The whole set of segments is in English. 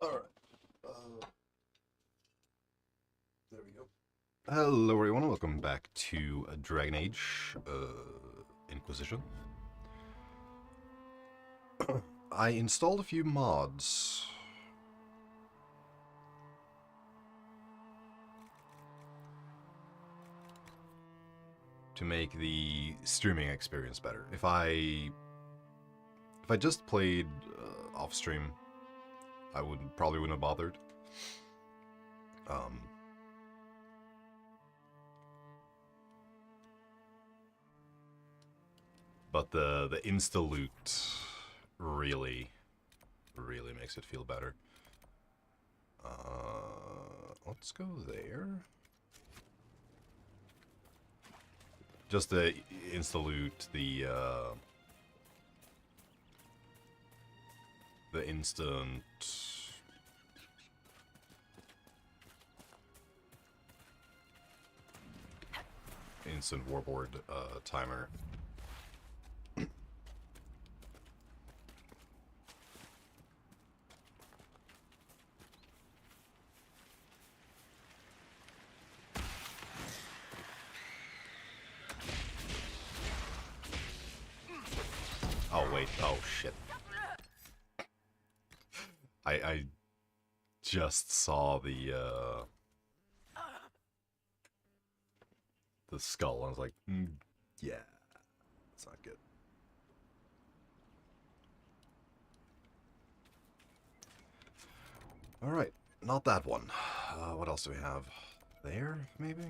Alright. There we go. Hello everyone, welcome back to Dragon Age, Inquisition. I installed a few mods. To make the streaming experience better. If I just played off stream, I probably wouldn't have bothered. But the insta-loot really makes it feel better. Let's go there. Just the insta-loot, the instant warboard timer. Oh wait, oh shit. I just saw the skull and I was like, yeah, that's not good. Alright, not that one. What else do we have? There, maybe?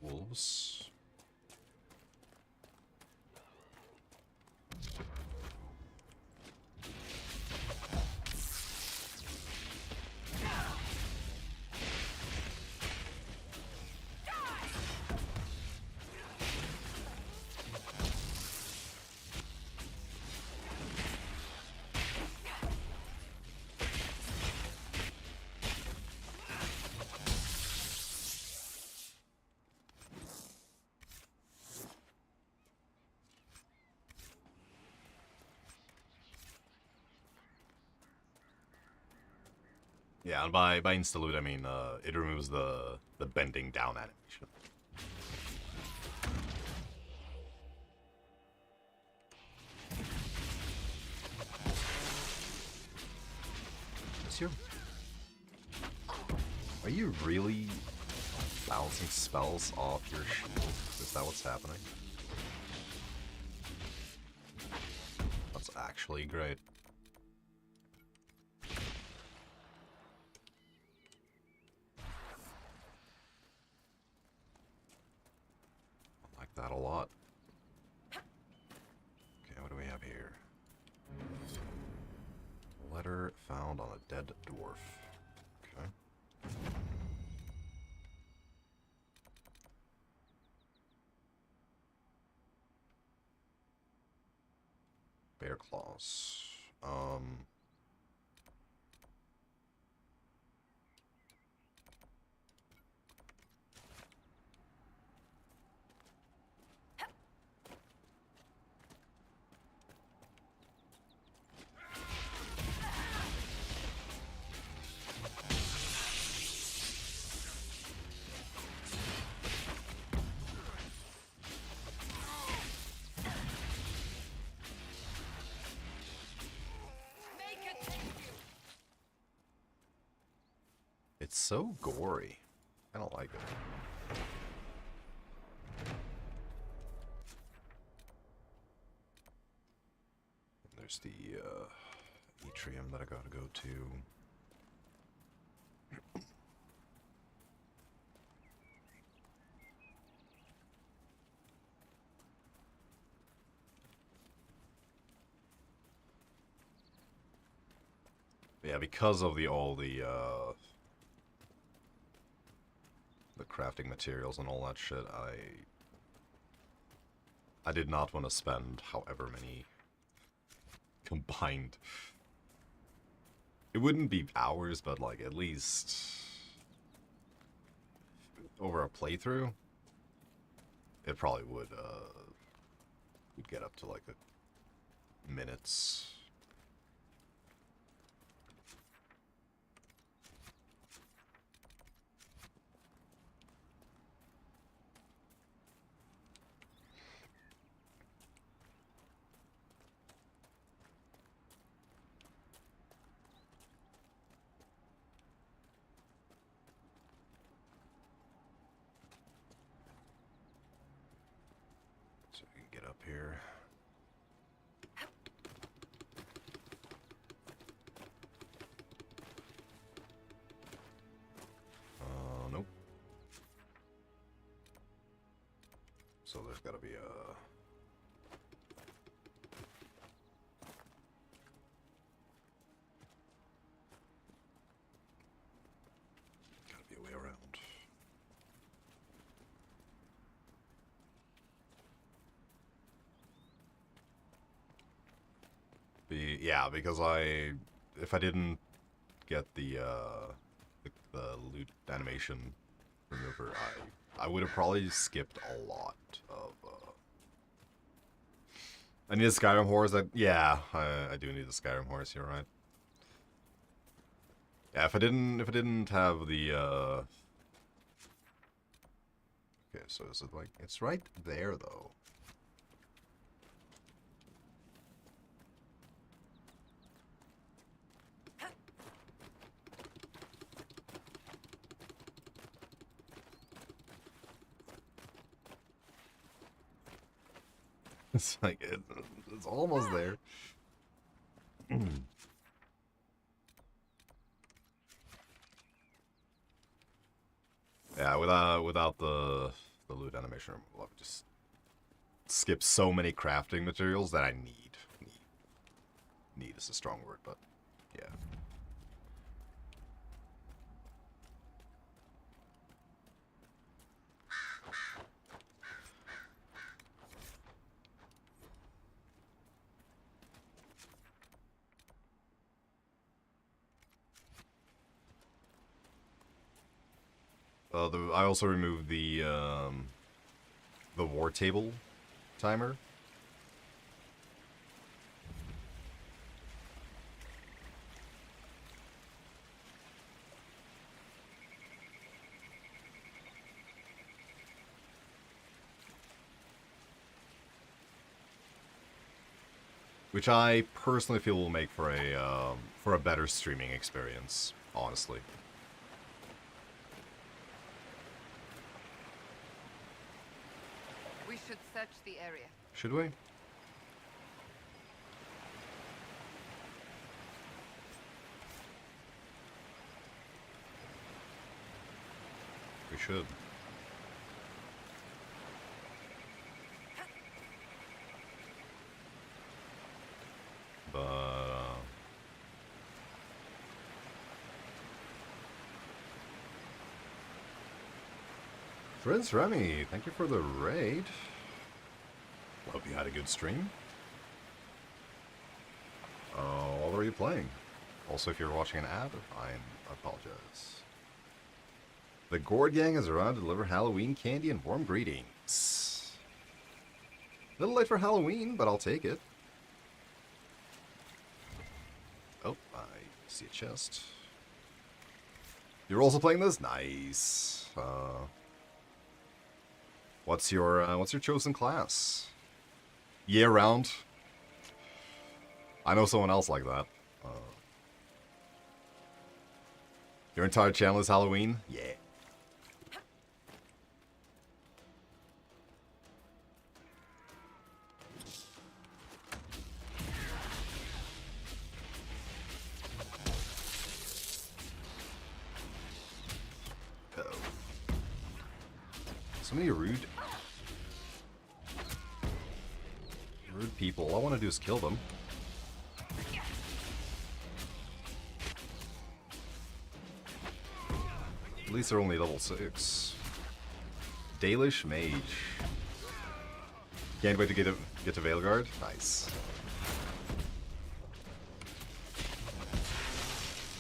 Wolves. Yeah, and by insta-loot I mean it removes the bending down animation. Are you really bouncing spells off your shield? Is that what's happening? That's actually great. I like that a lot. Okay, what do we have here? Letter found on a dead dwarf. Okay. Bear claws. It's so gory. I don't like it. There's the atrium that I gotta go to. Yeah, because of all the crafting materials and all that shit, I did not want to spend however many combined. It wouldn't be hours, but like at least over a playthrough, it probably would get up to like minutes. So we can get up here. Nope. So there's gotta be a... gotta be a way around. Yeah, because if I didn't get the loot animation remover, I would have probably skipped a lot of. I need a Skyrim horse. Yeah, I do need a Skyrim horse. You're right. Yeah, if I didn't have the Okay, so is it like... It's right there, though. It's like, it's almost there. Yeah, without the loot animation removal, I would just skip so many crafting materials that I need. Need is a strong word, but yeah. I also removed the war table timer. Which I personally feel will make for a better streaming experience, honestly. We should search the area. Should we? We should. But Prince Remy, thank you for the raid. Hope you had a good stream. What were you playing? Also, if you're watching an ad, I apologize. The Gourd Gang is around to deliver Halloween candy and warm greetings. A little late for Halloween, but I'll take it. Oh, I see a chest. You're also playing this? Nice. What's your chosen class? Year round. I know someone else like that. Your entire channel is Halloween? Yeah. Uh-oh. So many rude people. All I want to do is kill them. At least they're only level 6. Dalish Mage. Can't wait to get to Veilguard. Nice.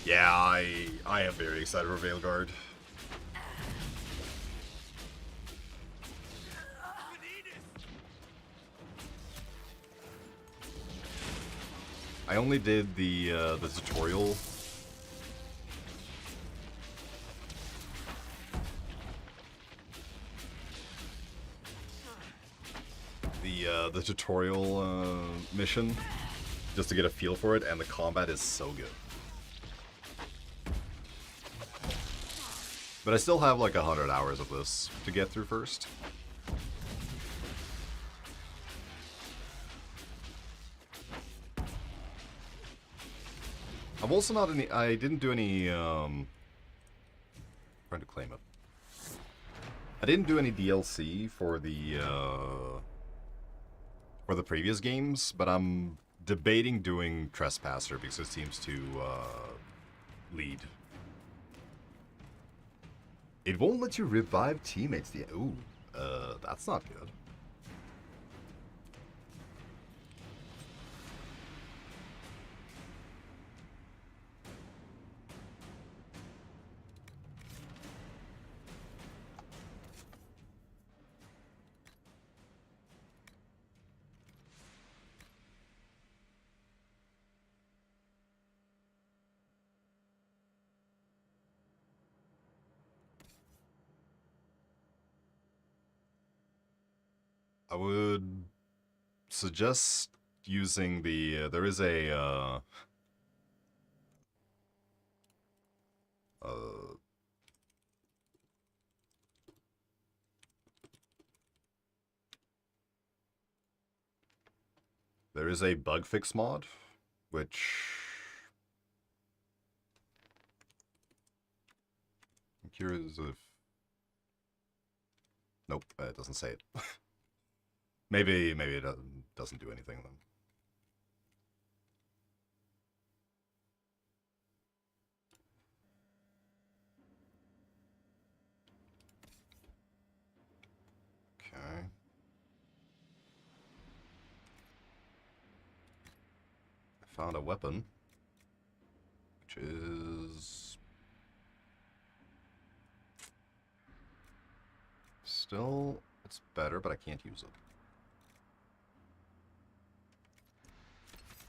Yeah, I am very excited for Veilguard. I only did the tutorial. The tutorial mission, just to get a feel for it, and the combat is so good. But I still have like 100 hours of this to get through first. I'm also not any. I didn't do any. Trying to claim it. I didn't do any DLC for the previous games, but I'm debating doing Trespasser because it seems to lead. It won't let you revive teammates. Ooh, that's not good. I would suggest using the, there is a, there is a bug fix mod, which I'm curious if, nope, it doesn't say it. maybe it doesn't do anything then. Okay. I found a weapon, which is still, it's better, but I can't use it.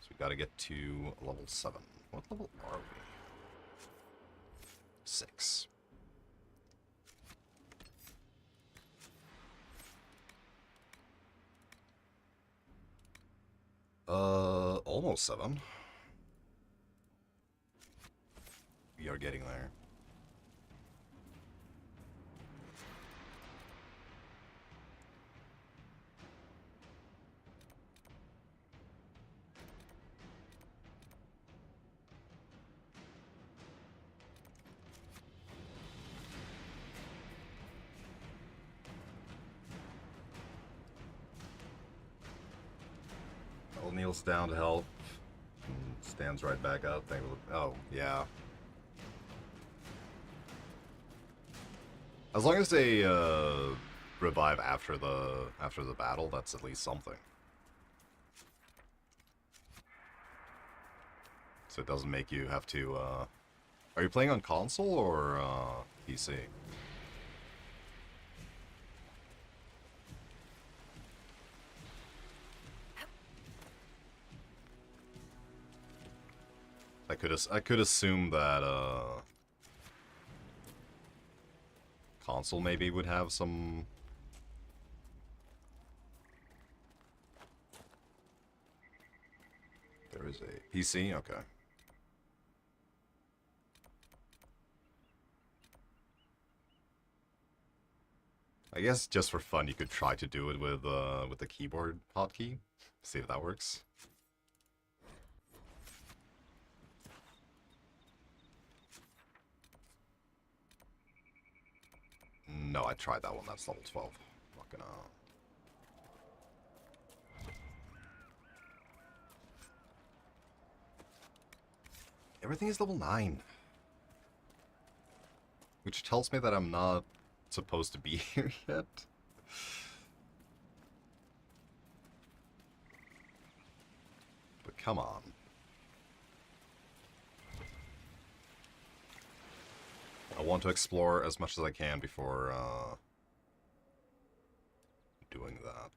So we gotta get to level 7. What level are we? 6. Almost 7. We are getting there. Kneels down to help. And stands right back up. Oh, yeah. As long as they revive after the battle, that's at least something. So it doesn't make you have to. Are you playing on console or PC? I could assume that console maybe would have some. There is a PC, okay. I guess just for fun, you could try to do it with the keyboard hotkey. See if that works. No, I tried that one. That's level 12. Not gonna. Everything is level 9. Which tells me that I'm not supposed to be here yet. But come on. I want to explore as much as I can before doing that.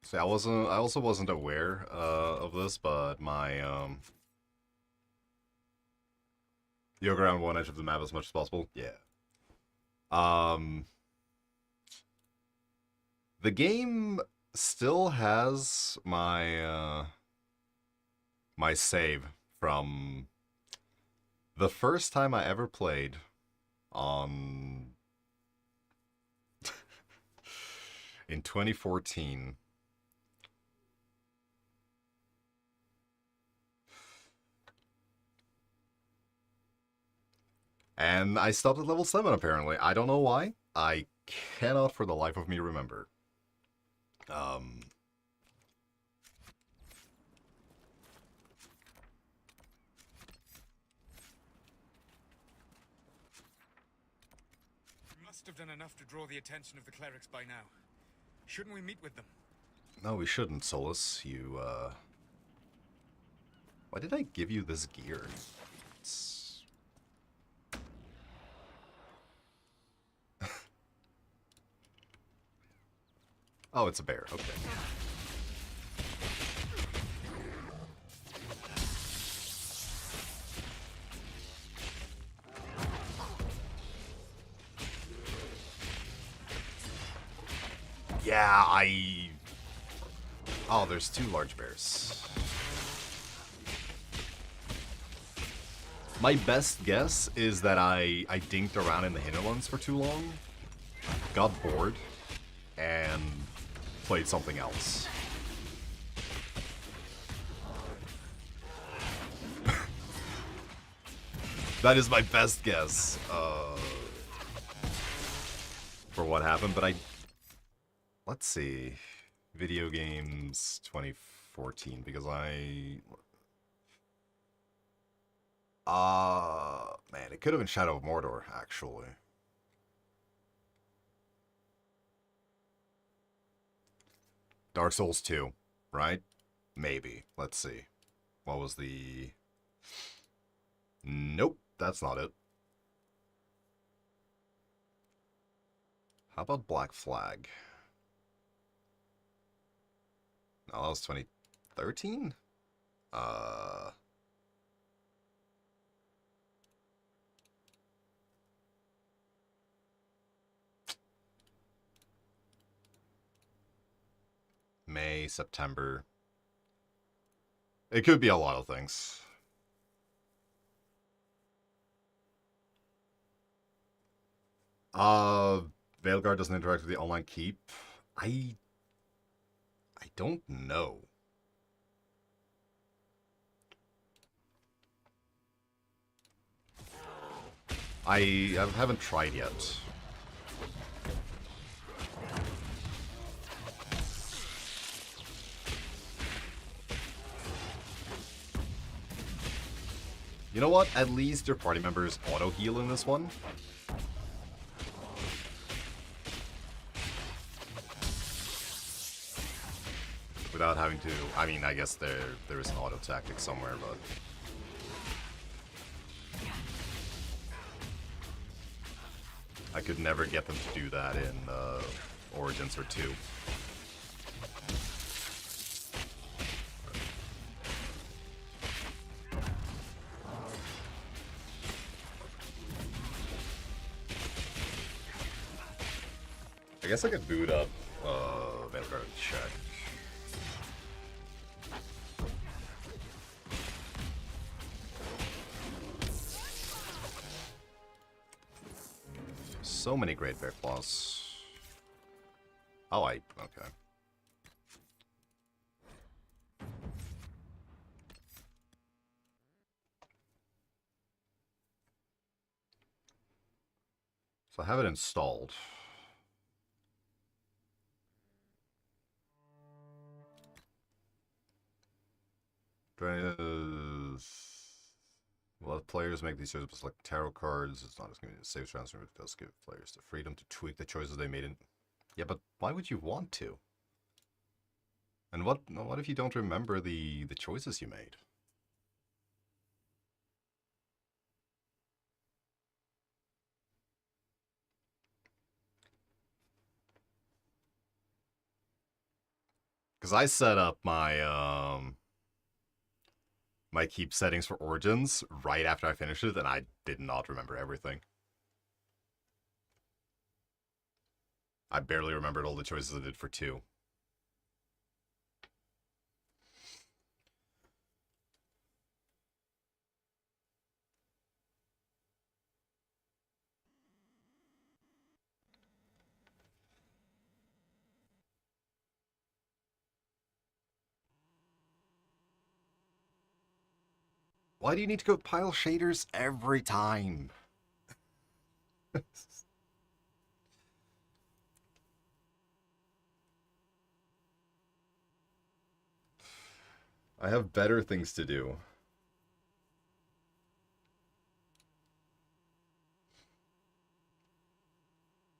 See, I also wasn't aware of this, but my you go around one edge of the map as much as possible. Yeah. The game still has my my save from the first time I ever played on in 2014. And I stopped at level 7, apparently. I don't know why. I cannot for the life of me remember. We must have done enough to draw the attention of the clerics by now. Shouldn't we meet with them? No, we shouldn't, Solus. You, Why did I give you this gear? It's... Oh, it's a bear. Okay. Yeah, Oh, there's two large bears. My best guess is that I dinked around in the hinterlands for too long, got bored, and played something else. That is my best guess for what happened, but let's see. Video games 2014, because man, it could have been Shadow of Mordor, actually. Dark Souls 2, right? Maybe. Let's see. What was the... Nope, that's not it. How about Black Flag? No, that was 2013? May, September. It could be a lot of things. Veilguard doesn't interact with the online keep. I don't know. I haven't tried yet. You know what? At least your party members auto-heal in this one. Without having to... I mean, I guess there is an auto tactic somewhere, but... I could never get them to do that in Origins or 2. I guess I could boot up Vanguard check. So many great bear claws. Oh, okay. So I have it installed. Let players make these choices like tarot cards. It's not as going to be a safe transfer, but it does give players the freedom to tweak the choices they made. Yeah, but why would you want to? And what if you don't remember the choices you made? Because I set up my my keep settings for Origins right after I finished it, and I did not remember everything. I barely remembered all the choices I did for 2. Why do you need to go pile shaders every time? I have better things to do.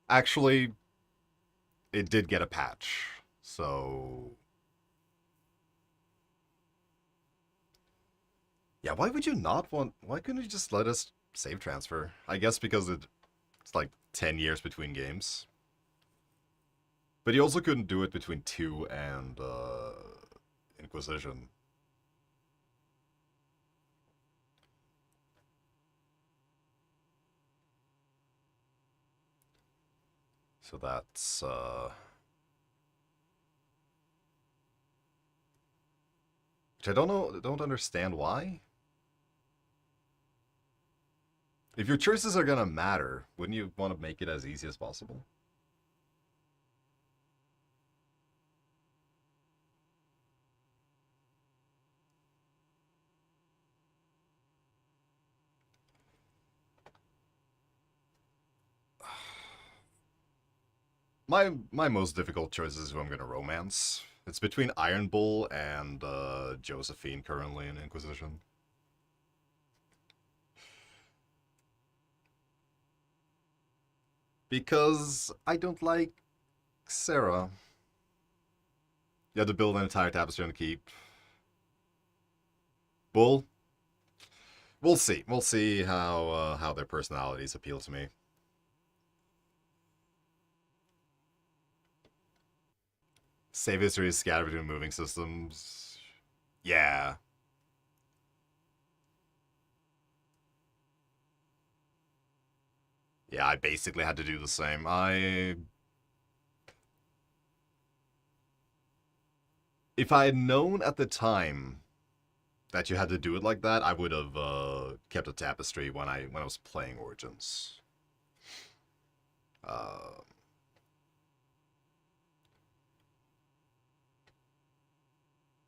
Actually, it did get a patch, so... Yeah, why would you not want... Why couldn't you just let us save transfer? I guess because it's like 10 years between games. But you also couldn't do it between 2 and Inquisition. So that's which I don't understand why. If your choices are gonna matter, wouldn't you want to make it as easy as possible? My most difficult choice is who I'm gonna romance. It's between Iron Bull and Josephine currently in Inquisition. Because I don't like Sarah. You had to build an entire tapestry on the keep. Bull? We'll see. We'll see how their personalities appeal to me. Save history is scattered between moving systems. Yeah. Yeah, I basically had to do the same. If I had known at the time that you had to do it like that, I would have kept a tapestry when I was playing Origins.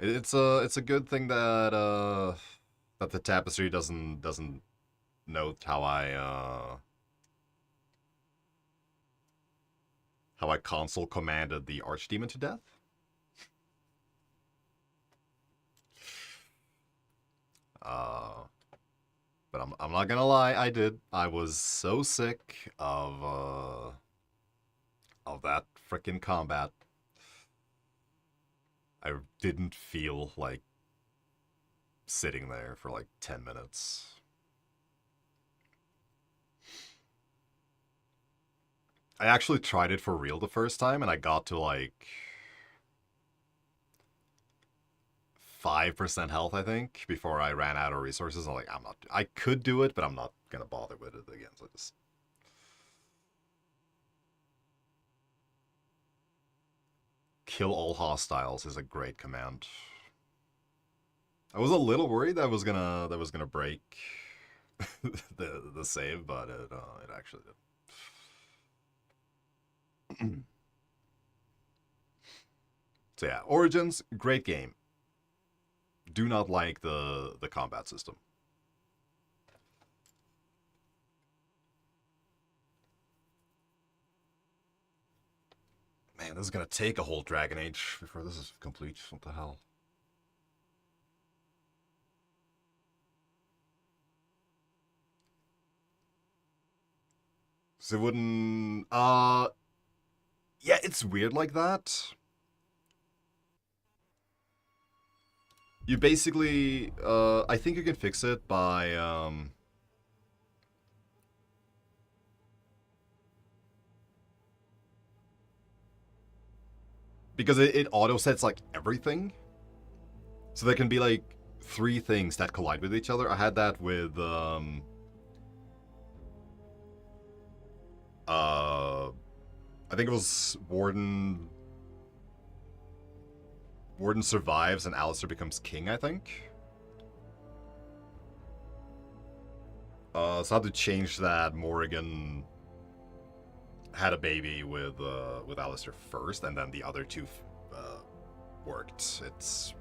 It's a good thing that that the tapestry doesn't note how I console commanded the Archdemon to death. But I'm not gonna lie, I did. I was so sick of that frickin' combat. I didn't feel like sitting there for like 10 minutes. I actually tried it for real the first time, and I got to like 5% health, I think, before I ran out of resources. I'm like, I could do it, but I'm not gonna bother with it again. So I just kill all hostiles is a great command. I was a little worried that was gonna break the save, but it actually did. So yeah, Origins, great game. Do not like the combat system. Man, this is gonna take a whole Dragon Age before this is complete. What the hell? So it wouldn't. Yeah, it's weird like that. You basically, I think you can fix it by, because it auto sets like everything. So there can be like 3 things that collide with each other. I had that with, I think it was Warden survives and Alistair becomes king, I think. So I had to change that. Morrigan had a baby with Alistair first, and then the other 2 worked. It's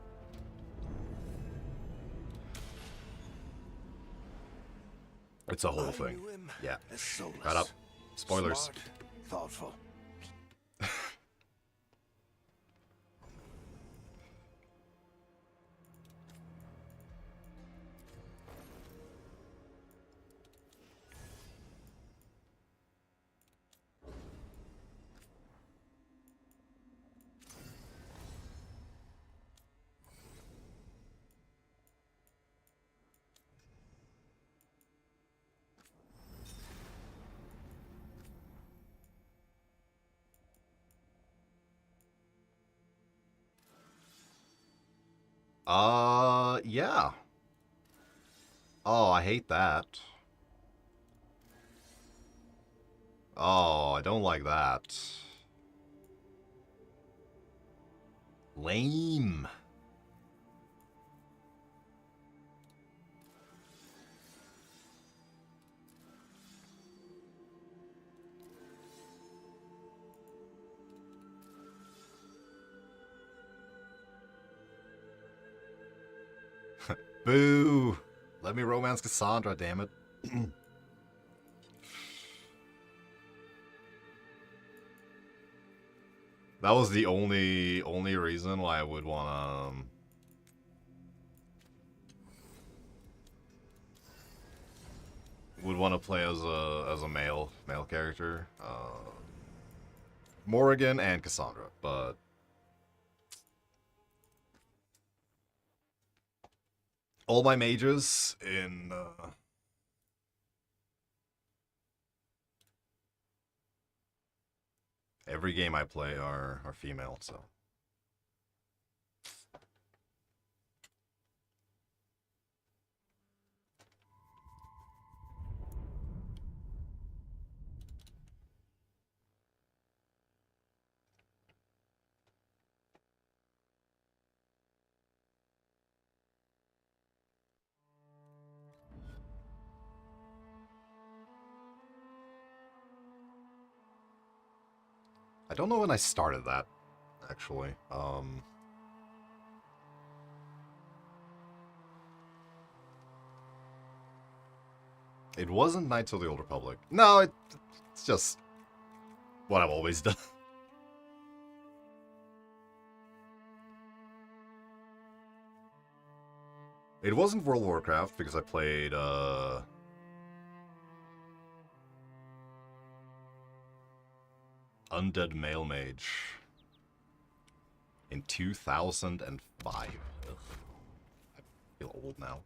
a whole thing. Yeah. Right up. Spoilers. Smart, thoughtful. Yeah. Oh, I hate that. Oh, I don't like that. Lame. Boo! Let me romance Cassandra, damn it. That was the only reason why I would wanna play as a male character. Morrigan and Cassandra, but all my mages in every game I play are female, so. I don't know when I started that, actually. It wasn't Knights of the Old Republic. No, it's just what I've always done. It wasn't World of Warcraft because I played Undead Male Mage in 2005. Ugh. I feel old now.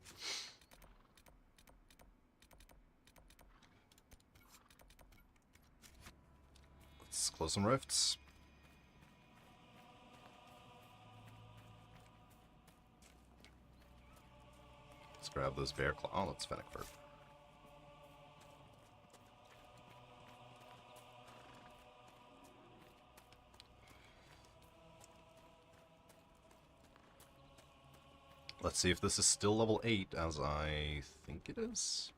Let's close some rifts. Let's grab this bear claw. Oh, that's Fennec Fur. Let's see if this is still level 8, as I think it is.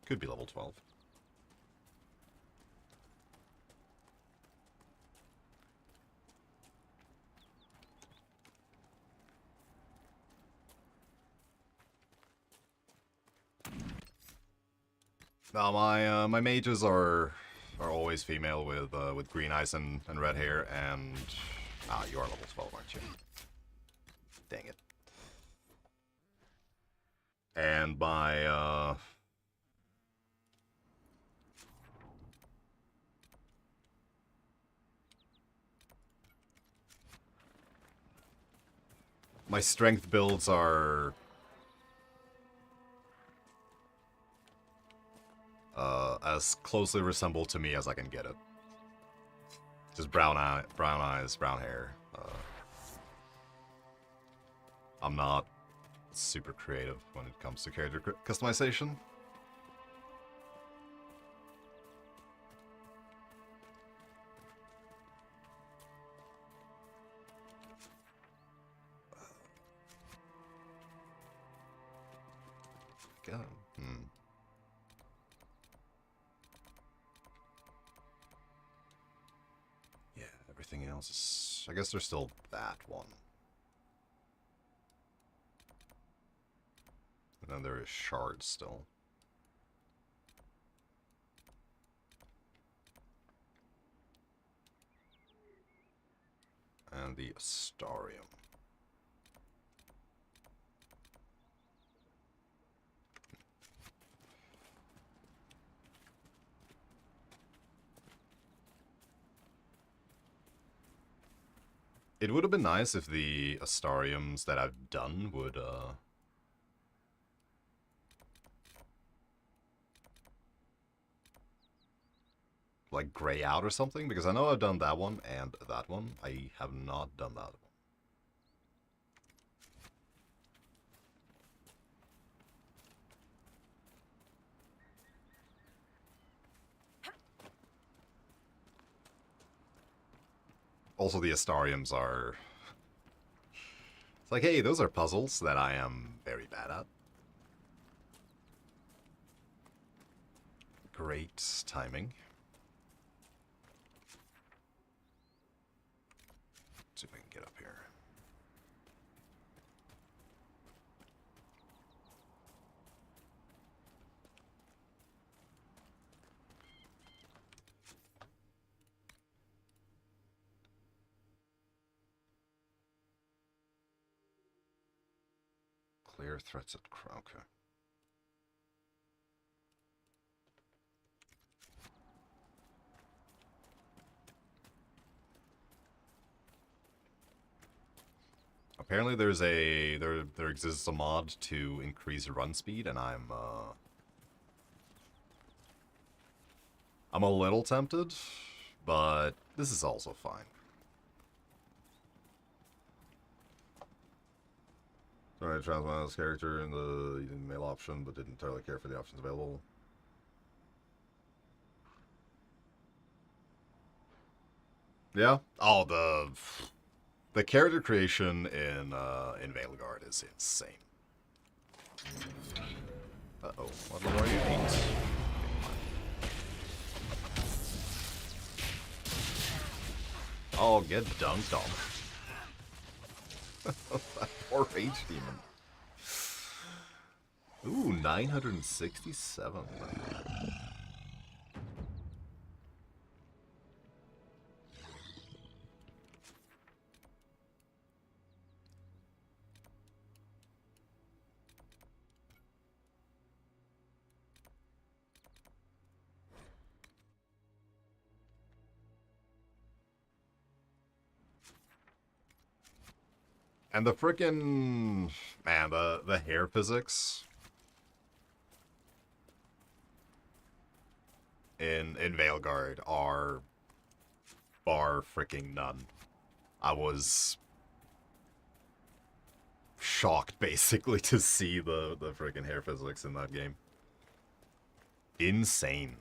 Could be level 12. Now my mages are always female with green eyes and red hair, and you are level 12, aren't you? Dang it. And my strength builds are as closely resemble to me as I can get it. Just brown eyes, brown hair. I'm not super creative when it comes to character customization. Get him. Yeah, everything else is... I guess there's still that one. And then there is shards still. And the Astarium. It would have been nice if the Astariums that I've done would, like, gray out or something, because I know I've done that one and that one. I have not done that one. Also, the Astariums are... It's like, hey, those are puzzles that I am very bad at. Great timing. Let's see if I can get up here. Clear threats at okay. Apparently there exists a mod to increase run speed, and I'm a little tempted, but this is also fine. Sorry, I transformed this character in the male option, but didn't entirely care for the options available. Yeah. Oh, the character creation in Veilguard is insane. Uh-oh. What level are you? 8. Oh, get dunked on. That poor Mage demon. Ooh, 967. And the frickin' man, the hair physics in Veilguard are bar fricking none. I was shocked basically to see the frickin' hair physics in that game. Insane.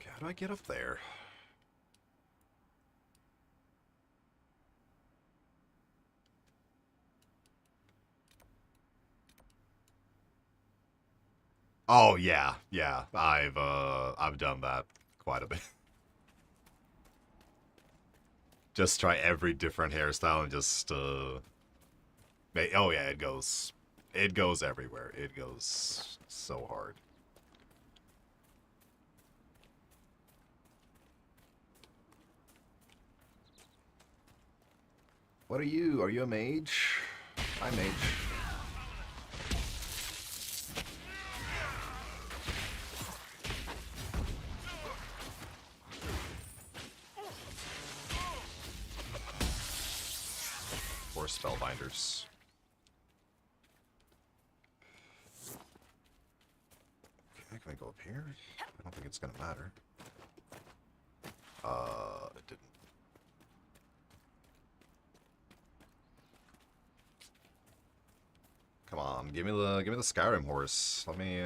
Okay, how do I get up there? Oh yeah, yeah. I've done that quite a bit. Just try every different hairstyle and just oh yeah, it goes everywhere. It goes so hard. What are you? Are you a mage? Hi, mage. Or spellbinders. Okay, can I go up here? I don't think it's gonna matter. It didn't. Come on, give me the Skyrim horse. Let me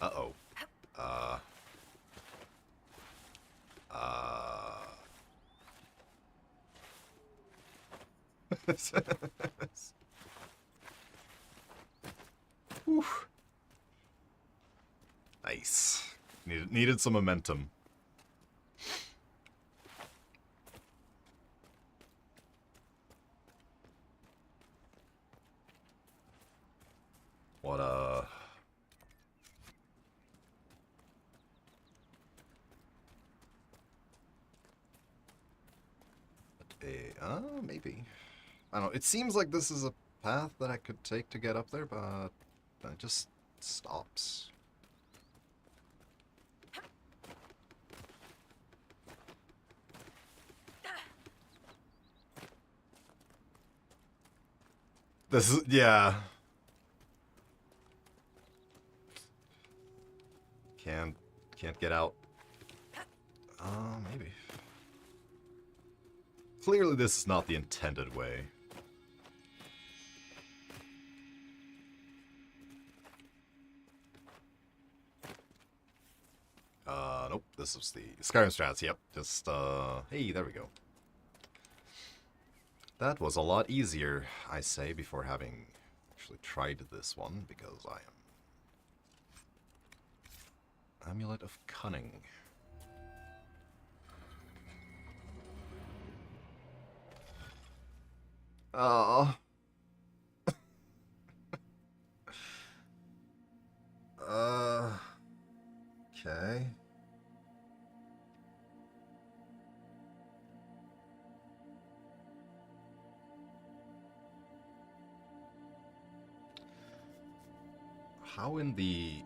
uh-oh. Whew. Nice. Needed some momentum. What maybe. I don't know. It seems like this is a path that I could take to get up there, but it just stops. This is, yeah. Can't get out. Maybe. Clearly this is not the intended way. Nope, this is the Skyrim strats, yep. Just, hey, there we go. That was a lot easier, I say, before having actually tried this one, because I am Amulet of Cunning. Oh. Okay. How in the...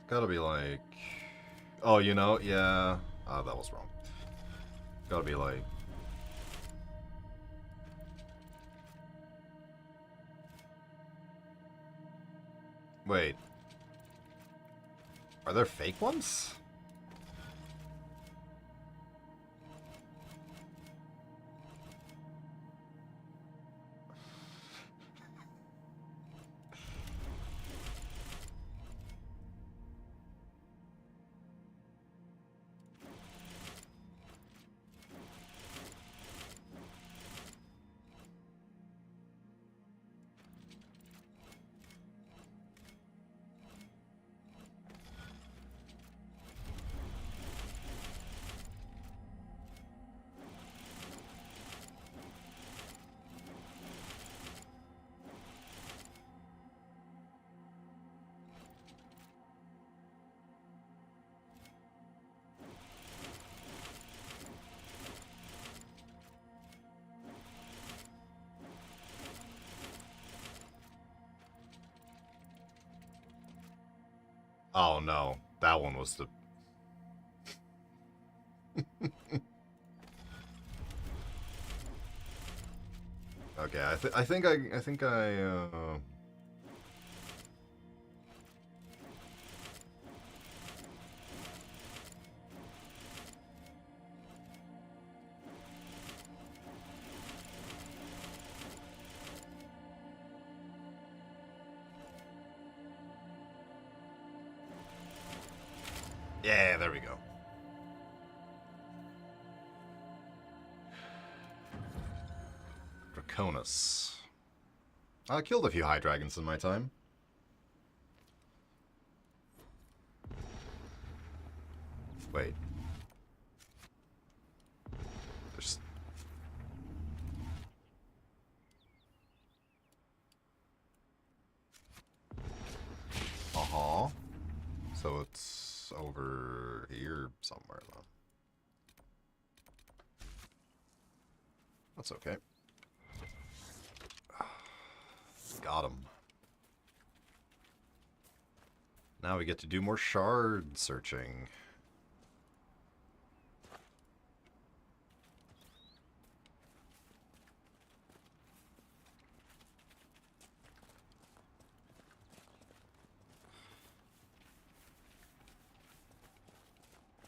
Gotta be like... Oh, you know, yeah. That was wrong. Gotta be like... Wait. Are there fake ones? Oh no, that one was the... Okay, I think yeah, there we go. Draconis. I killed a few high dragons in my time. Wait. There's... Uh-huh. So it's over here somewhere, though. That's okay. Got him. Now we get to do more shard searching.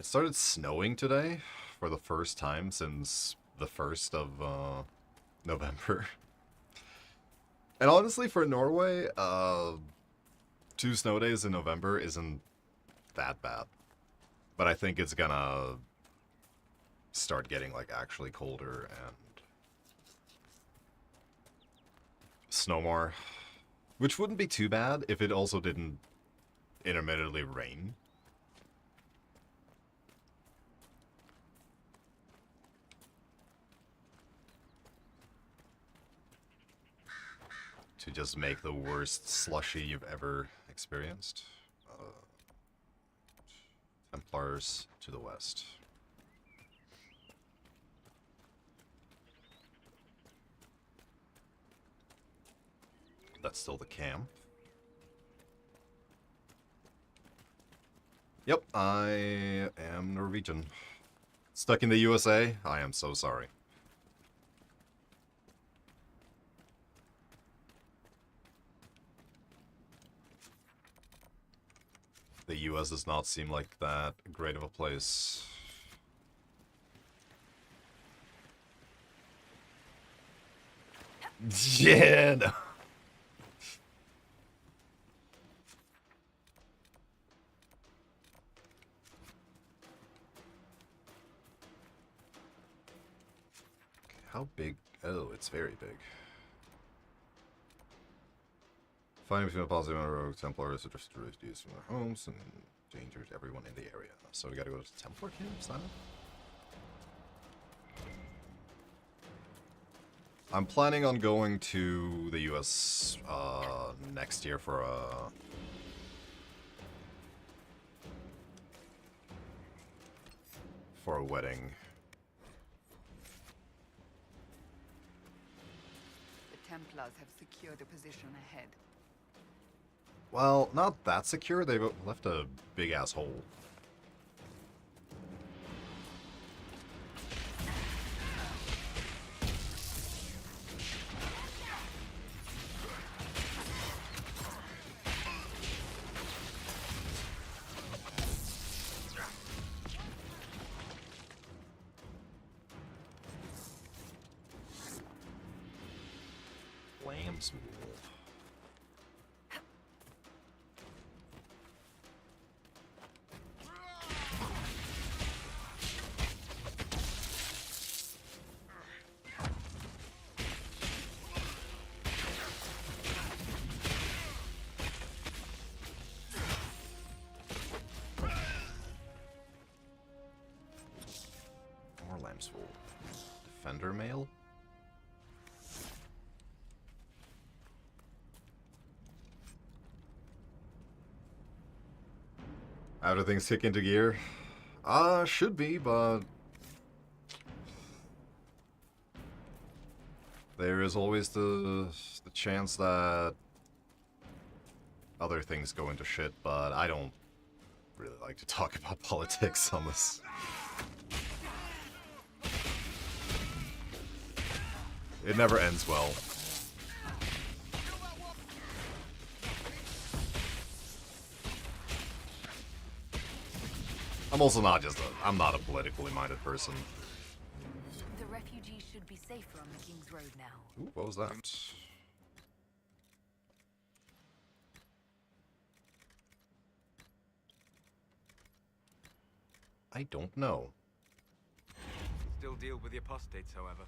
It started snowing today for the first time since the 1st of November. And honestly, for Norway, 2 snow days in November isn't that bad. But I think it's gonna start getting, like, actually colder and snow more. Which wouldn't be too bad if it also didn't intermittently rain. To just make the worst slushy you've ever experienced. Templars to the west. That's still the camp. Yep, I am Norwegian. Stuck in the USA? I am so sorry. the US does not seem like that great of a place. Yeah, no. How big? Oh, it's very big. Finding between a positive and a rogue Templars addressed to refugees from their homes and endangered everyone in the area. So we gotta go to Templar camps now? I'm planning on going to the US next year for a wedding. The Templars have secured a position ahead. Well, not that secure. They've left a big-ass hole. Lamb's wool. More lamb's wool. Defender mail? How do things kick into gear? Should be, but there is always the chance that other things go into shit, but I don't really like to talk about politics on this. It never ends well. I'm also not I'm not a politically minded person. The refugees should be safer on the King's Road now. Ooh, what was that? I don't know. Still deal with the apostates, however.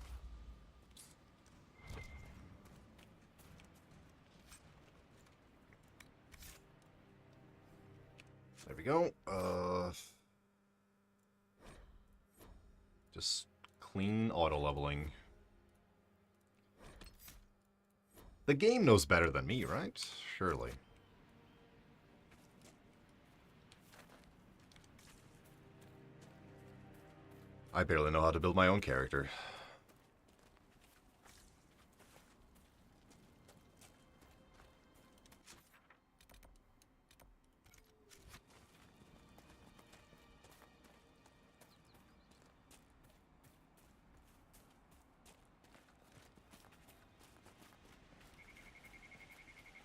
There we go. Just clean auto leveling. The game knows better than me, right? Surely. I barely know how to build my own character.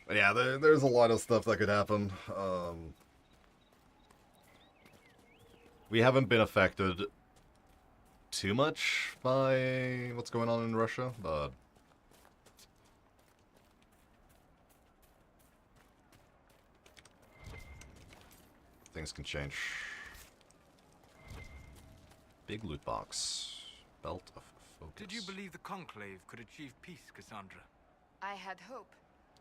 But yeah, there's a lot of stuff that could happen. We haven't been affected too much by what's going on in Russia, but things can change. Big loot box. Belt of focus. Did you believe the Conclave could achieve peace, Cassandra? I had hope,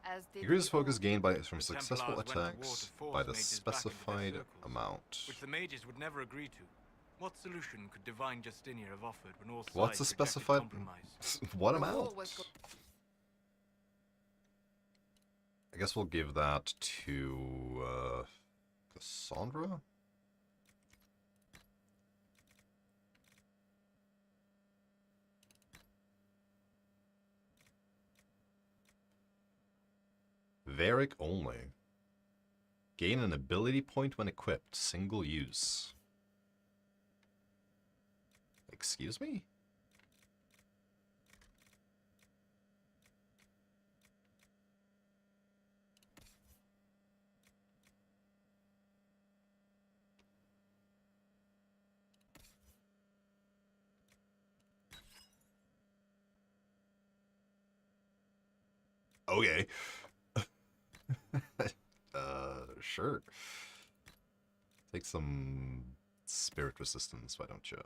as did Increases the focus gained from The successful Templars went to war attacks to force by the mages back into their specified circles, amount. which the mages would never agree to. What solution could divine Justinia have offered when all sides What's the rejected specified? compromise? What The war amount? was I guess we'll give that to Cassandra. Varric only. Gain an ability point when equipped. Single use. Excuse me? Okay. Sure. Take some spirit resistance, why don't you?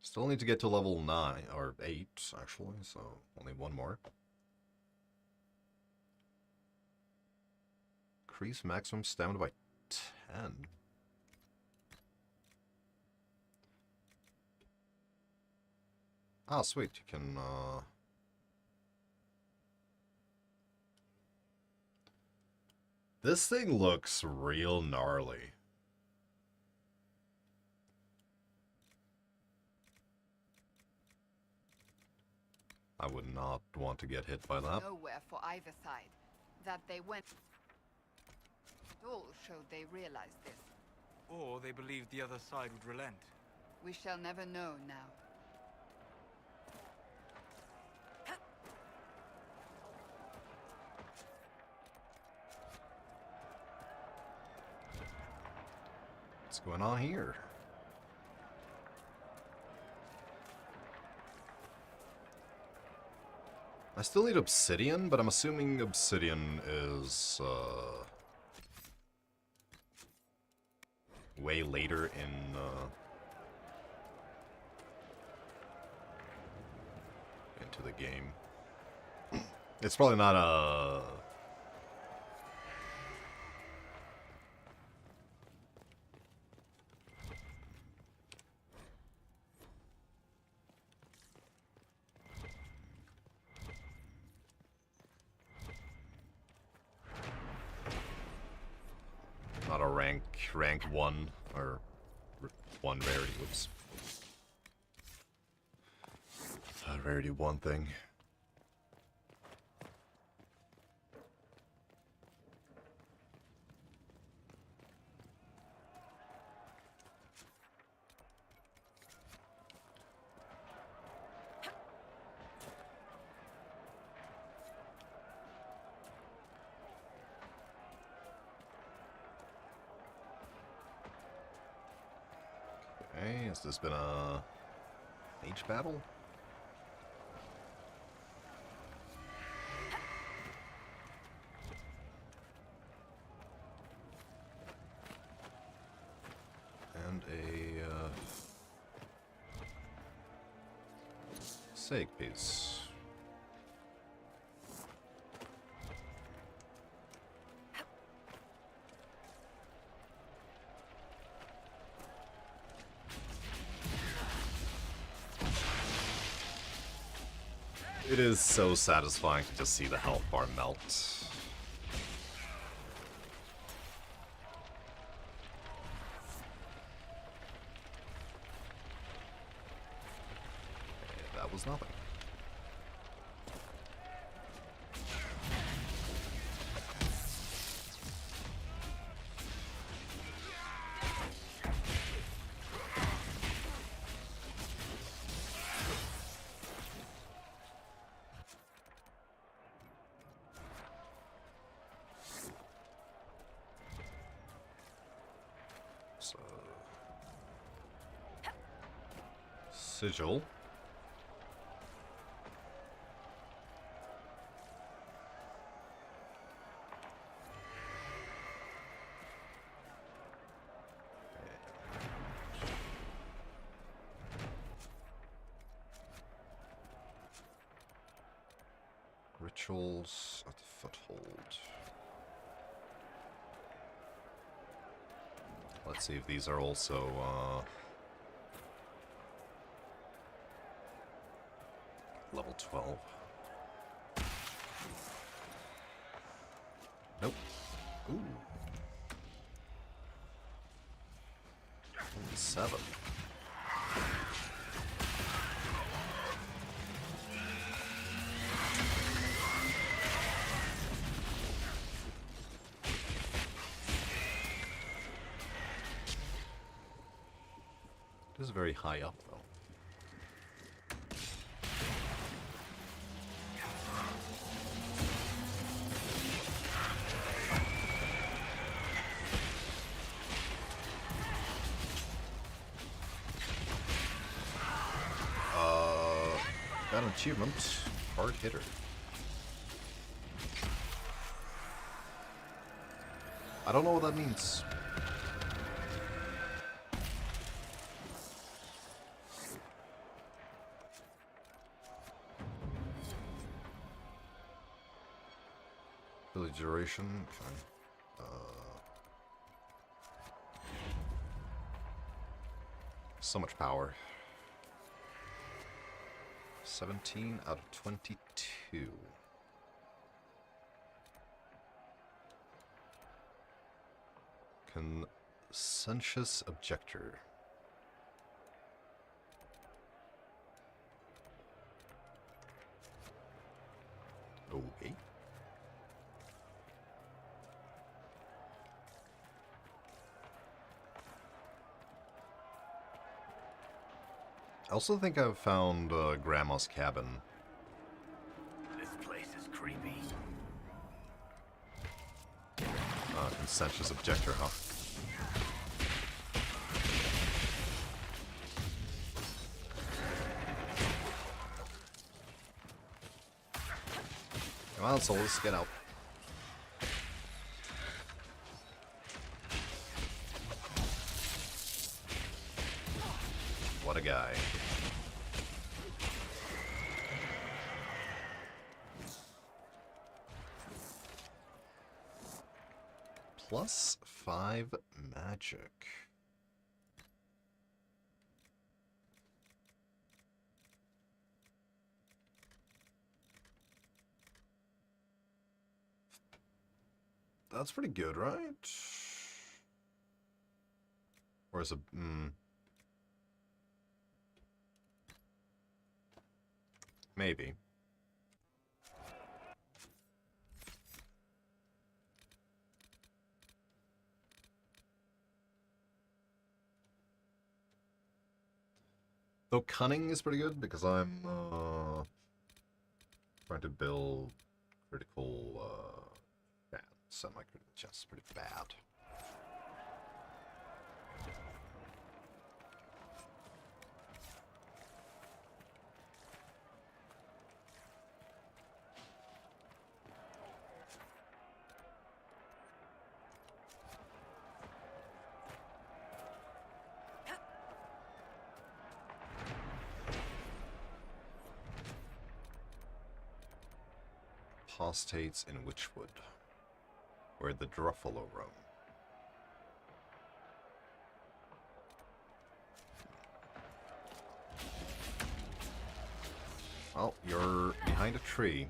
Still need to get to level 9, or 8, actually, so only one more. Increase maximum stamina by 10. Ah, sweet, you can, This thing looks real gnarly. I would not want to get hit by that. Nowhere for either side. That they went. It all showed they realized this. Or they believed the other side would relent. We shall never know now. What's going on here? I still need obsidian, but I'm assuming obsidian is way later into the game. It's probably not a rank 1 or 1 rarity. Whoops. Rarity 1 thing. Okay, has this been a Mage battle? And a sake piece. It is so satisfying to just see the health bar melt. That was nothing. So, sigil. Rituals at the foothold. Let's see if these are also, level 12. Nope. Ooh. Only 7. It is very high up, though. Got an achievement. Hard hitter. I don't know what that means. Ability duration. Okay. So much power. 17 out of 22. Conscientious Objector. Okay. I also think I've found Grandma's cabin. This place is creepy. Conscientious Objector, huh? Come on, souls, get out. What a guy. +5 magic. That's pretty good, right? Or is it... maybe. Though cunning is pretty good because I'm trying to build critical chance, and my critical chance is pretty bad. Apostates in Witchwood, where the Druffalo roam. Well, you're behind a tree.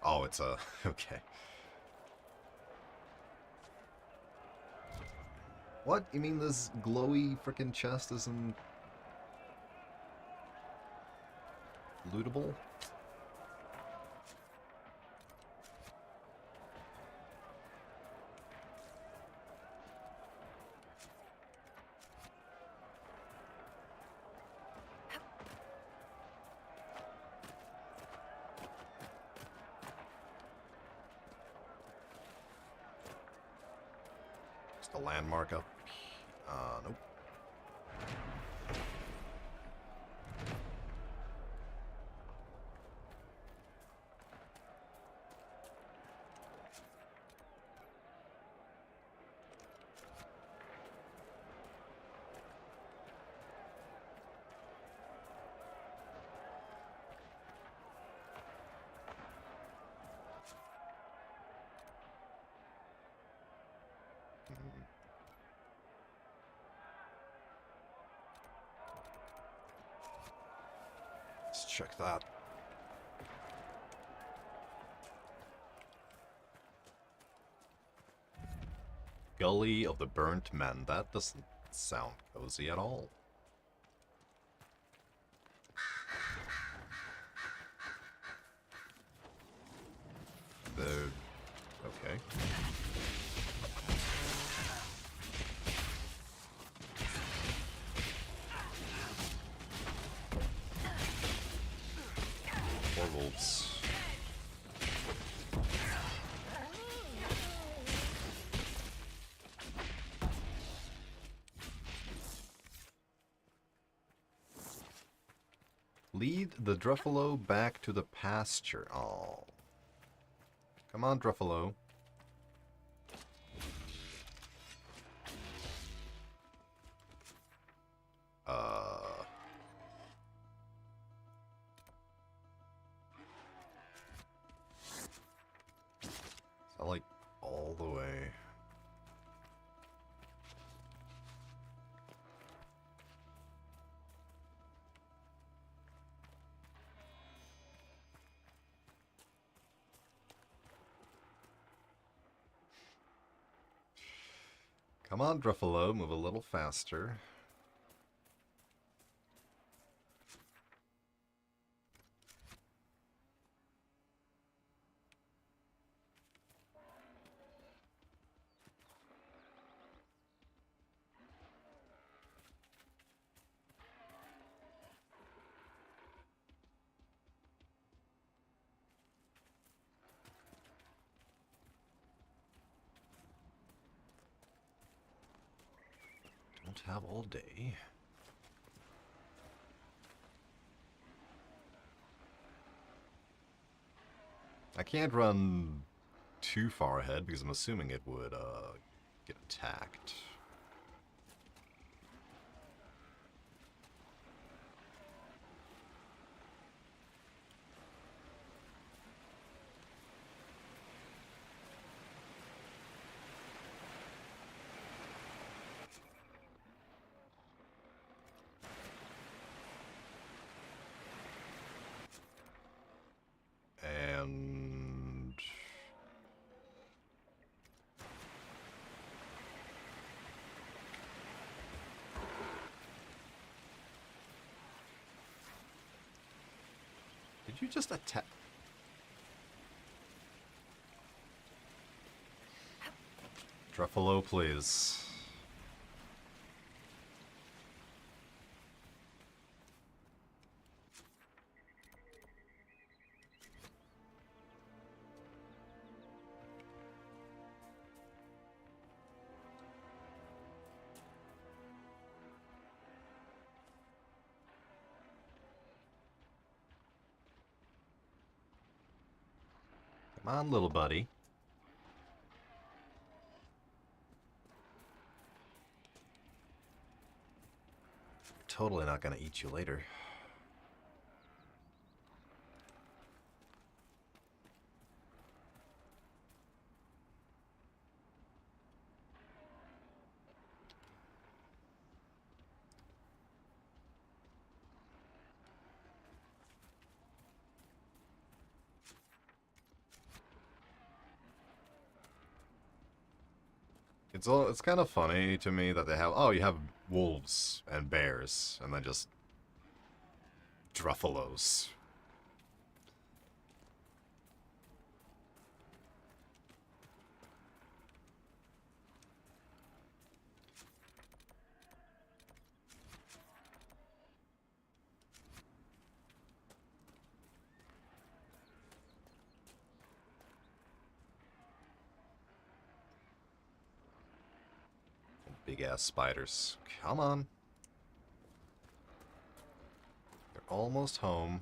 Oh, it's a... okay. What? You mean this glowy frickin' chest isn't... lootable? Just a landmark up. Nope. Let's check that. Gully of the Burnt Men. That doesn't sound cozy at all. wolves. Lead the Druffalo back to the pasture. Oh. Come on, Druffalo. Is that like all the way? Come on, Druffalo, move a little faster. Don't have all day. I can't run too far ahead because I'm assuming it would get attacked. And did you just attack? Druffalo, please. Come on, little buddy. Totally not gonna eat you later. It's kind of funny to me that they have, oh, you have wolves and bears, and then just Druffalos. Big ass spiders. Come on. They're almost home.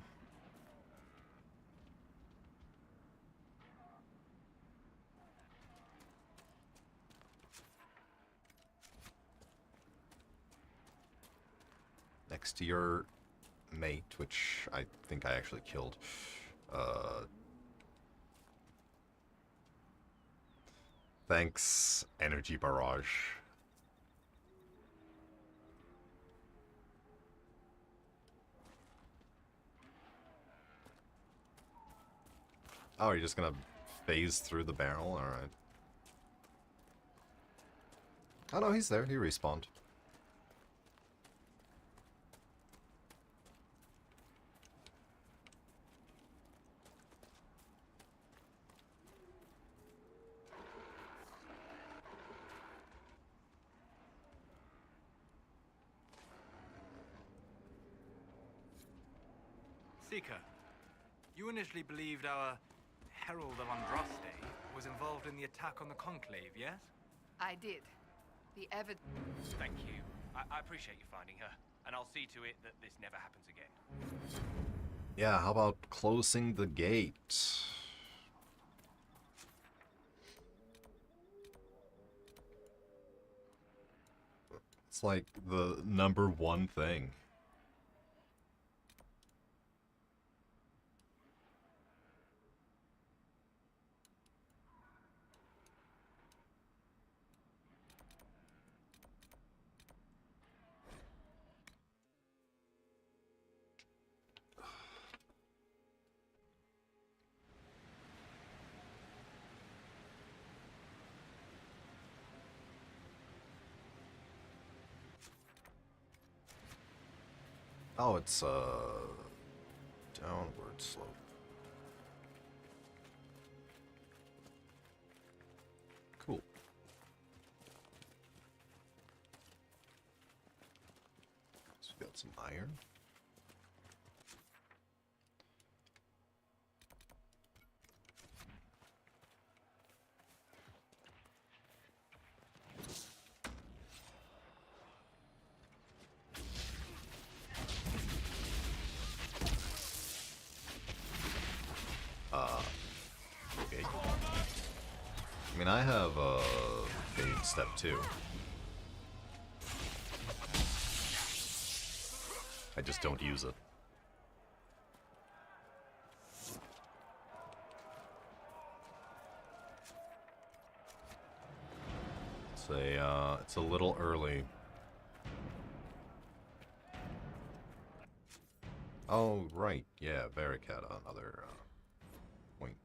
Next to your mate, which I think I actually killed. Thanks, Energy Barrage. Oh, you're just gonna phase through the barrel? Alright. Oh no, he's there. He respawned. Seeker, You initially believed our Herald of Andraste was involved in the attack on the Conclave, yes? I did. The evidence. Thank you. I appreciate you finding her, and I'll see to it that this never happens again. Yeah, how about closing the gate? It's like the #1 thing. Oh, it's downward slope. Cool. So we got some iron. Okay. I mean, I have Fade Step 2. I just don't use it. It's a little early. Oh, right. Yeah, Varric had another point.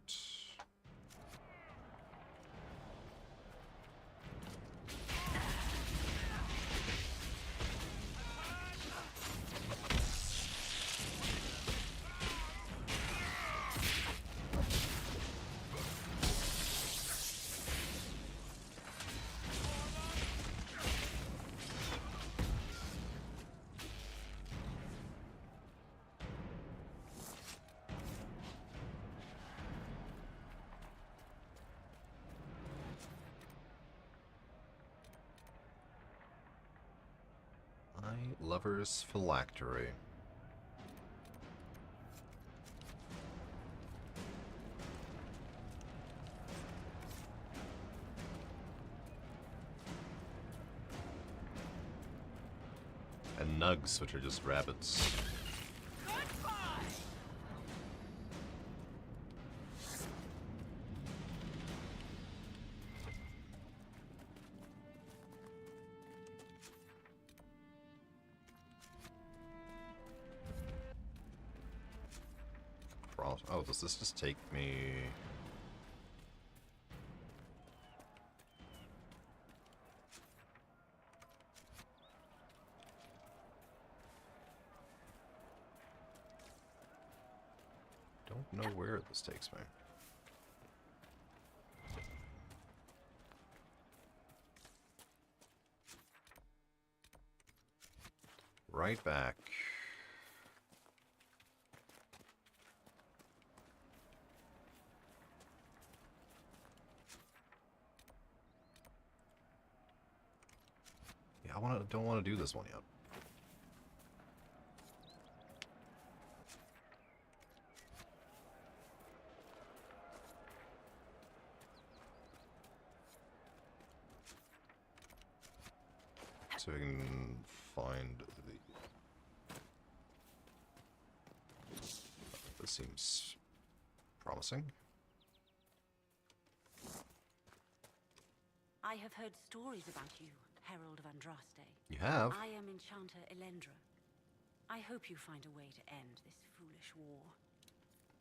Lover's Phylactery. And nugs, which are just rabbits. Oh, does this just take me... Don't know where this takes me. Right back. Don't want to do this one yet. So we can find the... This seems promising. I have heard stories about you, Herald of Andraste. You have? I am Enchanter Elendra. I hope you find a way to end this foolish war.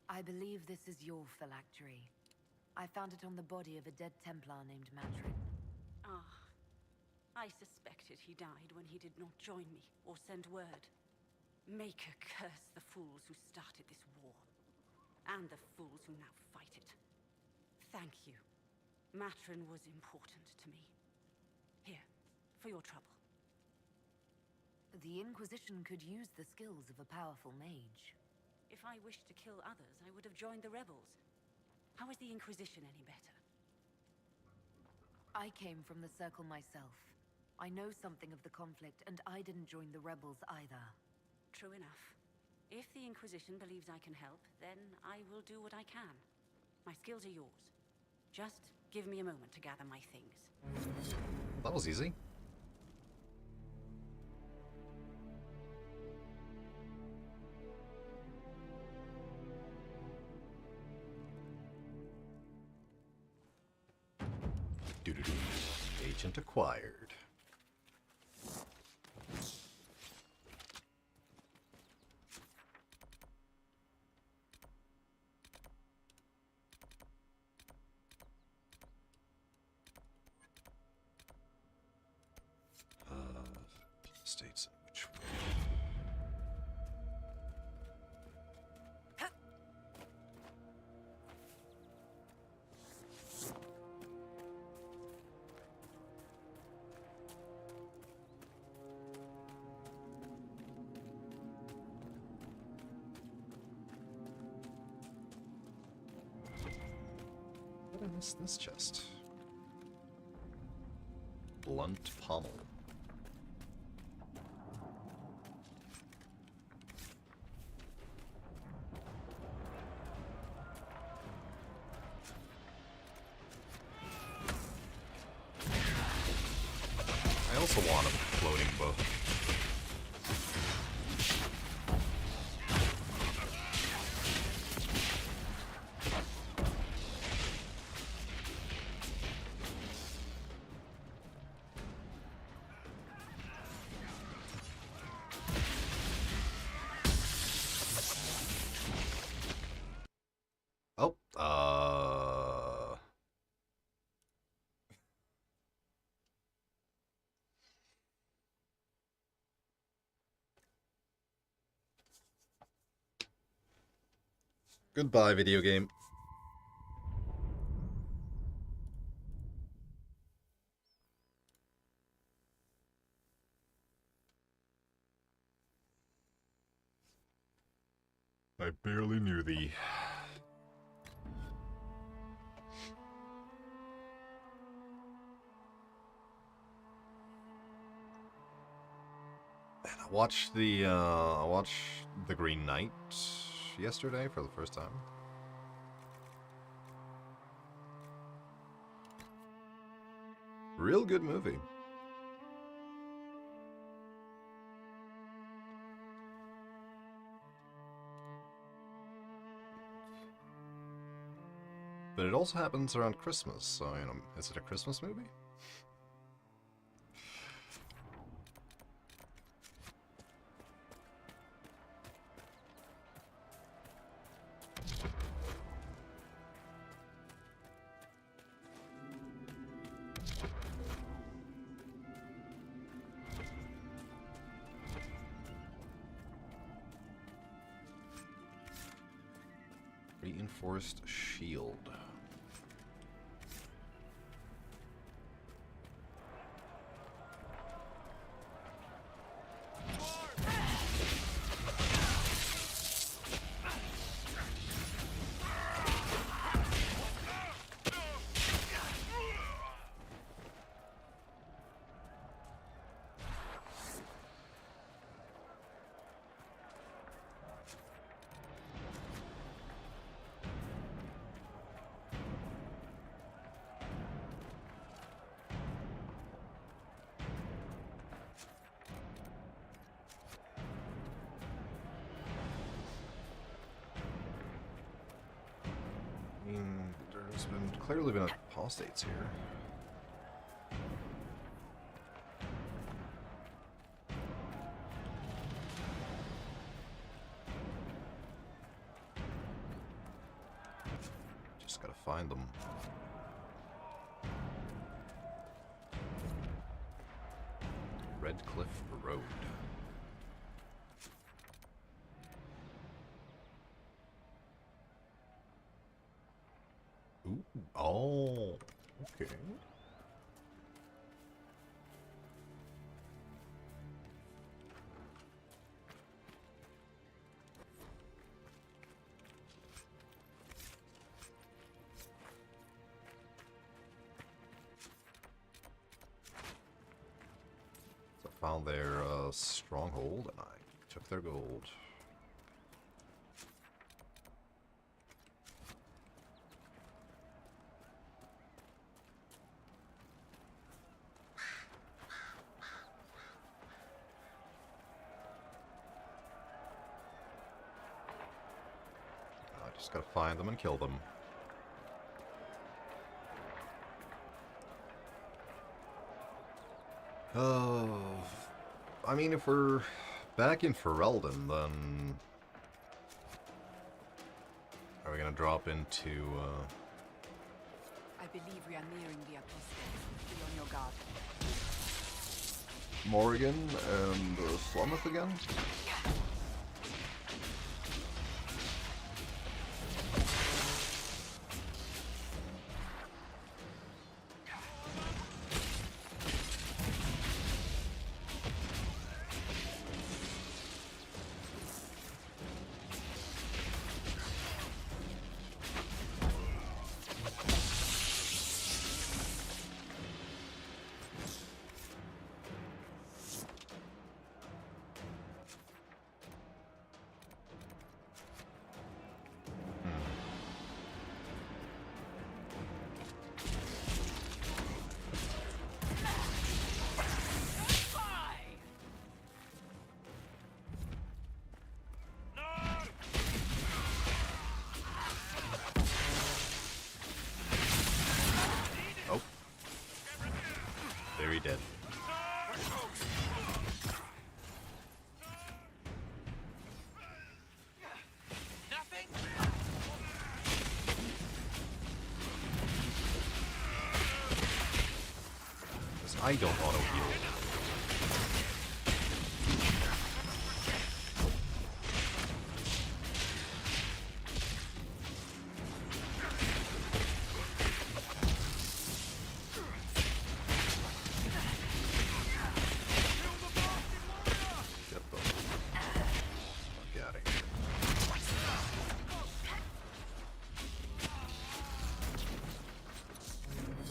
I believe this is your phylactery. I found it on the body of a dead Templar named Matrin. Ah, I suspected he died when he did not join me or send word. Maker curse the fools who started this war, and the fools who now fight it. Thank you. Matrin was important to me. Here, for your trouble. The Inquisition could use the skills of a powerful mage. If I wished to kill others, I would have joined the rebels. How is the Inquisition any better? I came from the Circle myself. I know something of the conflict, and I didn't join the rebels either. True enough. If the Inquisition believes I can help, then I will do what I can. My skills are yours. Just give me a moment to gather my things. That was easy. Doo-doo-doo. Agent acquired. States which way? What did I miss this chest? Blunt pommel. I also want a floating bow. Oh, goodbye, video game. I barely knew thee. Man, I watched the Green Knight yesterday for the first time. Real good movie. But it also happens around Christmas, so, you know, is it a Christmas movie? Reinforced shield. There's clearly been apostates here. Just gotta find them. Red Cliff Road. Ooh, oh, okay. found their stronghold, and I took their gold. I just gotta find them and kill them. Oh, I mean, if we're back in Ferelden, then are we gonna drop into? I believe we are nearing the apostate. Be on your guard. Morrigan and Slummoth again? Very dead. Nothing? 'Cause I don't auto heal.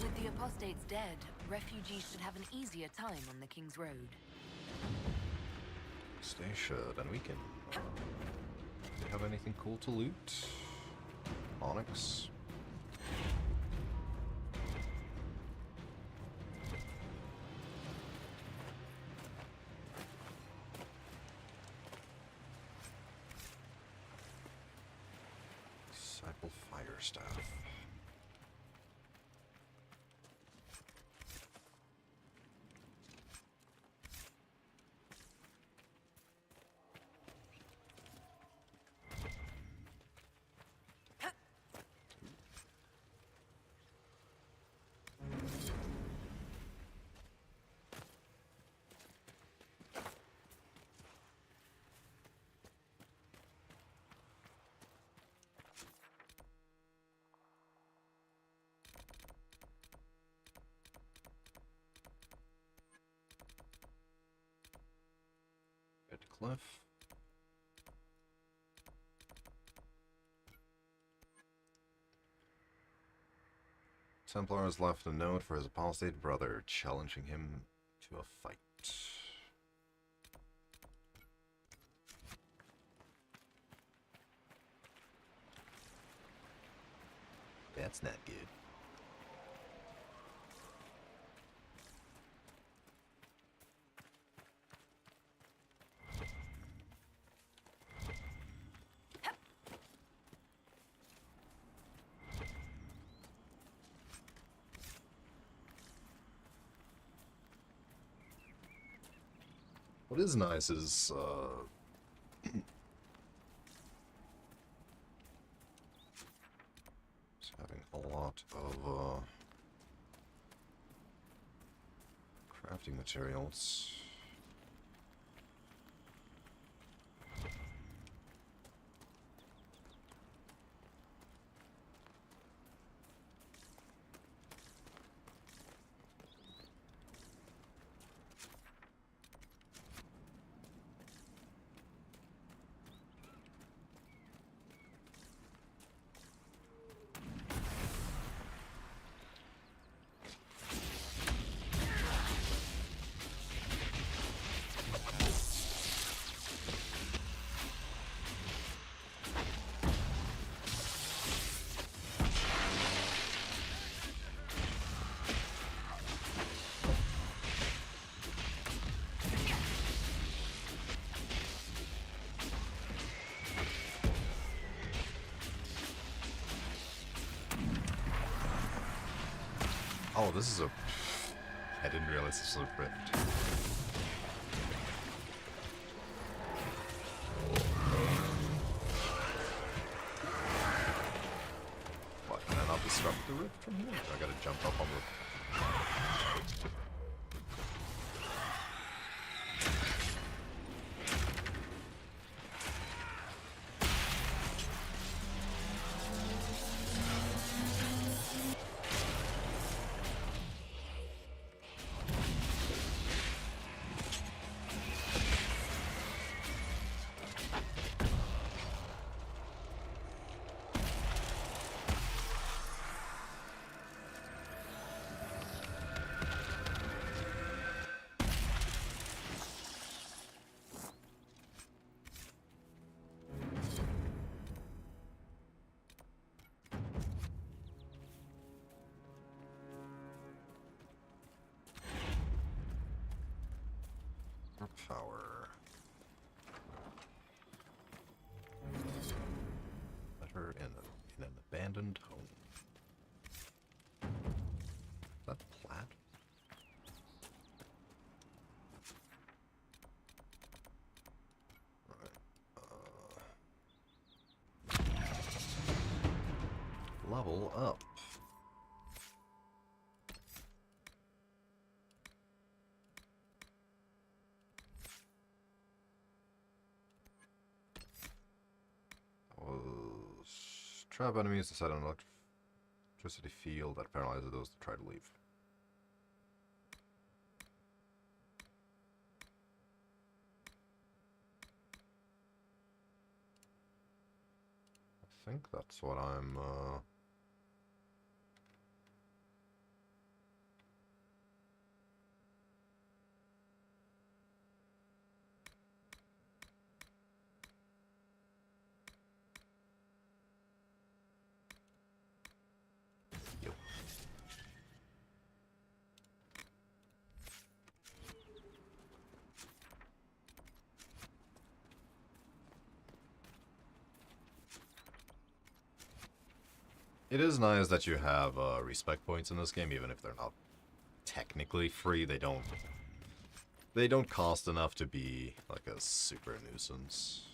With the apostates dead, refugees should have an easier time on the King's Road. They should, and we can. Do they have anything cool to loot? Onyx. Disciple Fire Staff. Cliff. Templar has left a note for his apostate brother, challenging him to a fight. That's not good. What is nice is, just having a lot of, crafting materials. Oh, this is a... I didn't realize this was a rift. What, can I not disrupt the rift from here? I gotta jump up on the... Power. Letter in an abandoned home. Is that plaid? Right. Level up. Trap enemies to set an electricity field that paralyzes those that try to leave. I think that's what I'm, It is nice that you have respect points in this game, even if they're not technically free. They don't cost enough to be like a super nuisance.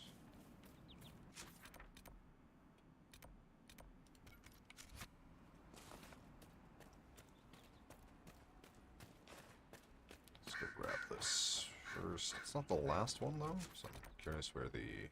Let's go grab this first. It's not the last one though, so I'm curious where the...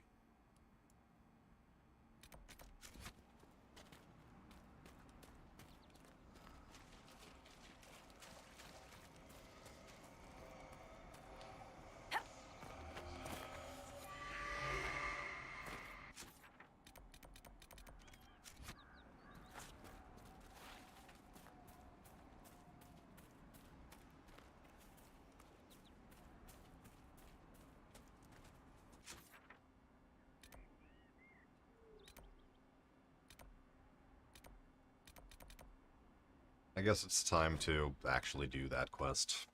I guess it's time to actually do that quest.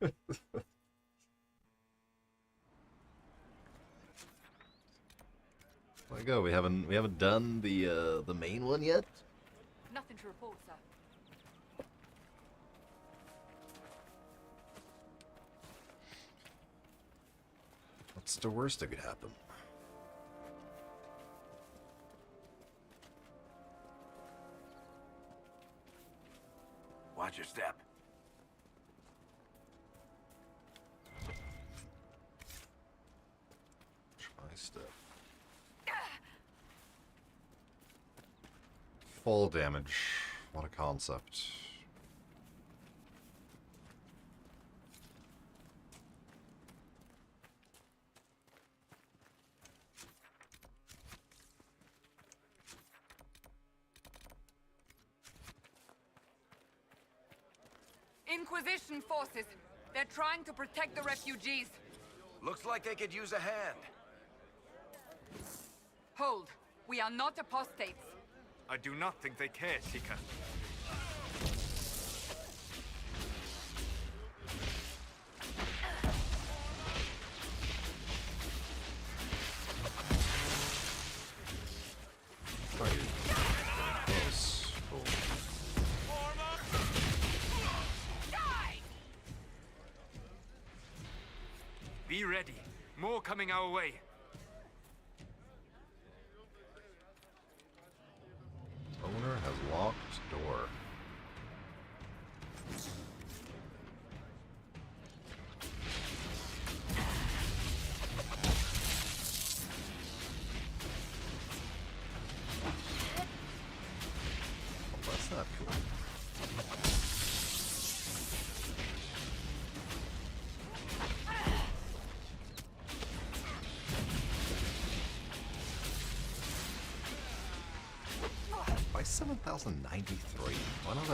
There we go. We haven't done the main one yet. Nothing to report, sir. What's the worst that could happen? Watch your step. Try step. Fall damage. What a concept. Inquisition forces. They're trying to protect the refugees. Looks like they could use a hand. Hold. We are not apostates. I do not think they care, Seeker. More coming our way. Owner has locked door. Oh, that's not cool. By 7,093. Why not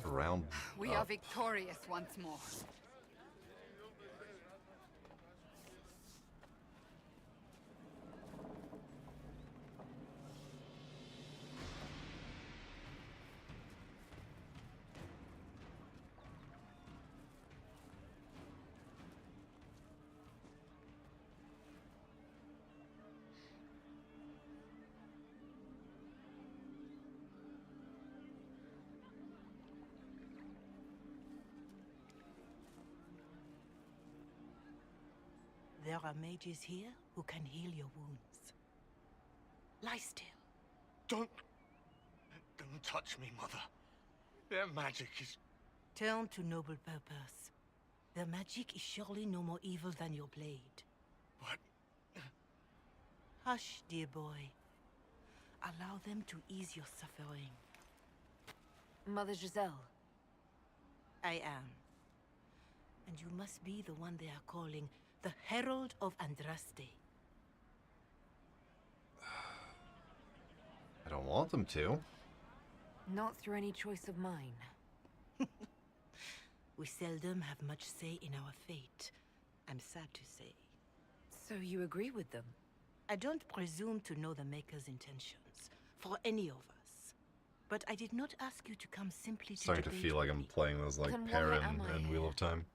a round? We are victorious once more. There are mages here who can heal your wounds. Lie still. Don't touch me, Mother. Their magic is... Turn to noble purpose. Their magic is surely no more evil than your blade. What? Hush, dear boy. Allow them to ease your suffering. Mother Giselle. I am. And you must be the one they are calling the Herald of Andraste. I don't want them to. Not through any choice of mine. We seldom have much say in our fate, I'm sad to say. So you agree with them? I don't presume to know the Maker's intentions, for any of us. But I did not ask you to come simply to Starting to debate feel like with I'm me. playing this like Then why Perrin am I and Wheel here? of Time.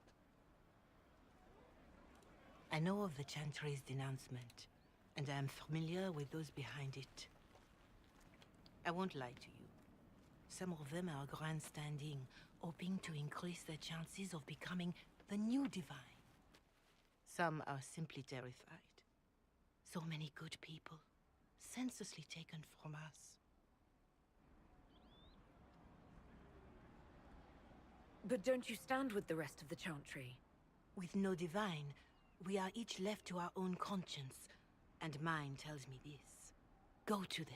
I know of the Chantry's denouncement, and I am familiar with those behind it. I won't lie to you. Some of them are grandstanding, hoping to increase their chances of becoming the new divine. Some are simply terrified. So many good people, senselessly taken from us. But don't you stand with the rest of the Chantry? With no divine, we are each left to our own conscience, and mine tells me this. Go to them.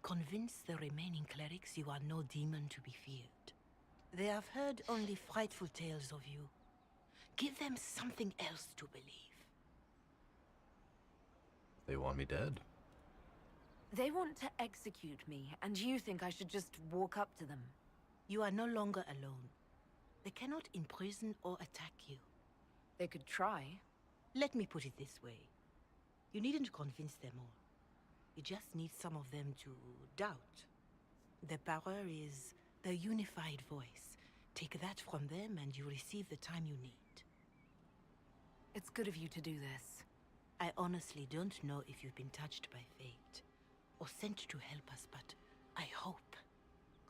Convince the remaining clerics you are no demon to be feared. They have heard only frightful tales of you. Give them something else to believe. They want me dead. They want to execute me, and you think I should just walk up to them? You are no longer alone. They cannot imprison or attack you. They could try. Let me put it this way. You needn't convince them all. You just need some of them to doubt. Their power is their unified voice. Take that from them and you receive the time you need. It's good of you to do this. I honestly don't know if you've been touched by fate, or sent to help us, but I hope.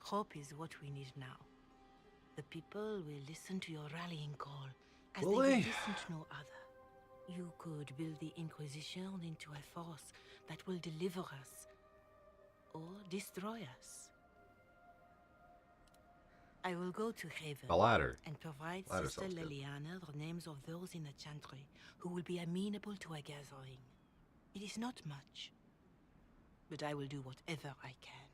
Hope is what we need now. The people will listen to your rallying call, as they will Boy. listen to no other. You could build the Inquisition into a force that will deliver us, or destroy us. I will go to Haven The latter. and provide Ladder Sister sounds good. Leliana the names of those in the Chantry who will be amenable to a gathering. It is not much, but I will do whatever I can.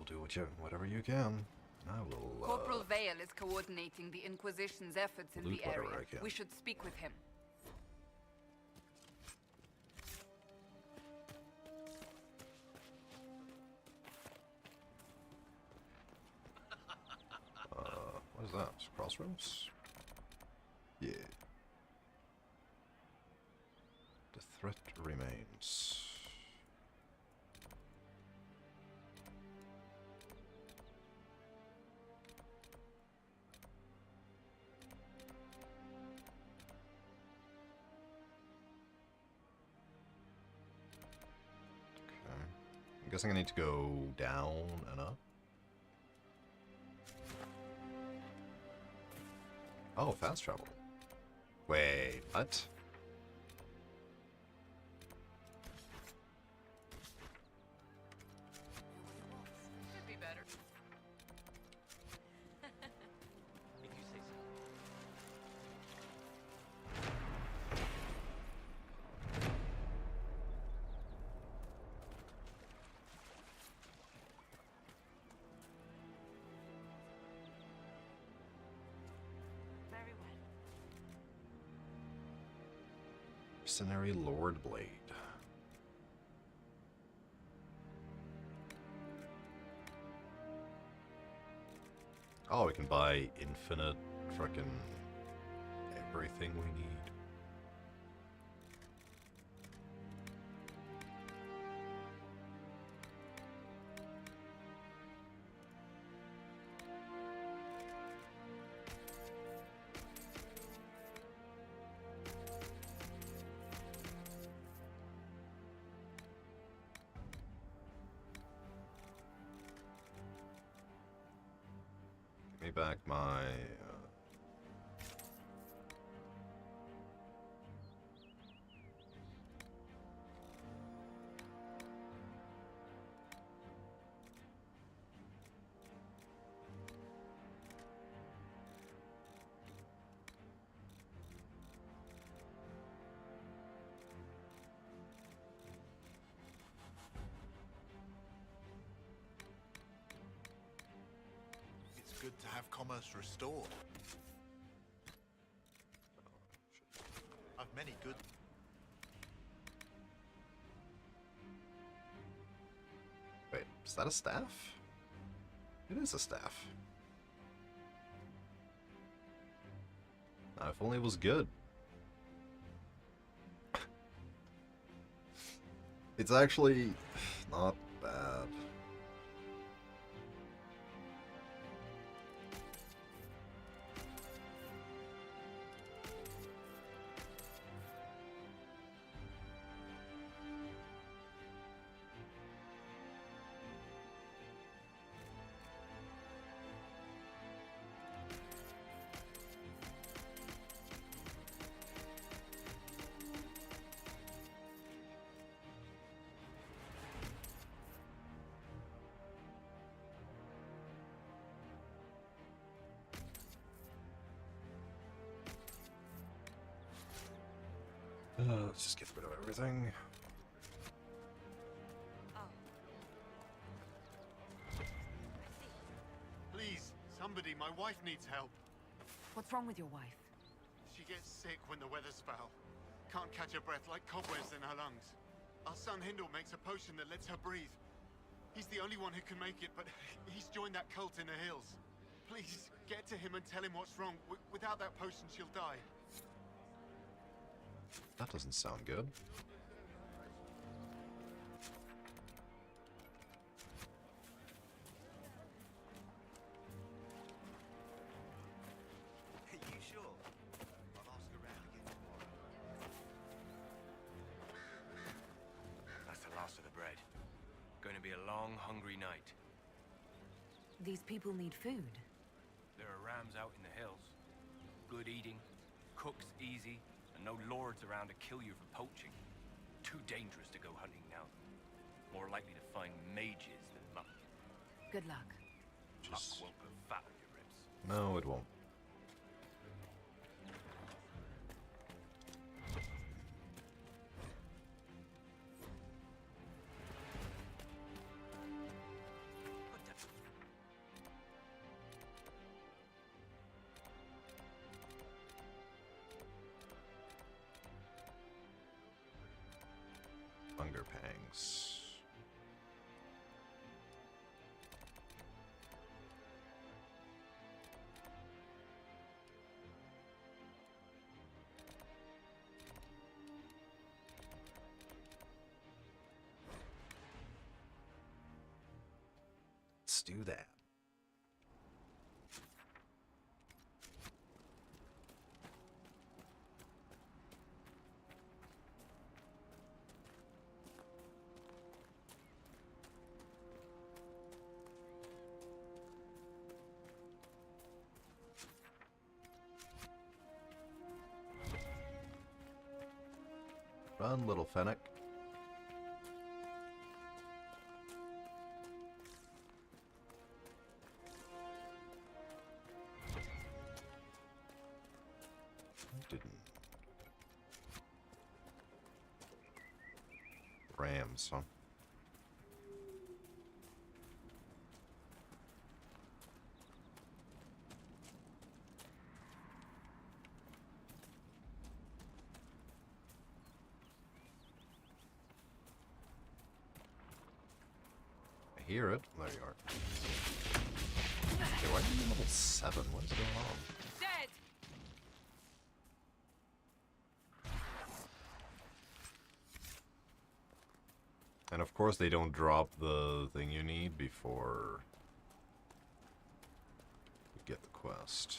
You will do whatever you can. I will. Corporal Vale is coordinating the Inquisition's efforts in loot the area. whatever I can. We should speak with him. What is that? Crossroads? Yeah. The threat remains. guessing I need to go down and up. Oh, fast travel. Wait, what? Could be better. If you say so. Very well. Mercenary Lord Blade. Oh, we can buy infinite frickin' everything we need. Give me back my... It's good to have commerce restored. I've many good... Wait, is that a staff? It is a staff. If only it was good. It's actually not bad. Let's just get rid of everything. Please, somebody, my wife needs help. What's wrong with your wife? She gets sick when the weather's foul. Can't catch her breath, like cobwebs in her lungs. Our son Hindle makes a potion that lets her breathe. He's the only one who can make it, but he's joined that cult in the hills. Please, get to him and tell him what's wrong. Without that potion, she'll die. That doesn't sound good. Are you sure? I'll ask around again tomorrow. That's the last of the bread. Going to be a long, hungry night. These people need food. There are rams out in the hills. Good eating, cooks easy, and no lords around to kill you for poaching. Too dangerous to go hunting now. More likely to find mages than luck. Good luck. Luck Just... won't put fat on your ribs. No, it won't. Hunger pangs. Let's do that. Run, little Fennec. I didn't. Rams, huh? I hear it. There you are. Okay, why are you level 7? What is going on? Dead! And of course they don't drop the thing you need before you get the quest.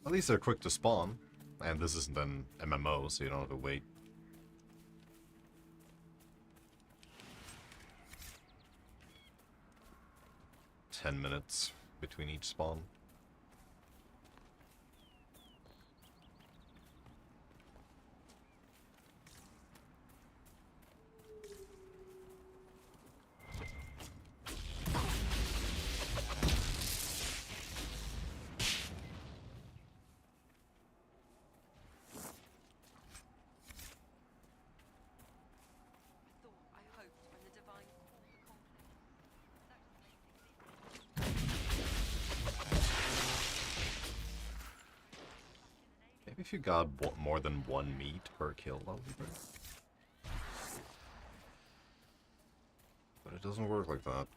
At least they're quick to spawn, and this isn't an MMO, so you don't have to wait. $10 between each spawn. Maybe if you got more than 1 meat per kill, that would be great. But it doesn't work like that.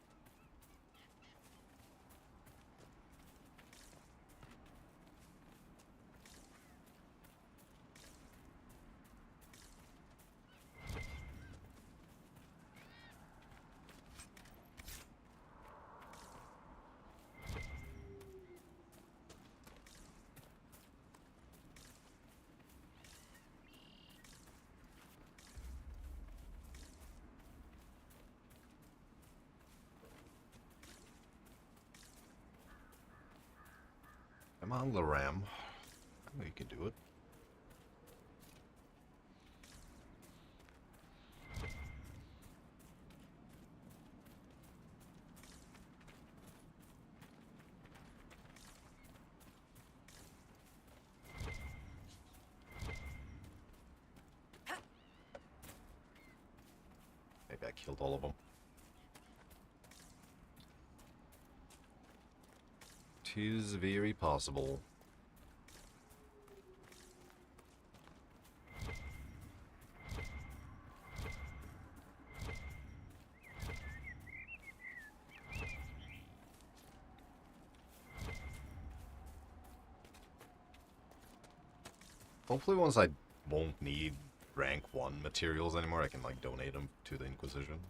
Come on, Laram. I know you can do it. Maybe I killed all of them. 'Tis very possible. Hopefully once I won't need rank 1 materials anymore, I can like donate them to the Inquisition.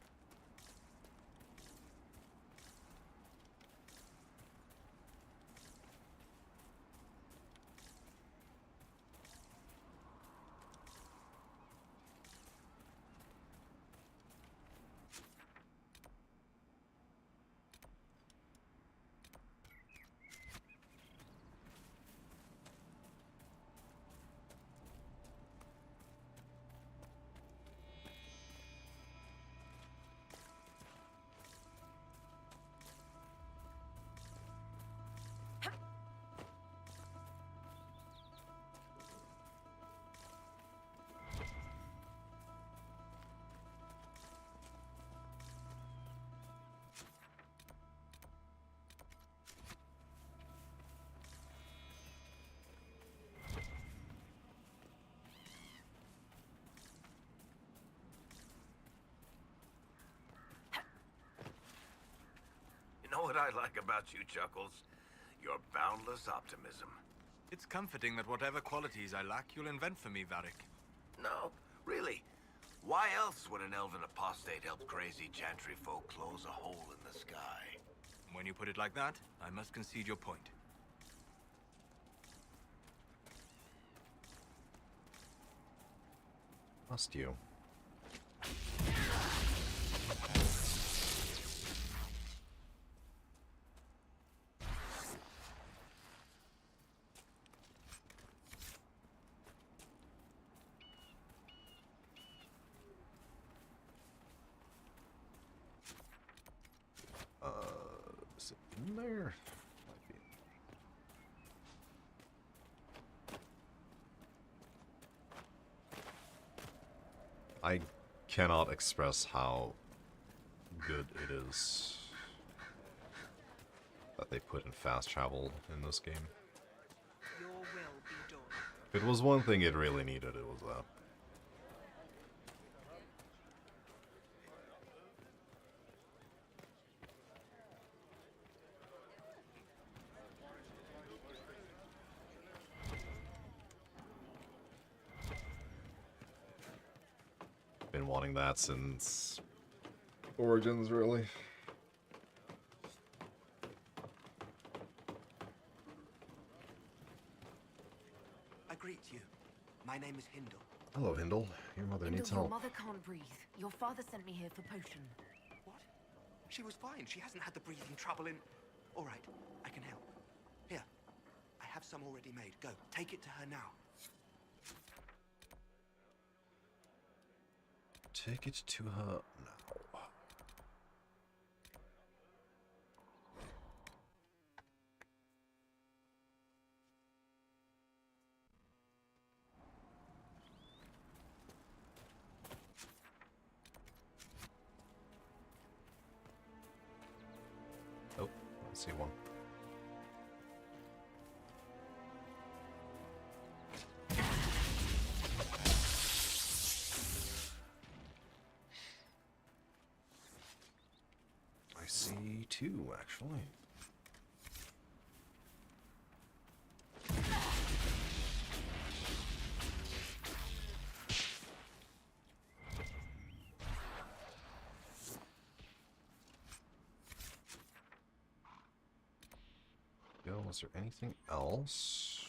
what I like about you, Chuckles? Your boundless optimism. It's comforting that whatever qualities I lack, you'll invent for me, Varric. No, really. Why else would an elven apostate help crazy chantry folk close a hole in the sky? When you put it like that, I must concede your point. Must you? Is it in there? Might be. I cannot express how good it is that they put in fast travel in this game. Your will be done. If it was one thing it really needed, it was that. Been wanting that since Origins, really. I greet you. My name is Hindle. Hello, Hindle. Your mother needs Your help. mother can't breathe. Your father sent me here for potion. What? She was fine. She hasn't had the breathing trouble in... All right, I can help. Here, I have some already made. Go, take it to her now. Take it to her now. Oh, I see one. I see two, actually. Yo, was there anything else?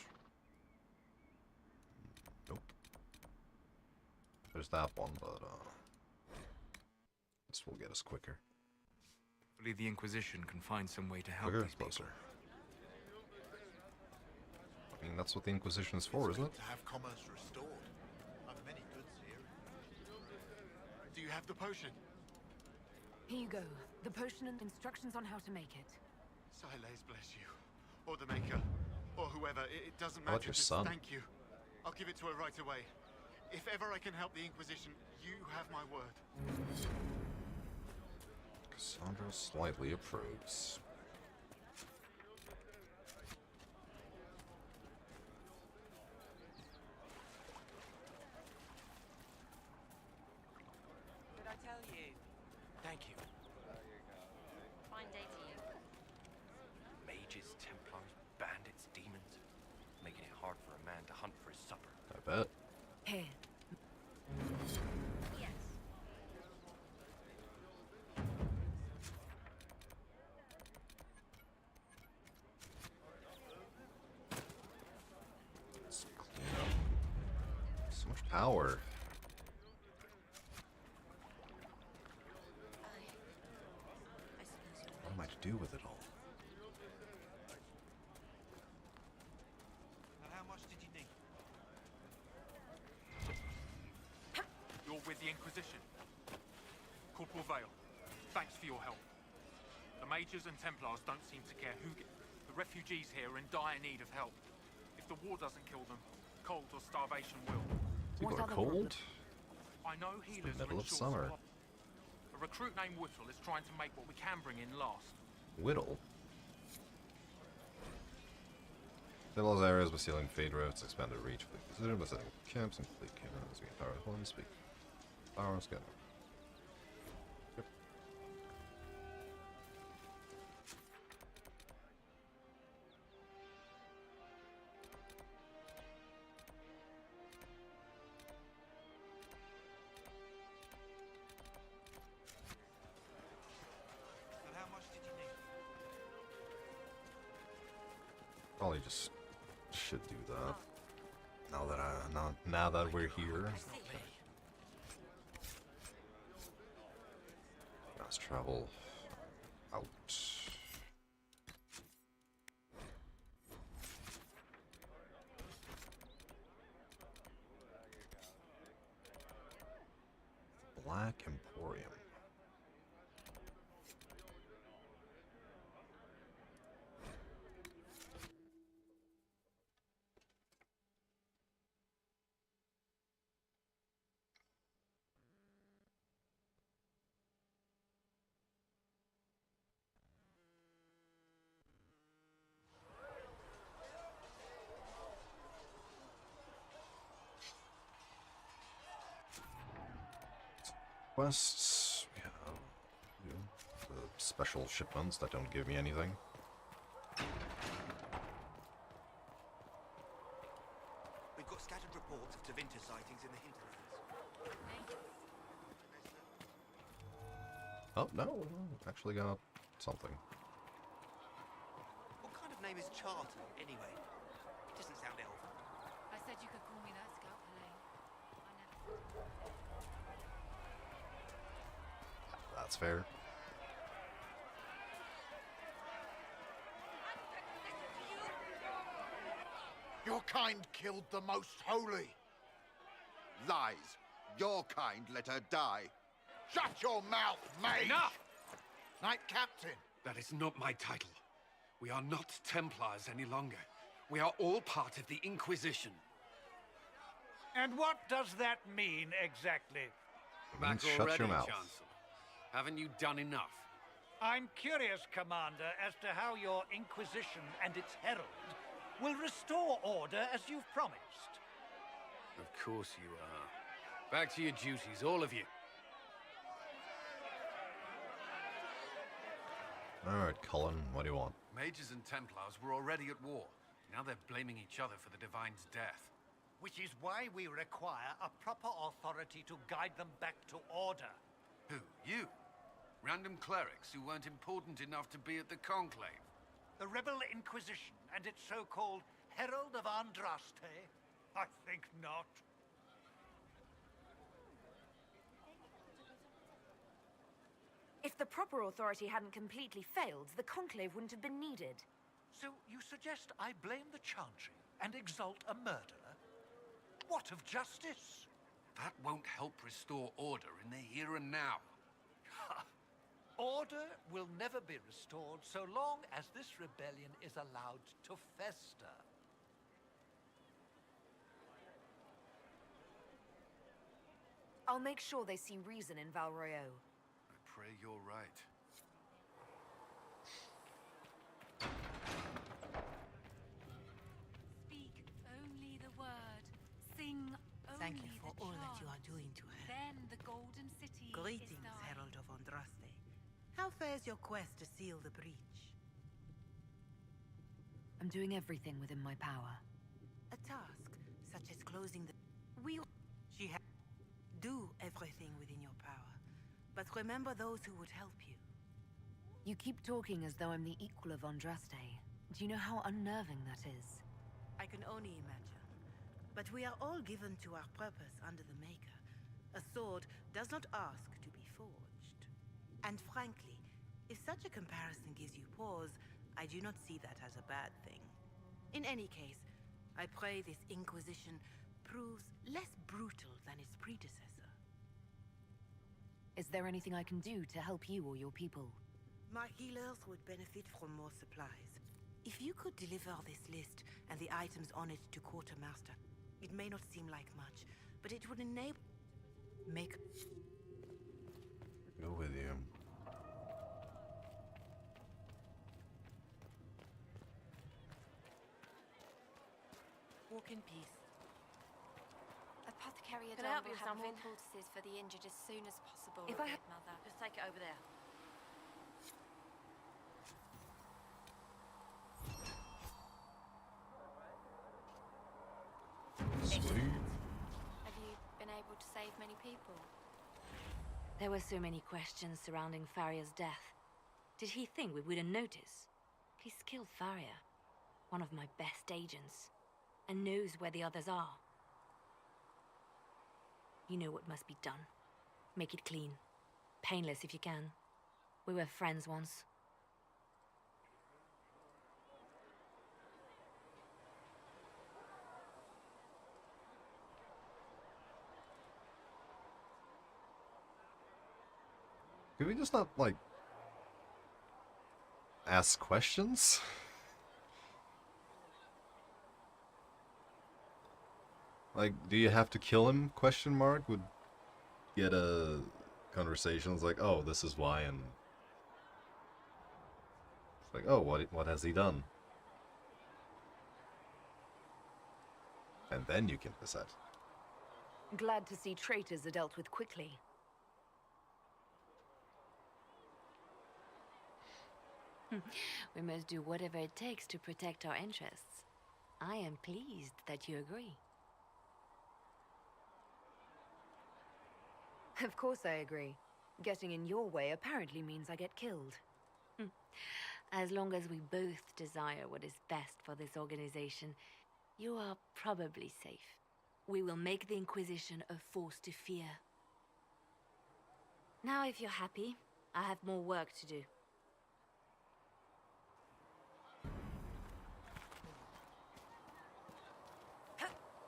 Nope. There's that one, but this will get us quicker. Hopefully the Inquisition can find some way to help Quicker, these people. closer. I mean, that's what the Inquisition is for, isn't it? To have commerce restored. I've many goods here. Do you have the potion? Here you go. The potion and instructions on how to make it. Silas bless you. Or the maker. Or whoever. It doesn't How about matter. your Just son? thank you. I'll give it to her right away. If ever I can help the Inquisition, you have my word. Cassandra slightly approves. Did I tell you? Thank you. Fine day to you. Mages, Templars, bandits, demons. Making it hard for a man to hunt for his supper. I bet. Here. Yes. Let's clean up. So much power. I suppose you're What am I to do with it all? How much did you need? You're with the Inquisition. Corporal Vale, thanks for your help. The Mages and Templars don't seem to care who gets... The refugees here are in dire need of help. If the war doesn't kill them, cold or starvation will. People What are other cold? I know healers middle are in of short summer. supply. A recruit named Whittle is trying to make what we can bring in last. Whittle. Civilized areas by sealing fade routes, expanded reach for the Inquisition by setting up camps and complete cannons. We empower the one speak. Power scanner. Yep. probably just should do that. Now that we're here. Let's travel out. Black Emporium. Quests, we have the special shipments that don't give me anything. We've got scattered reports of Tevinter sightings in the hinterlands. Oh, no, actually got something. What kind of name is Charter, anyway? It doesn't sound elven. I said you could call me that, Scout Helene. That's fair. Your kind killed the most holy. Lies. Your kind let her die. Shut your mouth, Mage! Enough! Knight Captain. That is not my title. We are not Templars any longer. We are all part of the Inquisition. And what does that mean, exactly? Back Shut already, your mouth. Chancellor. Haven't you done enough? I'm curious, Commander, as to how your Inquisition and its herald will restore order as you've promised. Of course you are. Back to your duties, all of you. Alright, Cullen, what do you want? Mages and Templars were already at war. Now they're blaming each other for the Divine's death. Which is why we require a proper authority to guide them back to order. Who? You? Random clerics who weren't important enough to be at the Conclave? The Rebel Inquisition and its so-called Herald of Andraste? I think not. If the proper authority hadn't completely failed, the Conclave wouldn't have been needed. So you suggest I blame the Chantry and exalt a murderer? What of justice? That won't help restore order in the here and now. Order will never be restored so long as this rebellion is allowed to fester. I'll make sure they see reason in Val Royeaux. I pray you're right. Speak only the word. Sing only Thank you for the all that you chant. are doing to her. Then the Golden City Greetings, is thine. Herald of Andraste. How fares your quest to seal the breach? I'm doing everything within my power. A task, such as closing the... Do everything within your power. But remember those who would help you. You keep talking as though I'm the equal of Andraste. Do you know how unnerving that is? I can only imagine. But we are all given to our purpose under the Maker. A sword does not ask to be forged. And frankly, if such a comparison gives you pause, I do not see that as a bad thing. In any case, I pray this Inquisition proves less brutal than its predecessor. Is there anything I can do to help you or your people? My healers would benefit from more supplies. If you could deliver this list and the items on it to Quartermaster, it may not seem like much, but it would enable... Make... Go with you. Walk in peace. Apothecary Can I help Adon you will with have more something? poultices for the injured as soon as possible. If I Good had... Mother. Just take it over there. Sweet. Have you been able to save many people? There were so many questions surrounding Farria's death. Did he think we wouldn't notice? He's killed Farria. one of my best agents, and knows where the others are. You know what must be done. Make it clean. Painless if you can. We were friends once. Could we just not, like, ask questions? Like, do you have to kill him? Question mark would get a conversation. It's like, oh, this is why, and it's like, oh, what has he done? And then you can decide. Glad to see traitors are dealt with quickly. We must do whatever it takes to protect our interests. I am pleased that you agree. Of course I agree. Getting in your way apparently means I get killed. As long as we both desire what is best for this organization, you are probably safe. We will make the Inquisition a force to fear. Now, if you're happy, I have more work to do.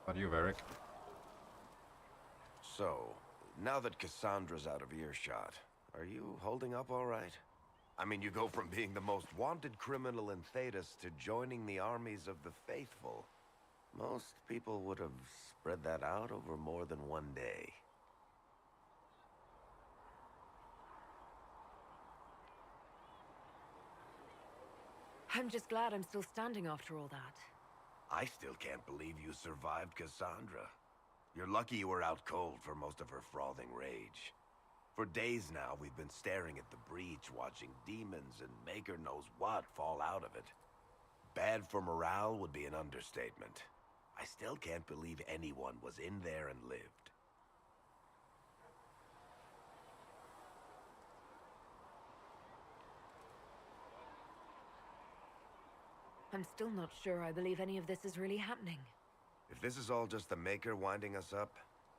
How do you, Varric? So, now that Cassandra's out of earshot, are you holding up all right? I mean, you go from being the most wanted criminal in Thedas to joining the armies of the faithful. Most people would have spread that out over more than one day. I'm just glad I'm still standing after all that. I still can't believe you survived Cassandra. You're lucky you were out cold for most of her frothing rage. For days now, we've been staring at the breach, watching demons and maker knows what fall out of it. Bad for morale would be an understatement. I still can't believe anyone was in there and lived. I'm still not sure I believe any of this is really happening. If this is all just the Maker winding us up,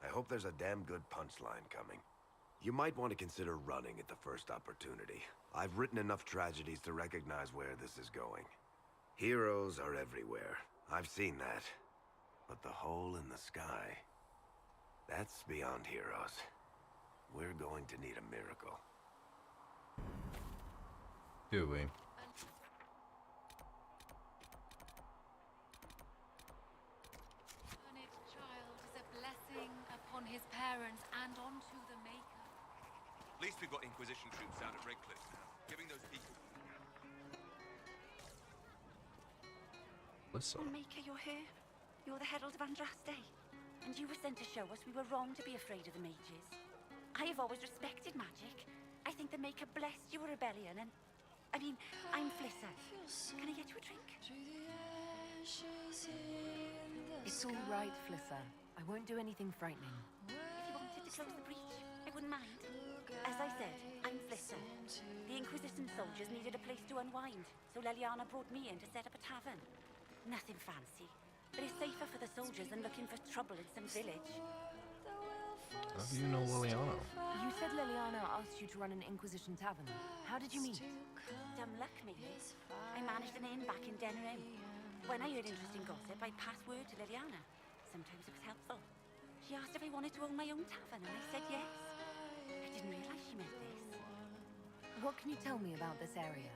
I hope there's a damn good punchline coming. You might want to consider running at the first opportunity. I've written enough tragedies to recognize where this is going. Heroes are everywhere. I've seen that. But the hole in the sky, that's beyond heroes. We're going to need a miracle. Do we? His parents and onto the Maker. At least we've got Inquisition troops down at Redcliffe now, giving those people... Listen. Maker, you're here. You're the Herald of Andraste. And you were sent to show us we were wrong to be afraid of the mages. I have always respected magic. I think the Maker blessed your rebellion and... I mean, I'm Flissa. Can I get you a drink? It's all right, Flissa. I won't do anything frightening. If you wanted to close the breach, I wouldn't mind. As I said, I'm Flissa. The Inquisition soldiers needed a place to unwind, so Leliana brought me in to set up a tavern. Nothing fancy, but it's safer for the soldiers than looking for trouble in some village. How do you know Leliana? You said Leliana asked you to run an Inquisition tavern. How did you meet? Dumb luck, maybe. I managed an inn back in Denerim. When I heard interesting gossip, I'd pass word to Leliana. Sometimes it was helpful. She asked if I wanted to own my own tavern, and I said yes. I didn't realize she meant this. What can you tell me about this area?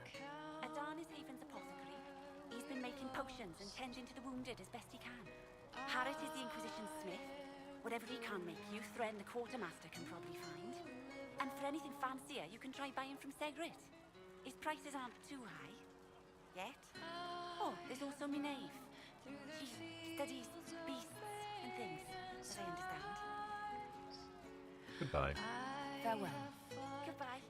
Adan is Haven's apothecary. He's been making potions and tending to the wounded as best he can. Harriet is the Inquisition's smith. Whatever he can't make you, Thren the quartermaster can probably find. And for anything fancier, you can try buying from Segret. His prices aren't too high. Yet. Oh, there's also Minave. She studies beasts and things, as I understand. Goodbye. Farewell. Goodbye.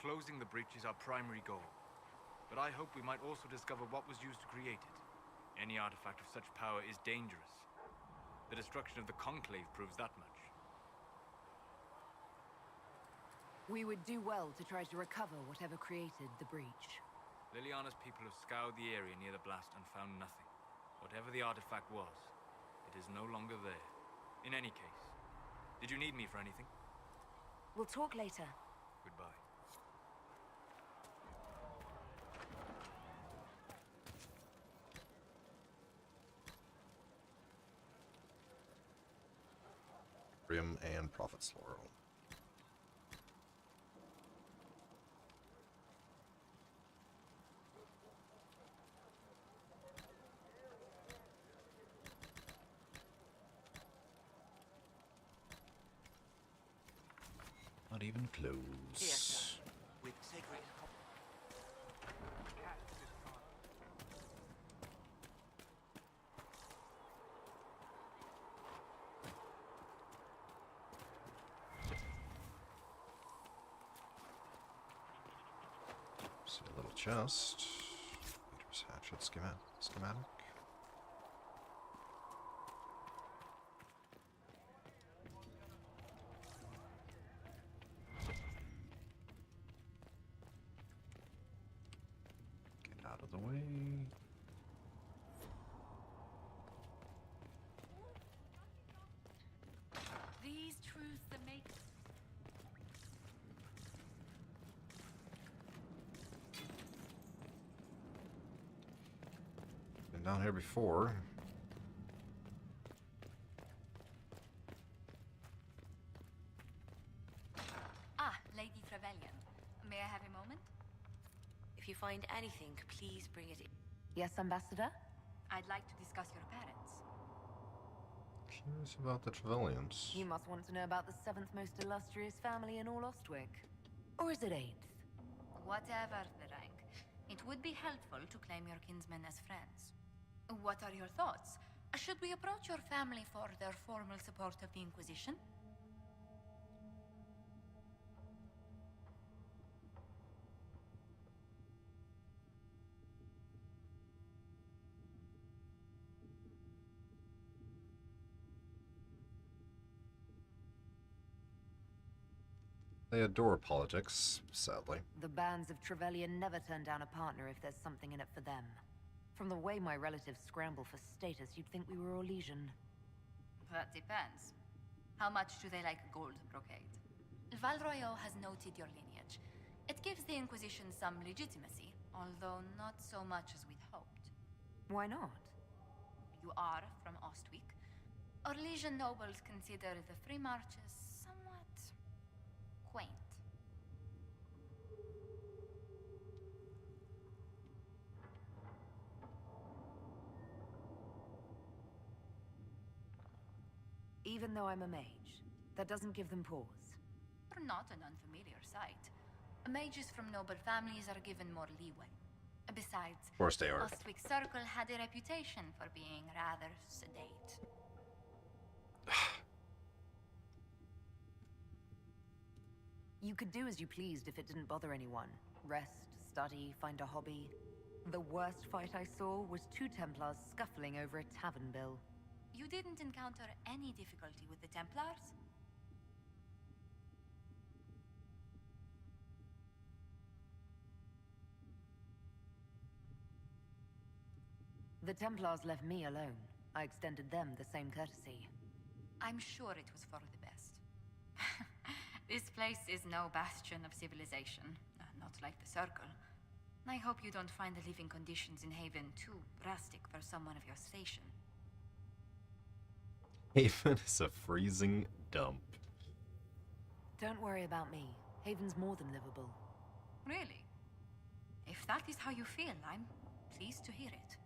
Closing the breach is our primary goal. but I hope we might also discover what was used to create it. Any artifact of such power is dangerous. The destruction of the Conclave proves that much. We would do well to try to recover whatever created the breach. Liliana's people have scoured the area near the blast and found nothing. Whatever the artifact was, it is no longer there. In any case, did you need me for anything? We'll talk later. Goodbye. Grim and Prophet's Laurel. Not even close. Here, sir. With sacred... See a little chest. Leader's hatchet schematic. Get out of the way. These truths that make Been down here before. Ah, Lady Trevelyan. May I have a moment? If you find anything, please bring it in. Yes, Ambassador? I'd like to discuss your parents. Curious about the Trevelyan's. You must want to know about the 7th most illustrious family in all Ostwick. Or is it 8th? Whatever the rank, it would be helpful to claim your kinsmen as friends. What are your thoughts? Should we approach your family for their formal support of the Inquisition? They adore politics, sadly. The bands of Trevelyan never turn down a partner if there's something in it for them. From the way my relatives scramble for status, you'd think we were Orlesian. That depends. How much do they like gold brocade? Valroyo has noted your lineage. It gives the Inquisition some legitimacy, although not so much as we'd hoped. Why not? You are from Ostwick. Orlesian nobles consider the Free Marches somewhat quaint. Even though I'm a mage, that doesn't give them pause. You're not an unfamiliar sight. Mages from noble families are given more leeway. Besides, Of course they are. Ostwick Circle had a reputation for being rather sedate. You could do as you pleased if it didn't bother anyone. Rest, study, find a hobby. The worst fight I saw was 2 Templars scuffling over a tavern bill. You didn't encounter any difficulty with the Templars? The Templars left me alone. I extended them the same courtesy. I'm sure it was for the best. This place is no bastion of civilization, not like the Circle. I hope you don't find the living conditions in Haven too drastic for someone of your station. Haven is a freezing dump. Don't worry about me. Haven's more than livable. Really? If that is how you feel, I'm pleased to hear it.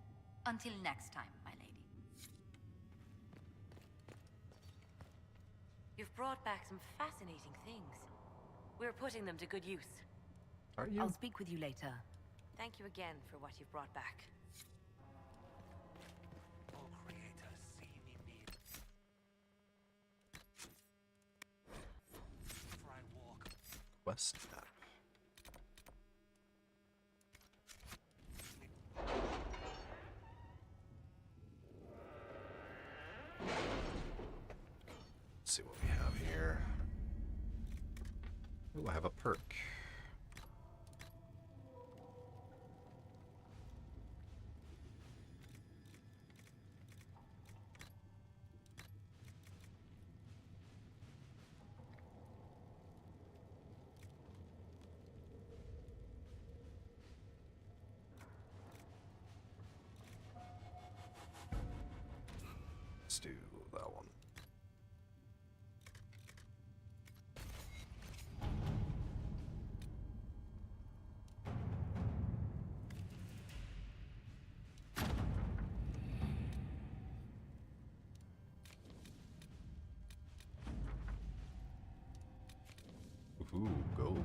Until next time, my lady. You've brought back some fascinating things. We're putting them to good use. Are you? I'll speak with you later. Thank you again for what you've brought back. Oh, Creator, see me need. For I walk. West map. see what we have here. Ooh, I have a perk. Let's do that one. Ooh, gold.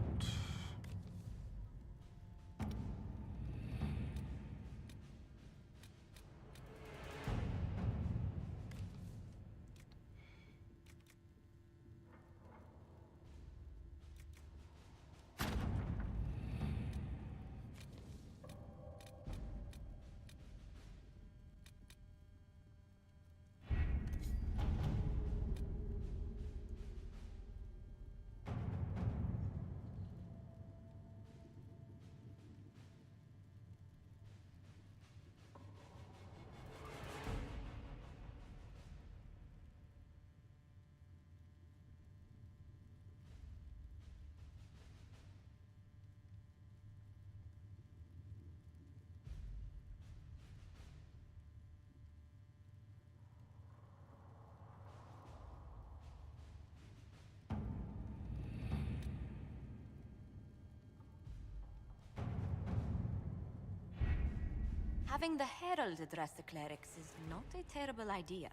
Having the Herald address the clerics is not a terrible idea.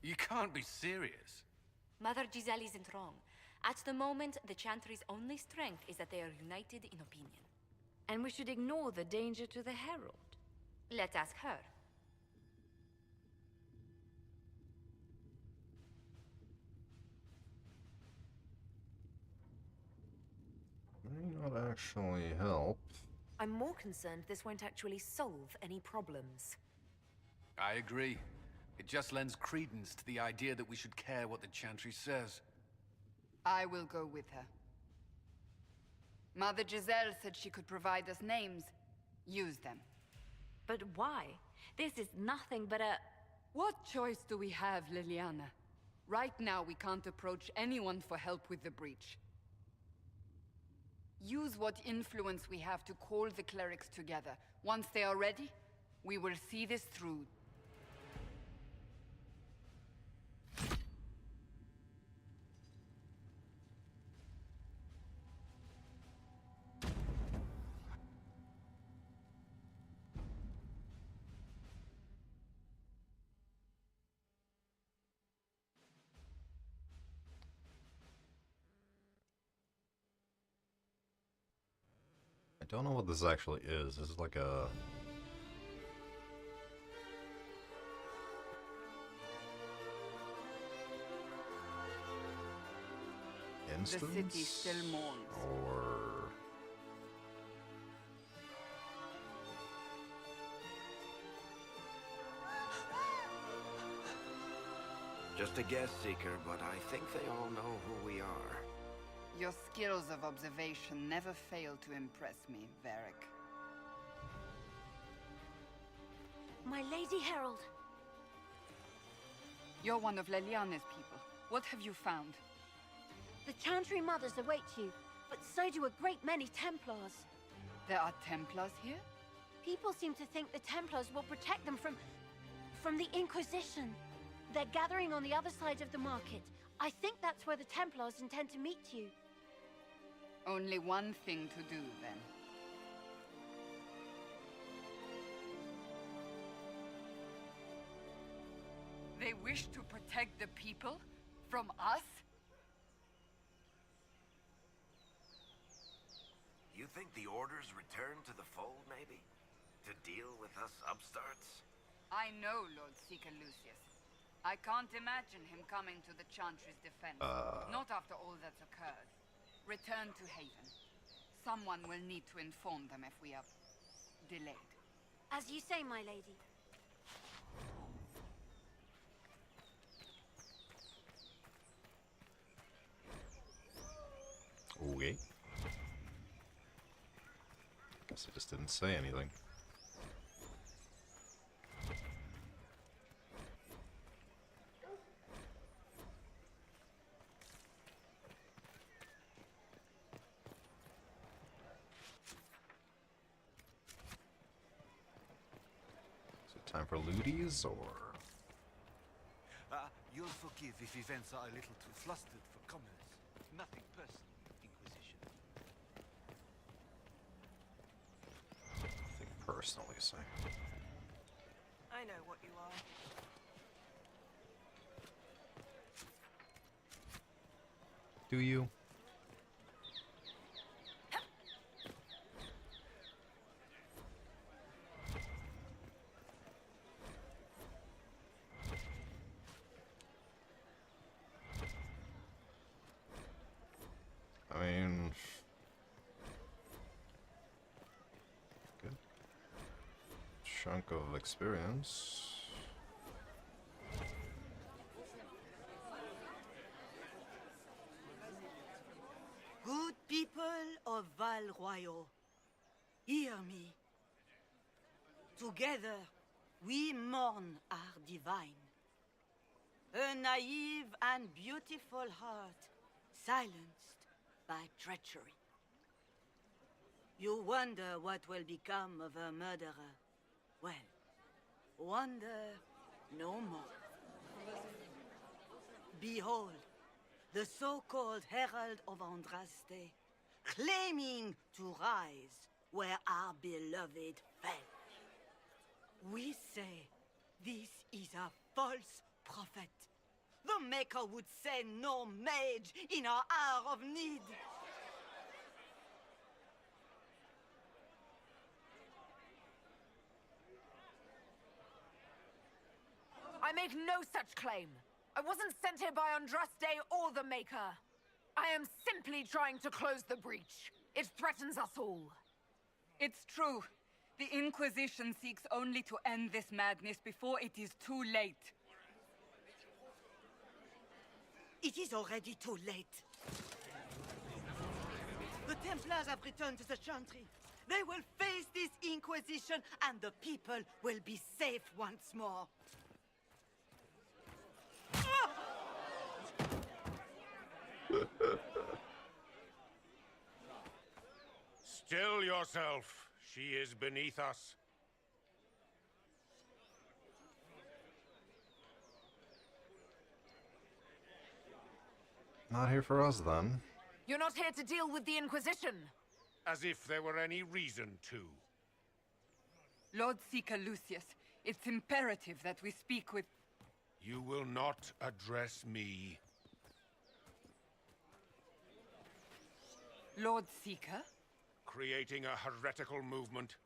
You can't be serious. Mother Giselle isn't wrong. At the moment, the Chantry's only strength is that they are united in opinion. And we should ignore the danger to the Herald. Let's ask her. May not actually help. I'm more concerned this won't actually solve any problems. I agree. It just lends credence to the idea that we should care what the Chantry says. I will go with her. Mother Giselle said she could provide us names. Use them. But why? This is nothing but a... What choice do we have, Liliana? Right now, we can't approach anyone for help with the breach. Use what influence we have to call the clerics together. Once they are ready, we will see this through. I don't know what this actually is. This is like a... instance? The city still mourns. Or... Just a guess, Seeker, but I think they all know who we are. Your skills of observation never fail to impress me, Varric. My Lady Herald! You're one of Leliana's people. What have you found? The Chantry Mothers await you, but so do a great many Templars. There are Templars here? People seem to think the Templars will protect them from the Inquisition. They're gathering on the other side of the market. I think that's where the Templars intend to meet you. Only one thing to do, then. They wish to protect the people? From us? You think the Order's return to the fold, maybe? To deal with us upstarts? I know, Lord Seeker Lucius. I can't imagine him coming to the Chantry's defense. Not after all that's occurred. Return to Haven. Someone will need to inform them if we are delayed. As you say, my lady. Guess he just didn't say anything. Is it time for looties, or...? You'll forgive if events are a little too flustered for commoners. Nothing personal, Inquisition. Nothing personal, you say? I know what you are. Do you? I mean, good chunk of experience. Good people of Val Royal, hear me. Together, we mourn our divine. A naive and beautiful heart, silenced by treachery. You wonder what will become of a murderer. Well, wonder no more. Behold, the so-called Herald of Andraste, claiming to rise where our beloved fell. We say this is a false prophet. The Maker would send no mage in our hour of need. I make no such claim. I wasn't sent here by Andraste or the Maker. I am simply trying to close the breach. It threatens us all. It's true. The Inquisition seeks only to end this madness before it is too late. It is already too late. The Templars have returned to the Chantry. They will face this Inquisition, and the people will be safe once more. Still yourself. She is beneath us. Not here for us, then. You're not here to deal with the Inquisition. As if there were any reason to. Lord Seeker Lucius, it's imperative that we speak with... You will not address me. Lord Seeker? Creating a heretical movement.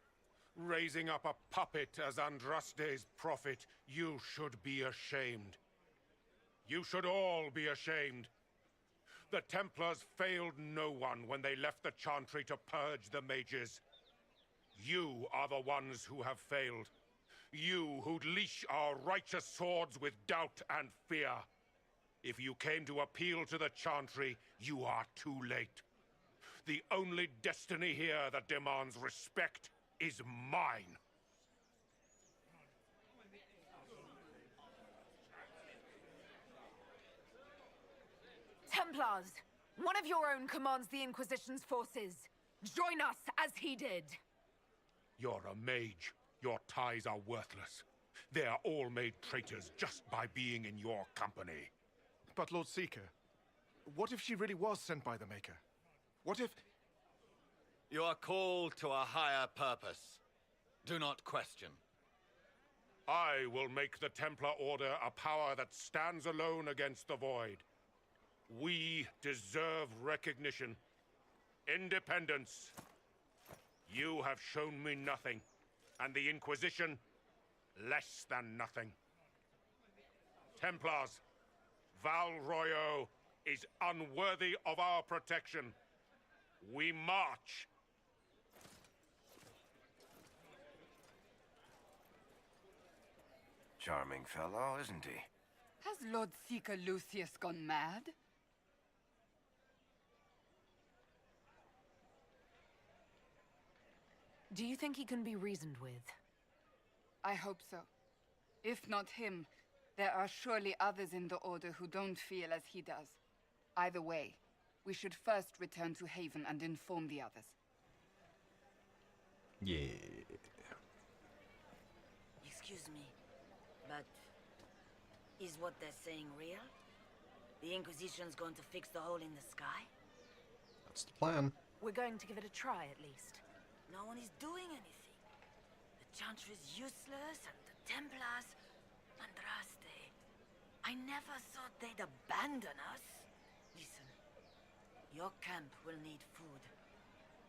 Raising up a puppet as Andraste's prophet. You should be ashamed. You should all be ashamed. The Templars failed no one when they left the Chantry to purge the mages. You are the ones who have failed. You who'd leash our righteous swords with doubt and fear. If you came to appeal to the Chantry, you are too late. The only destiny here that demands respect is mine. Templars, one of your own commands the Inquisition's forces. Join us as he did. You're a mage. Your ties are worthless. They are all made traitors just by being in your company. But Lord Seeker, what if she really was sent by the Maker? What if... You are called to a higher purpose. Do not question. I will make the Templar Order a power that stands alone against the Void. We deserve recognition. Independence. You have shown me nothing, and the Inquisition, less than nothing. Templars, Val Royo is unworthy of our protection. We march. Charming fellow, isn't he? Has Lord Seeker Lucius gone mad? Do you think he can be reasoned with? I hope so. If not him, there are surely others in the Order who don't feel as he does. Either way, we should first return to Haven and inform the others. Yeah. Excuse me, but is what they're saying real? The Inquisition's going to fix the hole in the sky? That's the plan. We're going to give it a try, at least. No one is doing anything. The Chantry's useless, and the Templars... Andraste. I never thought they'd abandon us. Listen, your camp will need food.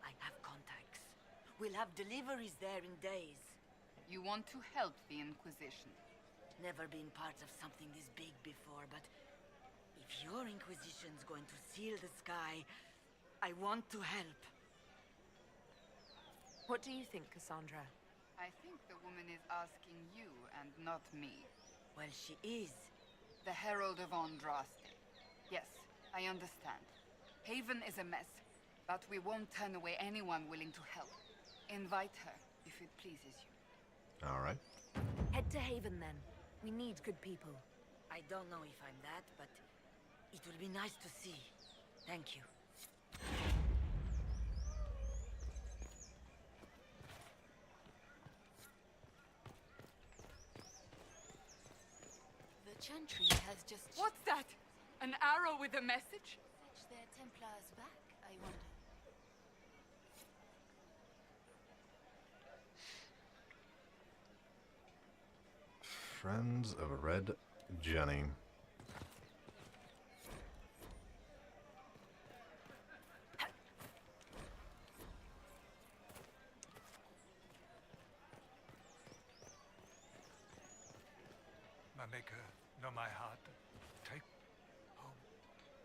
I have contacts. We'll have deliveries there in days. You want to help the Inquisition? Never been part of something this big before, but... if your Inquisition's going to seal the sky, I want to help. What do you think, Cassandra? I think the woman is asking you and not me. Well, she is. The Herald of Andraste. Yes, I understand. Haven is a mess, but we won't turn away anyone willing to help. Invite her, if it pleases you. Alright. Head to Haven, then. We need good people. I don't know if I'm that, but it will be nice to see. Thank you. The Chantry has just... What's that? An arrow with a message? Fetch their Templars back, I wonder. Friends of Red Jenny. My maker, know my heart. Take home.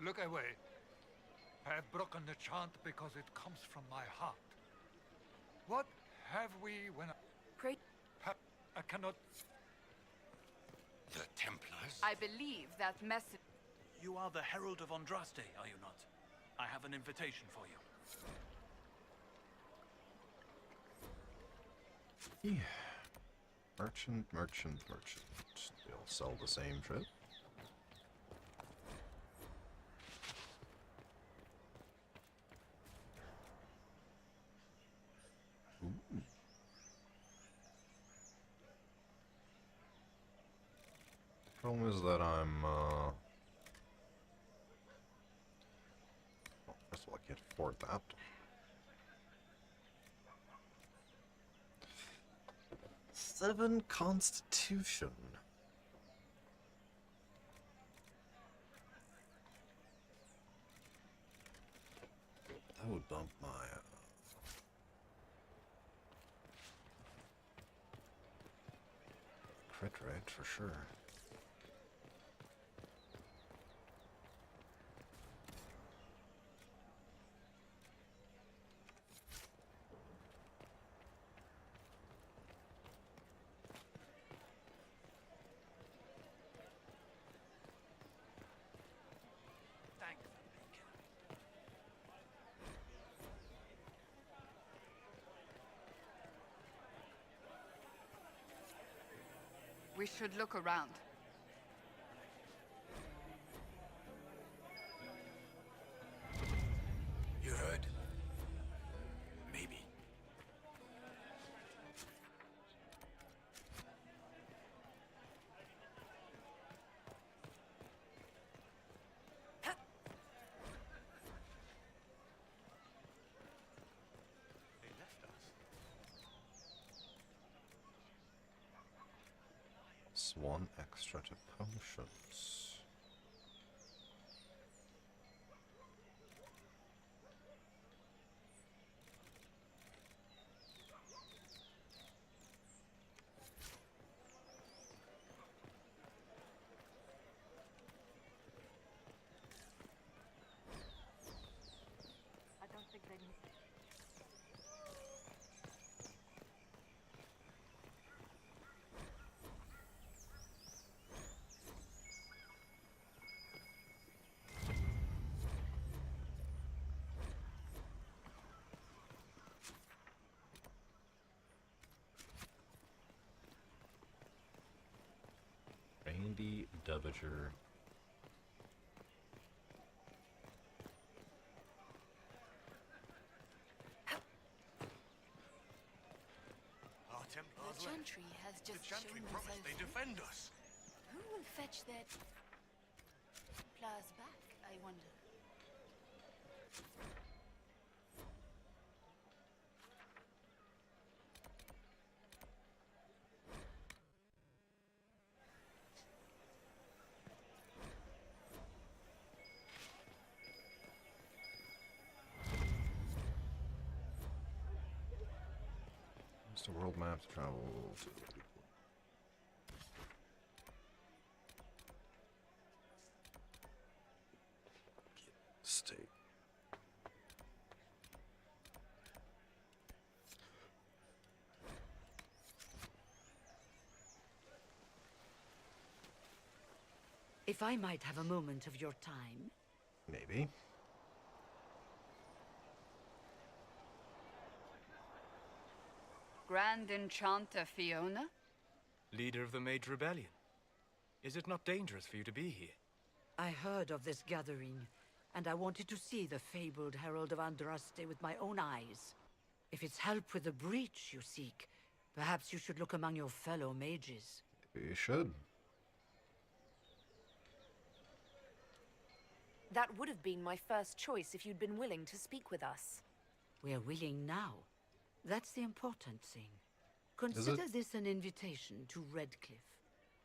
Look away. I have broken the chant because it comes from my heart. What have we when I... Pray... I cannot... The Templars? I believe that message... You are the Herald of Andraste, are you not? I have an invitation for you. Yeah. Merchant. They'll sell the same shit. Ooh. Problem is that I'm, well, first of all, I can't afford that. Seven Constitution. That would bump my, crit rate for sure. We should look around. You heard? Maybe. They left us. One extra to potions. I don't think they need... Lady Dovager. Our Templars The Chantry has The just Chantry shown promised themselves they here. defend us. Who will fetch their Templars back, I wonder? It's a world map to travel to. State. If I might have a moment of your time. Maybe. Grand Enchanter Fiona? Leader of the Mage Rebellion. Is it not dangerous for you to be here? I heard of this gathering, and I wanted to see the fabled Herald of Andraste with my own eyes. If it's help with the breach you seek, perhaps you should look among your fellow mages. You should. That would have been my first choice if you'd been willing to speak with us. We're willing now. That's the important thing. Consider this an invitation to Redcliffe.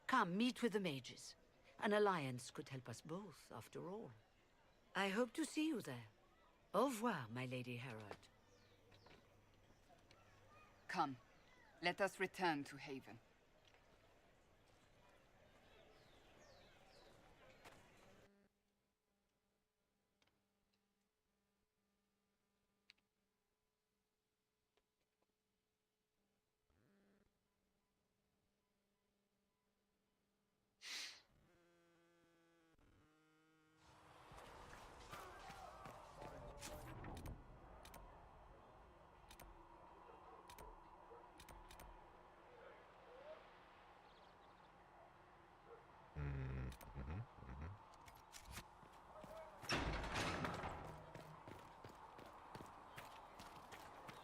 Come, meet with the mages. An alliance could help us both, after all. I hope to see you there. Au revoir, my Lady Herald. Come, let us return to Haven.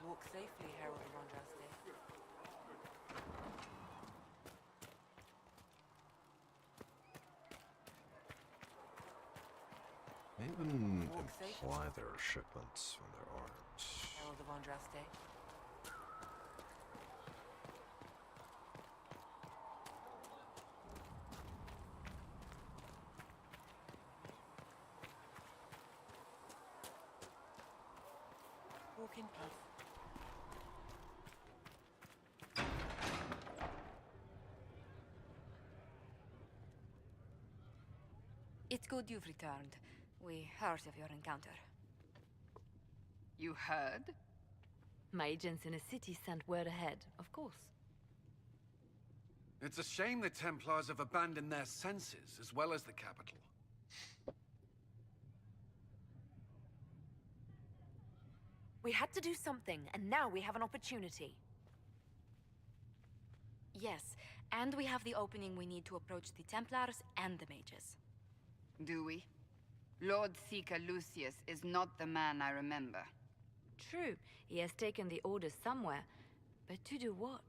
Walk safely, Herald of Andraste. They even imply there are shipments when there aren't. Herald of Andraste. Walk in peace. It's good you've returned. We heard of your encounter. You heard? My agents in a city sent word ahead, of course. It's a shame the Templars have abandoned their senses, as well as the capital. We had to do something, and now we have an opportunity. Yes, and we have the opening we need to approach the Templars and the mages. Do we? Lord Seeker Lucius is not the man I remember. True, he has taken the orders somewhere, but to do what?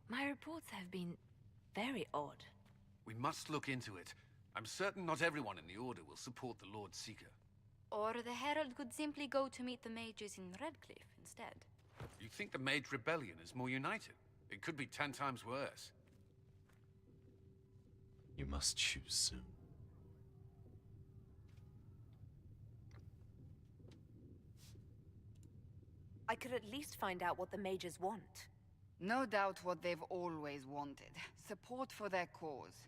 My reports have been very odd. We must look into it. I'm certain not everyone in the Order will support the Lord Seeker. Or the Herald could simply go to meet the mages in Redcliffe instead. You think the Mage Rebellion is more united? It could be 10 times worse. You must choose soon. I could at least find out what the mages want. No doubt what they've always wanted. Support for their cause.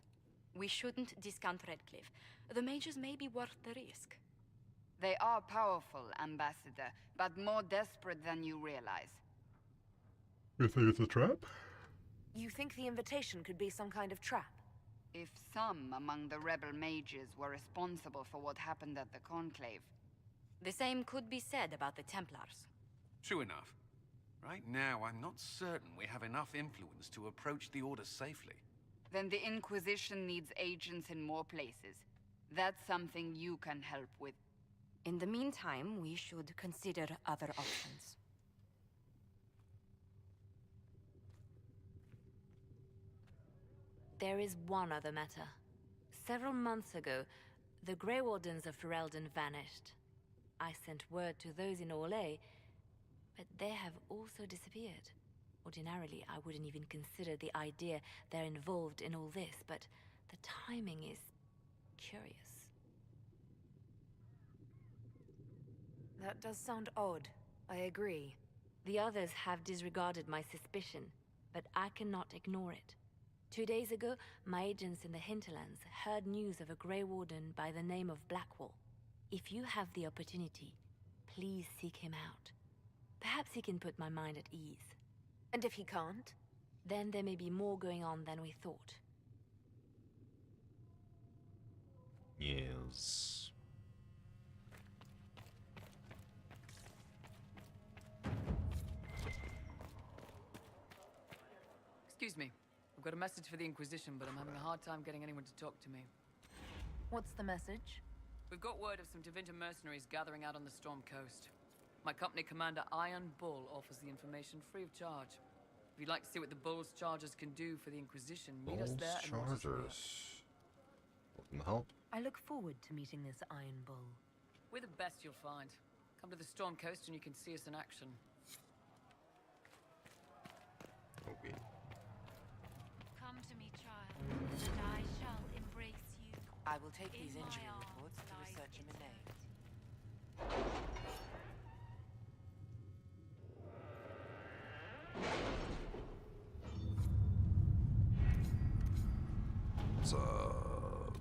We shouldn't discount Redcliffe. The mages may be worth the risk. They are powerful, Ambassador, but more desperate than you realize. You think it's a trap? You think the invitation could be some kind of trap? If some among the rebel mages were responsible for what happened at the Conclave. The same could be said about the Templars. True enough. Right now, I'm not certain we have enough influence to approach the Order safely. Then the Inquisition needs agents in more places. That's something you can help with. In the meantime, we should consider other options. There is one other matter. Several months ago, the Grey Wardens of Ferelden vanished. I sent word to those in Orlais, but they have also disappeared. Ordinarily, I wouldn't even consider the idea they're involved in all this, but the timing is curious. That does sound odd. I agree. The others have disregarded my suspicion, but I cannot ignore it. 2 days ago, my agents in the hinterlands heard news of a Grey Warden by the name of Blackwall. If you have the opportunity, please seek him out. Perhaps he can put my mind at ease. And if he can't? Then there may be more going on than we thought. Yes. Excuse me. I've got a message for the Inquisition, but I'm having a hard time getting anyone to talk to me. What's the message? We've got word of some Tevinter mercenaries gathering out on the Storm Coast. My company commander, Iron Bull, offers the information free of charge. If you'd like to see what the Bull's chargers can do for the Inquisition, meet us there and watch us Chargers. What can help? I look forward to meeting this Iron Bull. We're the best you'll find. Come to the Storm Coast and you can see us in action. Okay. Come to me, child, and I shall embrace you. I will take these In my injury arms reports to lies research the Mage. It's a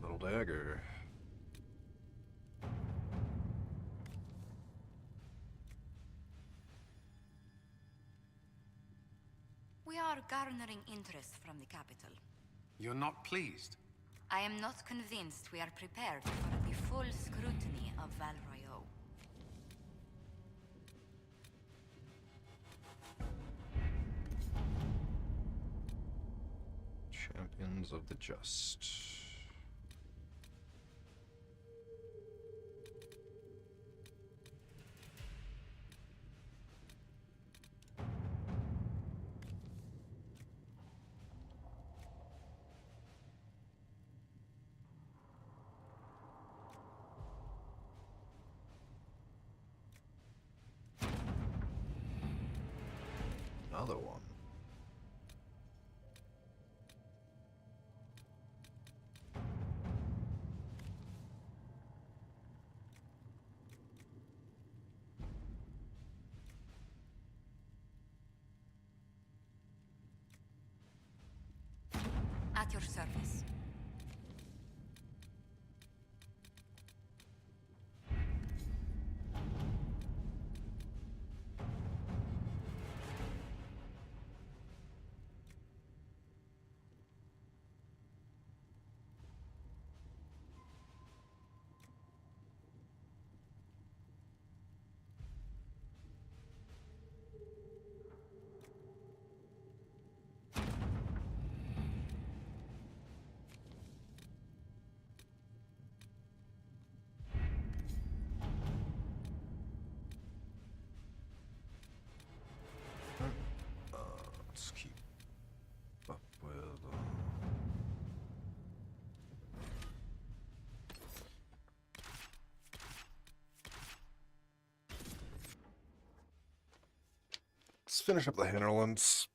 little dagger. We are garnering interest from the capital. You're not pleased? I am not convinced we are prepared for the full scrutiny of Val Royeaux. Champions of the Just. Another one. At your service. Let's keep up with. Let's finish up the hinterlands.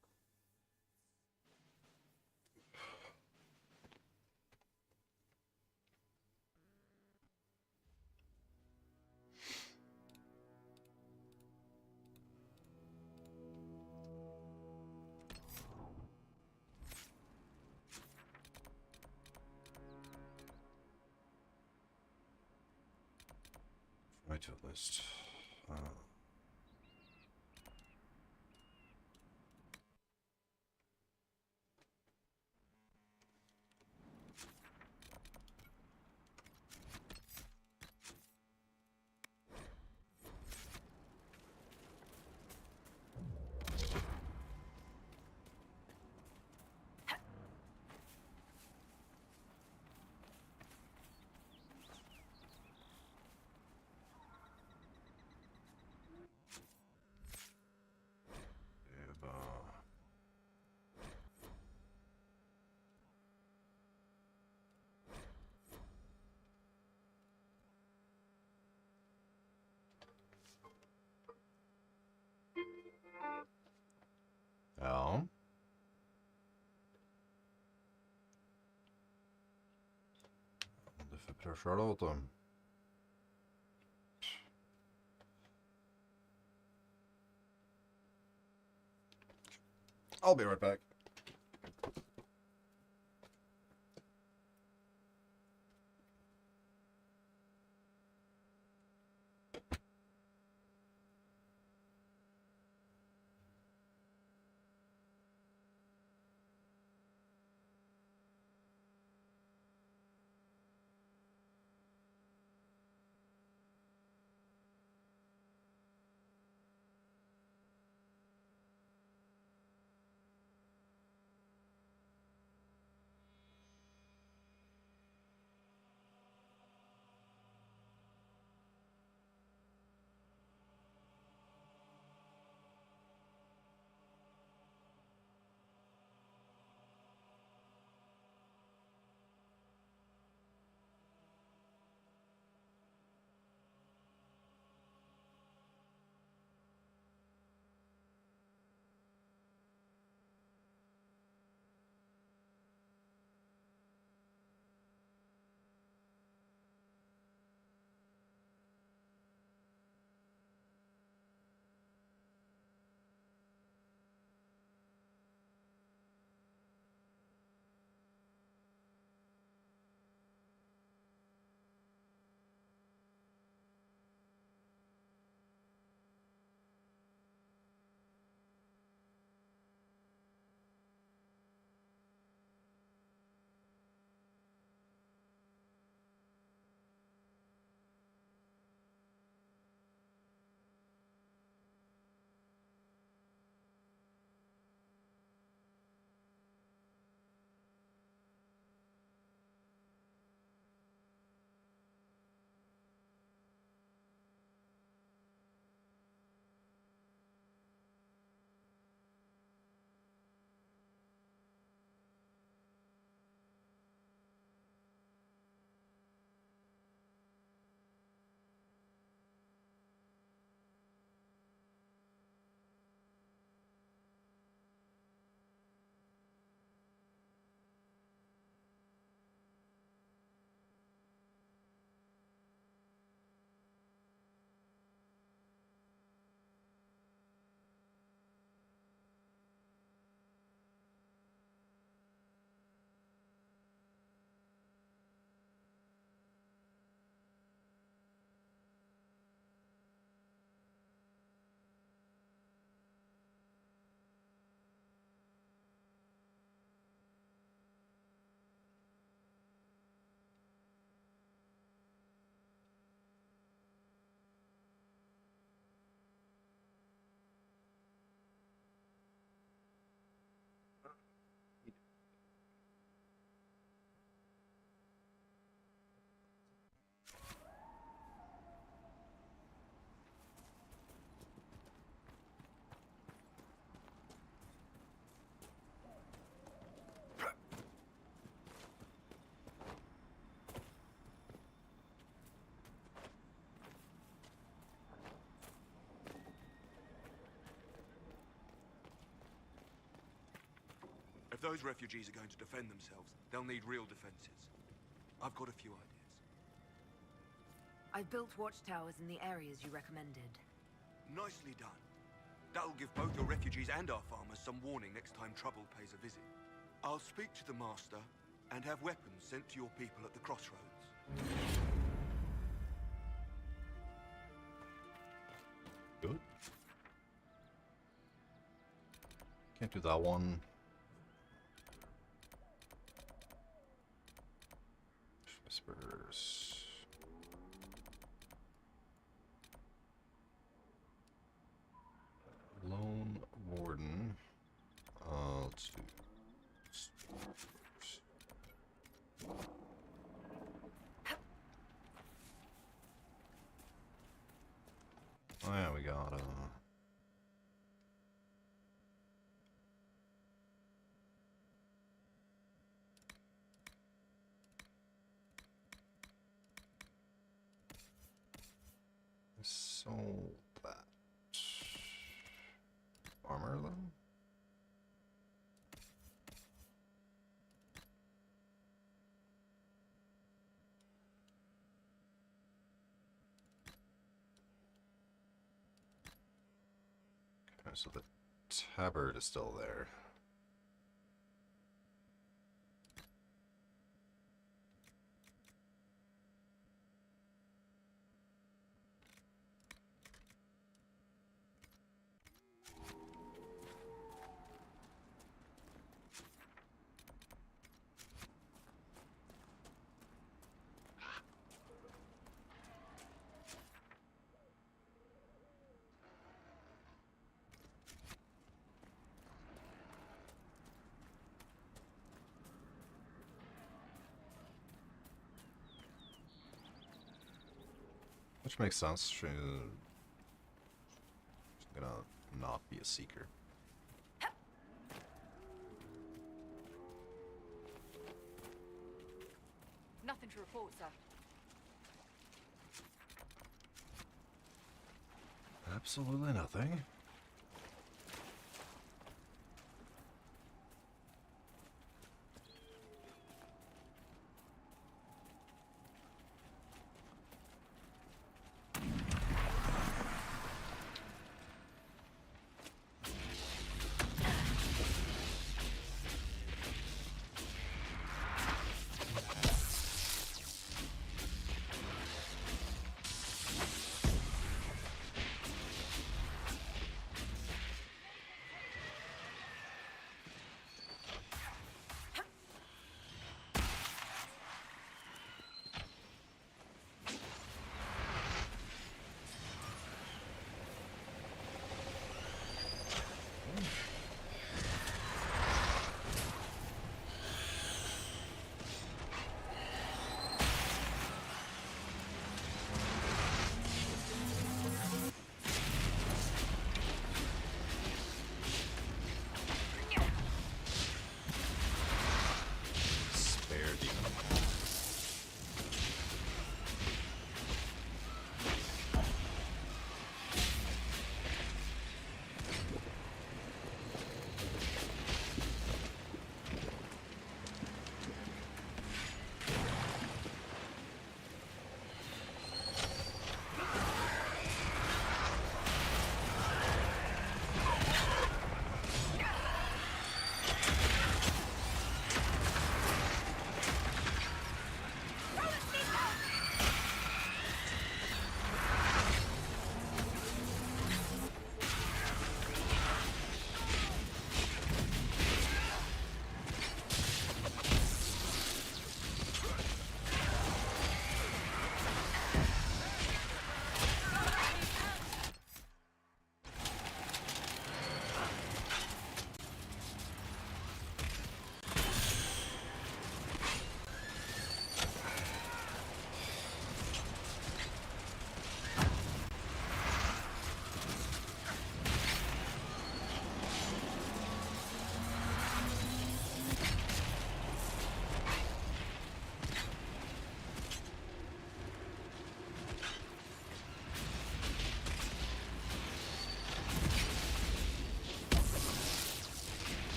Right to the list. tar Charlotte. I'll be right back. If those refugees are going to defend themselves, they'll need real defenses. I've got a few ideas. I've built watchtowers in the areas you recommended. Nicely done. That'll give both your refugees and our farmers some warning next time trouble pays a visit. I'll speak to the Master and have weapons sent to your people at the crossroads. Good. Can't do that one. Whispers. Lone Warden. Let's do. Oh yeah, we got so the tabard is still there. Which makes sense. She's gonna not be a seeker. Nothing to report, sir. Absolutely nothing.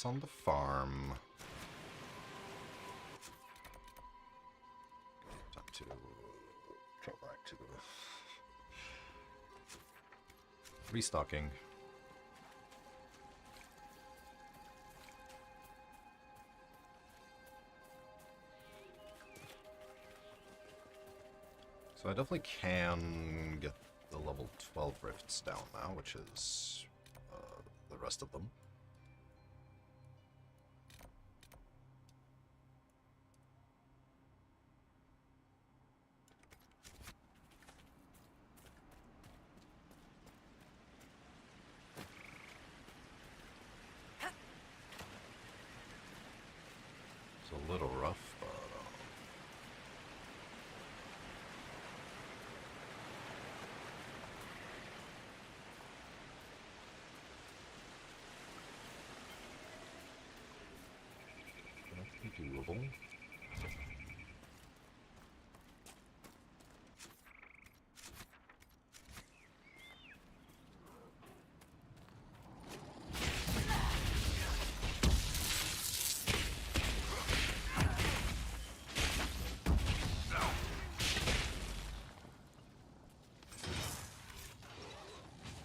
On the farm. Time to go back to the restocking. So I definitely can get the level 12 rifts down now, which is the rest of them. A little rough. doable.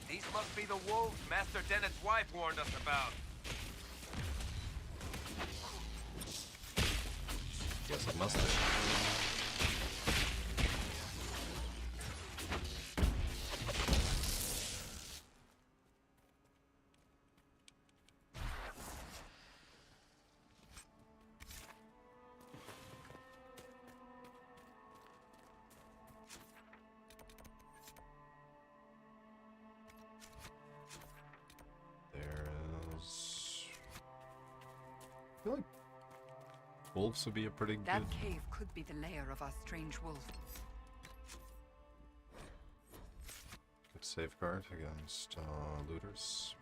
These must be the wolves Master Dennett's wife warned us about. Yes, it must be. I feel like wolves would be a pretty That good... cave could be the lair of our strange wolf. good safeguard against looters.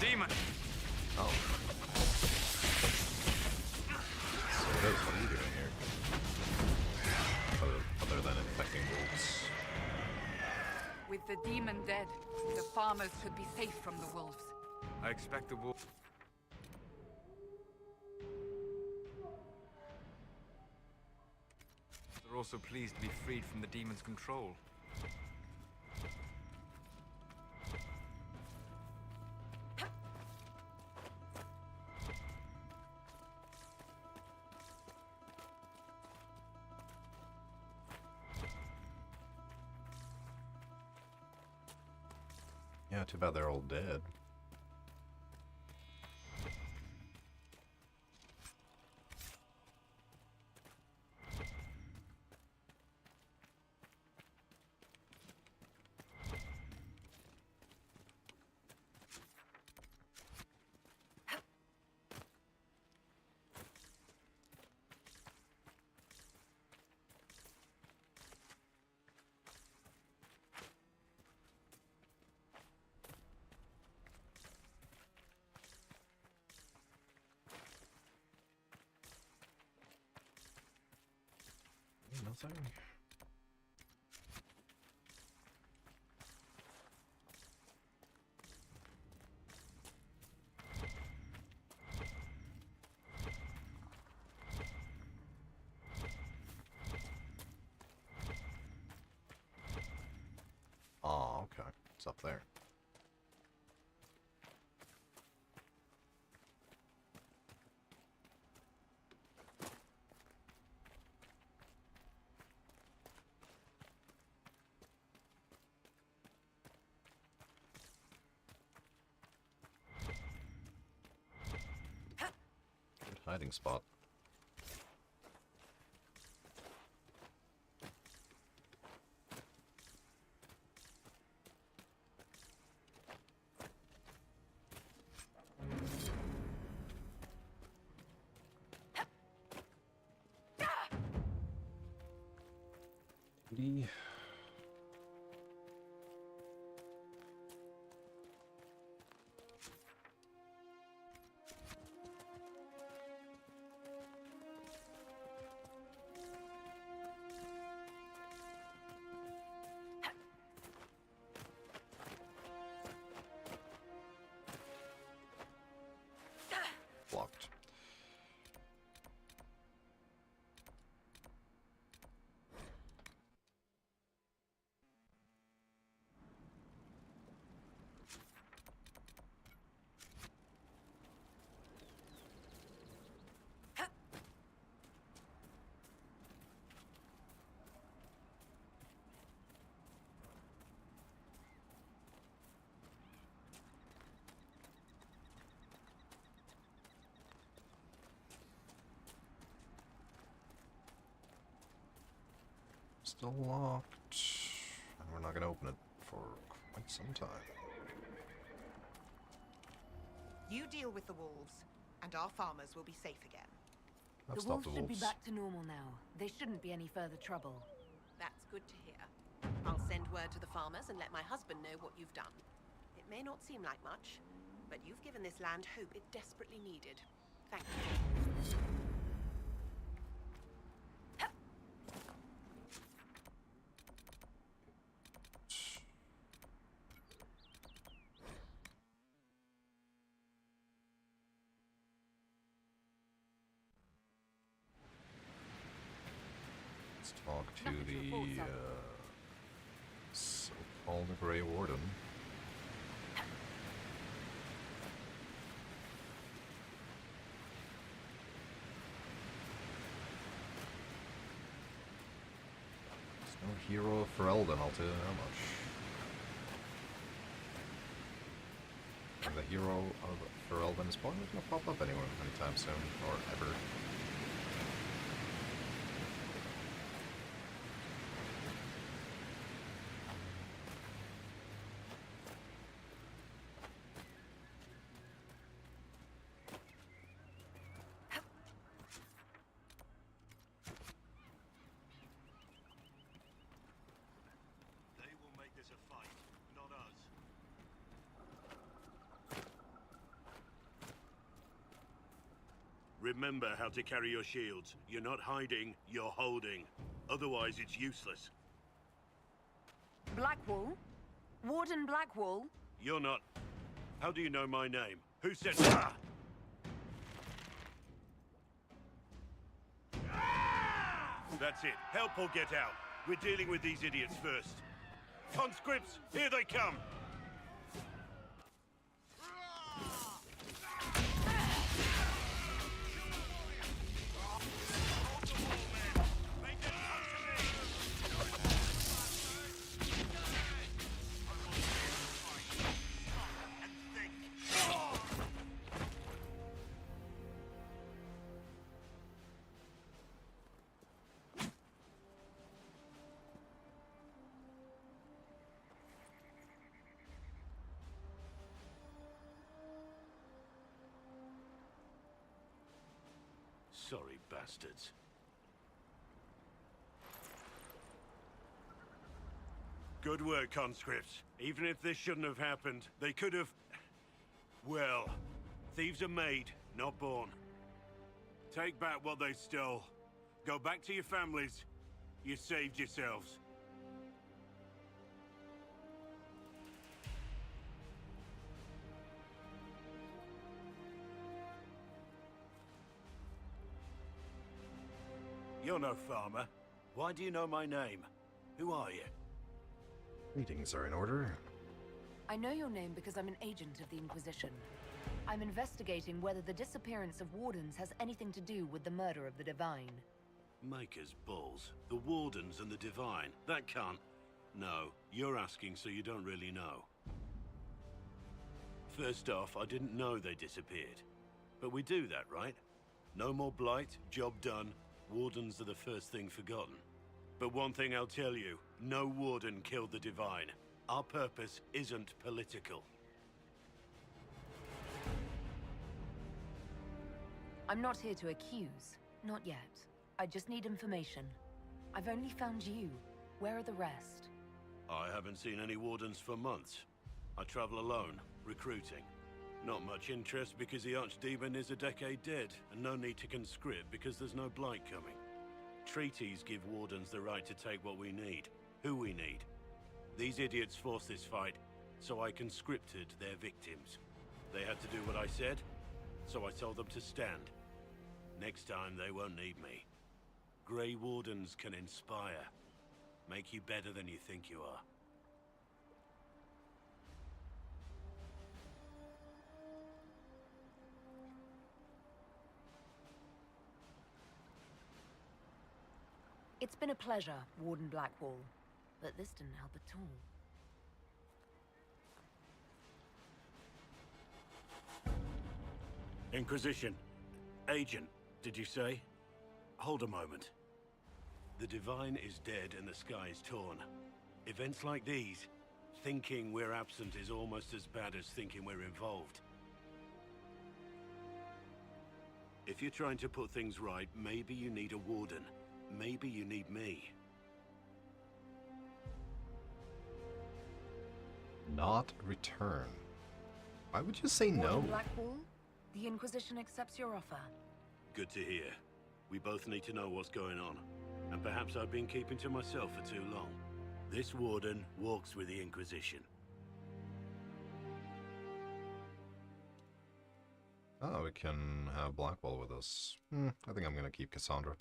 Demon! Oh. So what are you doing here? Other than infecting wolves. With the demon dead, the farmers could be safe from the wolves. I expect the wolf... They're also pleased to be freed from the demon's control. Yeah, too bad they're all dead. Nothing. Oh, okay. It's up there. Good hiding spot. Still locked. And we're not gonna open it for quite some time. You deal with the wolves, and our farmers will be safe again. Let's The stop wolves should be back to normal now. They shouldn't be any further trouble. That's good to hear. I'll send word to the farmers and let my husband know what you've done. It may not seem like much, but you've given this land hope it desperately needed. Thank you. Let's talk to the so-called Grey Warden. There's no hero for Elden, I'll tell you how much. And the hero of Ferelden is probably not gonna pop up anywhere anytime soon, or ever. They will make this a fight, not us. Remember how to carry your shields. You're not hiding, you're holding. Otherwise, it's useless. Blackwall? Warden Blackwall? You're not... How do you know my name? Who said... Ah! That's it. Help or get out. We're dealing with these idiots first. Conscripts, here they come! Sorry, bastards. Good work, conscripts. Even if this shouldn't have happened, they could have... Well, thieves are made, not born. Take back what they stole. Go back to your families. You saved yourselves. You're no farmer. Why do you know my name? Who are you? Meetings are in order. I know your name because I'm an agent of the Inquisition. I'm investigating whether the disappearance of Wardens has anything to do with the murder of the Divine. Maker's balls. The Wardens and the Divine. That can't... No, you're asking so you don't really know. First off, I didn't know they disappeared. But we do that, right? No more blight, job done. Wardens are the first thing forgotten. But one thing I'll tell you, no Warden killed the Divine. Our purpose isn't political. I'm not here to accuse. Not yet. I just need information. I've only found you. Where are the rest? I haven't seen any Wardens for months. I travel alone, recruiting. Not much interest because the Archdemon is a decade dead, and no need to conscript because there's no blight coming. Treaties give Wardens the right to take what we need, who we need. These idiots forced this fight, so I conscripted their victims. They had to do what I said, so I told them to stand. Next time they won't need me. Grey Wardens can inspire, make you better than you think you are. It's been a pleasure, Warden Blackwall, but this didn't help at all. Inquisition. Agent, did you say? Hold a moment. The Divine is dead and the sky is torn. Events like these, thinking we're absent is almost as bad as thinking we're involved. If you're trying to put things right, maybe you need a warden. Maybe you need me. Not return. Why would you say no? Warden Blackwall, the Inquisition accepts your offer. Good to hear. We both need to know what's going on. And perhaps I've been keeping to myself for too long. This warden walks with the Inquisition. Oh, we can have Blackwall with us. I think I'm gonna keep Cassandra.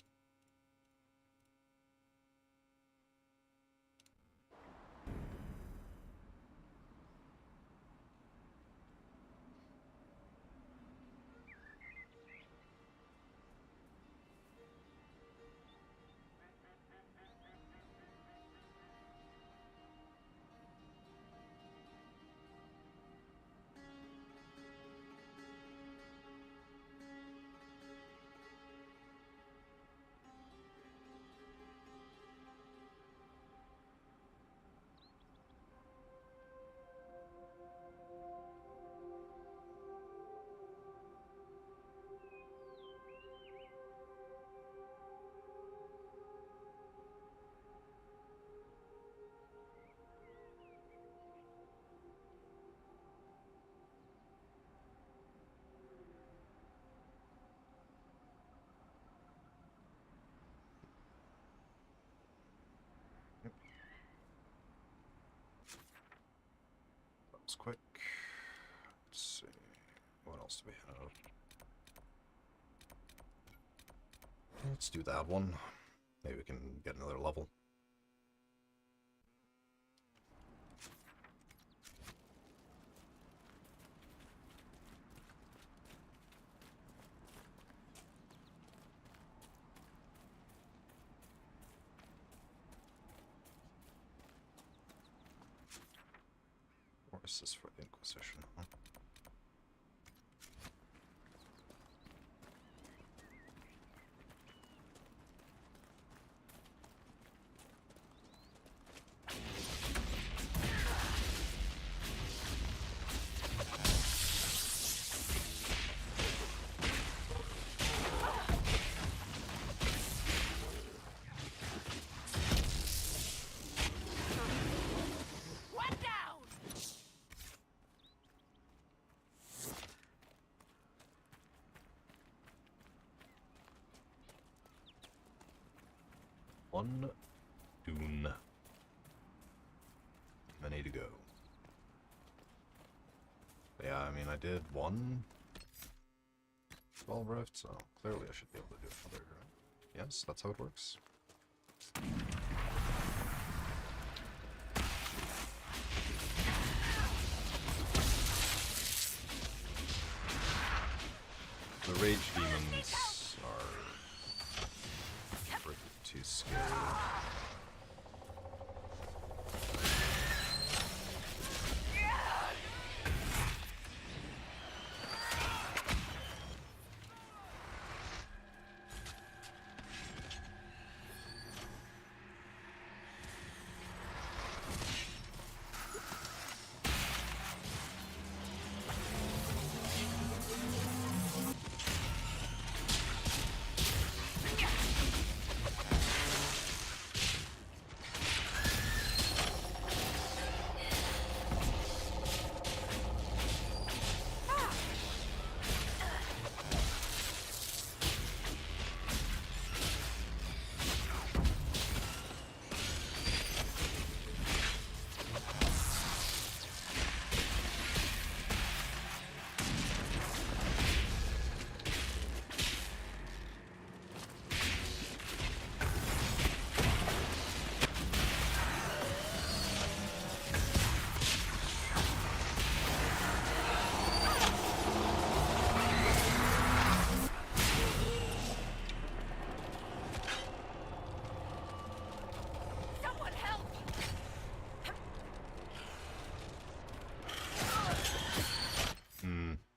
Quick. Let's see. What else do we have? Let's do that one. Maybe we can get another level. This is for the Inquisition, huh? One Dune. Many to go. But yeah, I mean, I did one 12 rift, so clearly I should be able to do another. Yes, that's how it works. The rage demons are pretty too scary.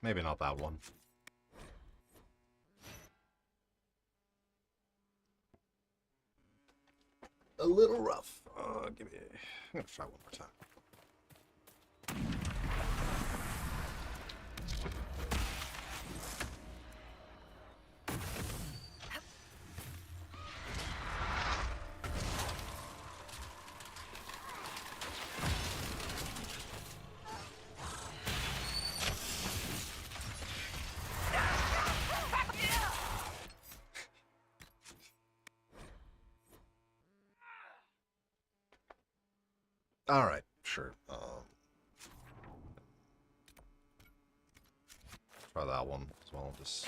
Maybe not that one. a little rough. Give me. I'm gonna try one more time. All right, sure. Try that one as well, just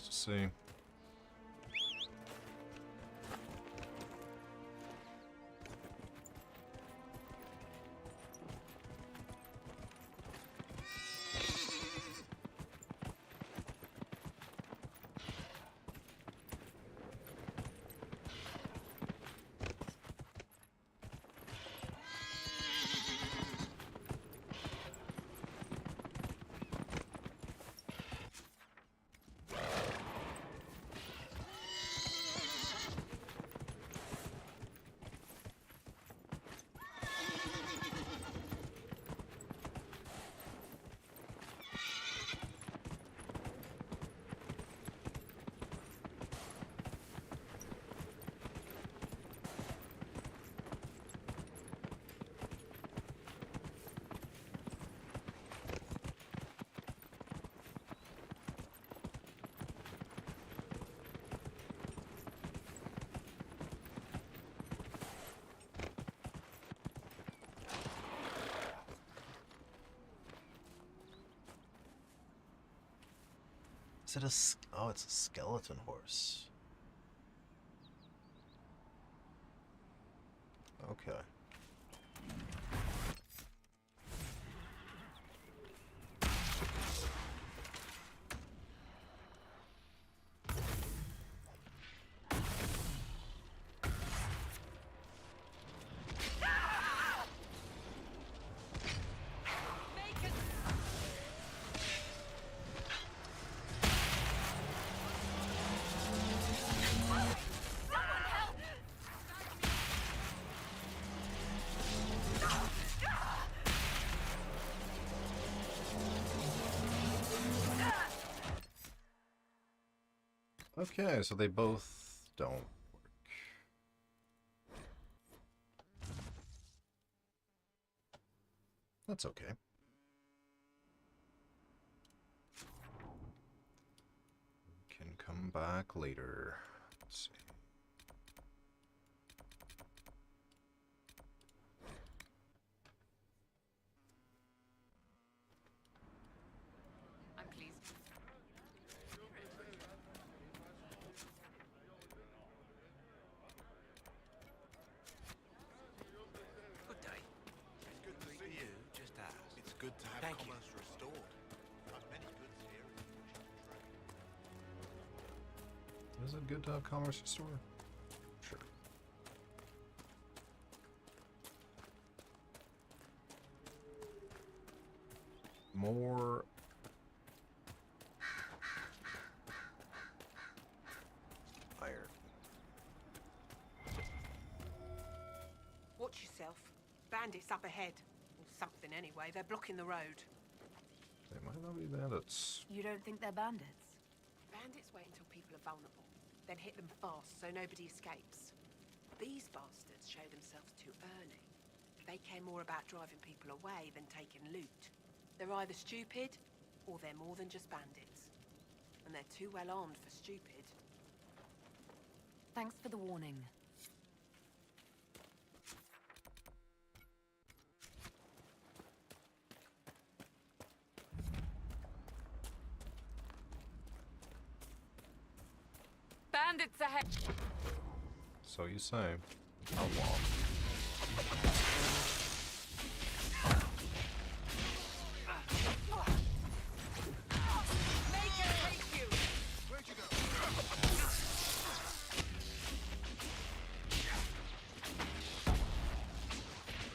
to see. Is it a... Oh, it's a skeleton horse. Okay. Okay, so they both don't work. That's okay. We can come back later. Let's see. I'm pleased. Good day. It's good to see you. Just ask. It's good to have commerce restored. As many goods here as we wish to trade. Is it good to have commerce restored? Sure. More... iron. Watch yourself. Bandits up ahead. Or something anyway. They're blocking the road. They might not be bandits. You don't think they're bandits? Bandits wait until people are vulnerable, then hit them fast so nobody escapes. These bastards show themselves too early. They care more about driving people away than taking loot. They're either stupid, or they're more than just bandits. And they're too well armed for stupid. Thanks for the warning. Bandits ahead! So you say. How long?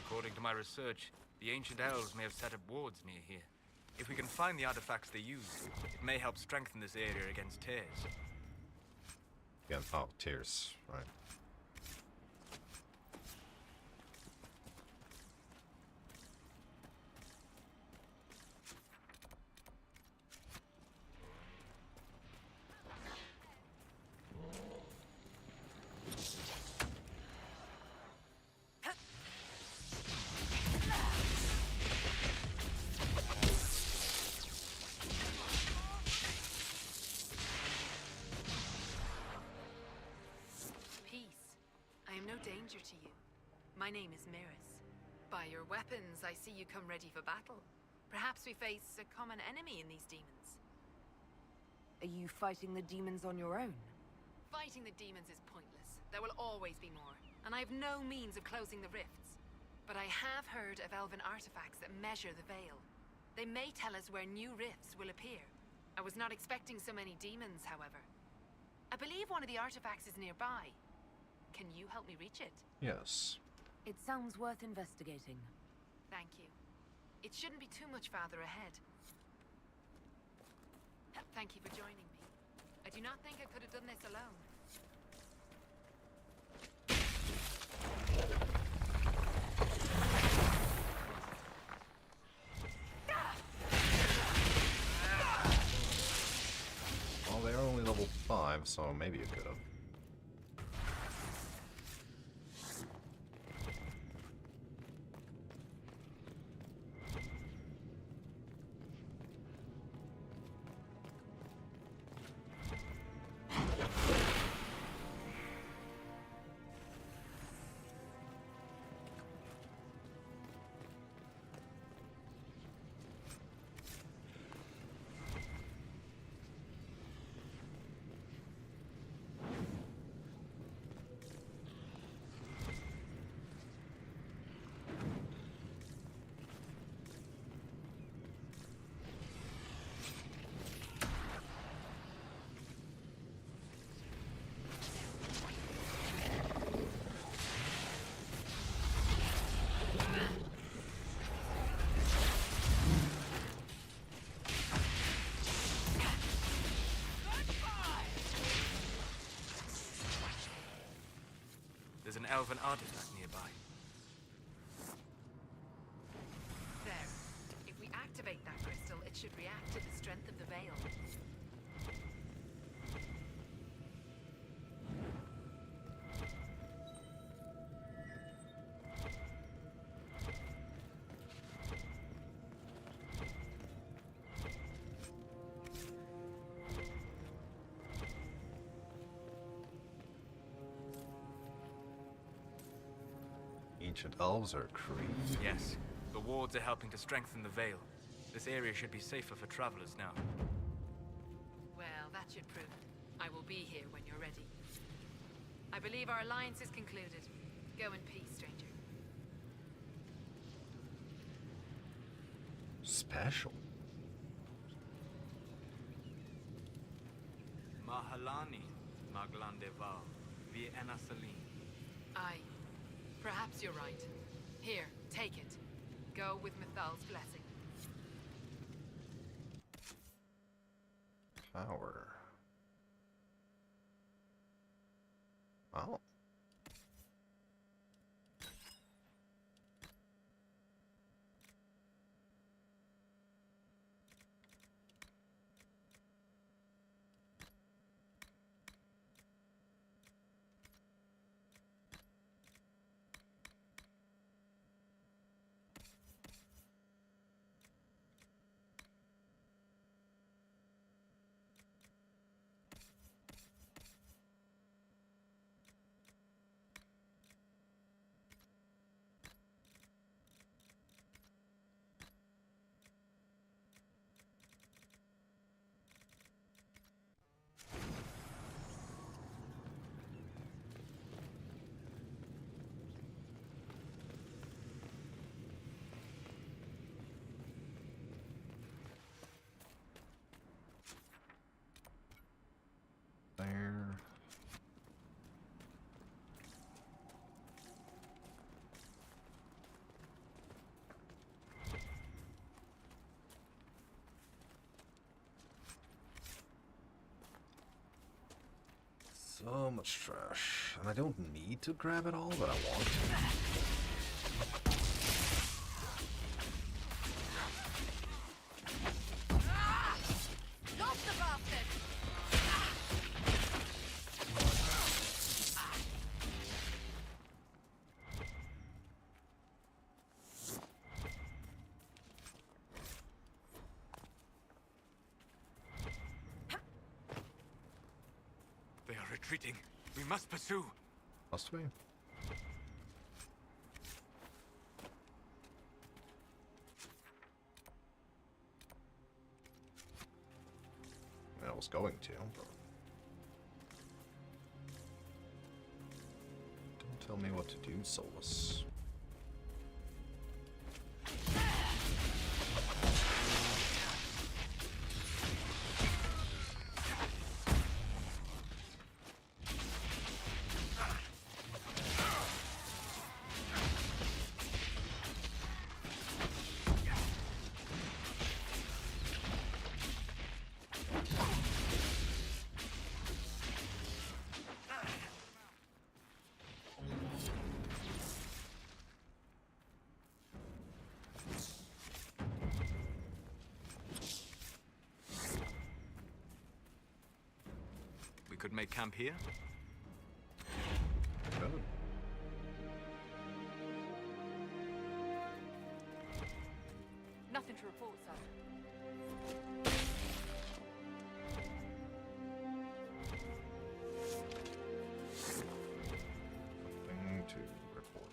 According to my research, the ancient elves may have set up wards near here. If we can find the artifacts they used, it may help strengthen this area against tears. Yeah, oh, tears, right. pleasure to you. My name is Maris. By your weapons, I see you come ready for battle. Perhaps we face a common enemy in these demons. Are you fighting the demons on your own? Fighting the demons is pointless. There will always be more, and I have no means of closing the rifts. But I have heard of elven artifacts that measure the veil. They may tell us where new rifts will appear. I was not expecting so many demons, however. I believe one of the artifacts is nearby. Can you help me reach it? Yes. It sounds worth investigating. Thank you. It shouldn't be too much farther ahead. Thank you for joining me. I do not think I could have done this alone. Well, they are only level 5, so maybe you could have. There's an elven artifact nearby. There. If we activate that crystal, it should react to the strength of the veil. Ancient elves are crazy. Yes. The wards are helping to strengthen the veil. This area should be safer for travelers now. Well, that should prove it. I will be here when you're ready. I believe our alliance is concluded. Go in peace, stranger. Special. Mahalani, Maglandeval, Vienna Salim. Aye. Perhaps you're right. Here, take it. Go with Mithal's blessing. Power. Wow. There. So much trash. And I don't need to grab it all, but I want to. Stop the bastard! They are retreating. We must pursue. Must we? was going to. Don't tell me what to do, Solus. We could make camp here? Good. Nothing to report, sir. Nothing to report.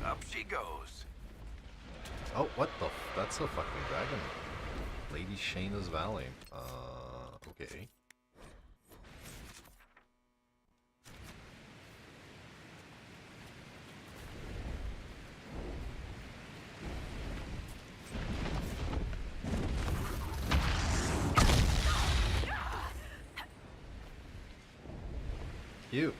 Up she goes. Oh, what the f- that's a fucking dragon. Lady Shayna's Valley. Okay. Cute.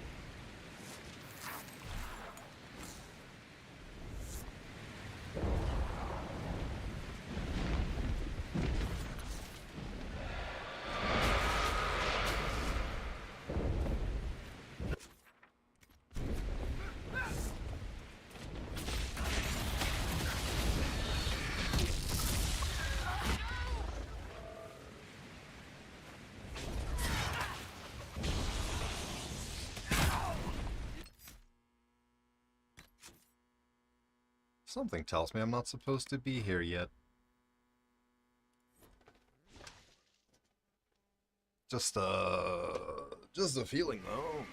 Something tells me I'm not supposed to be here yet. Just a feeling though.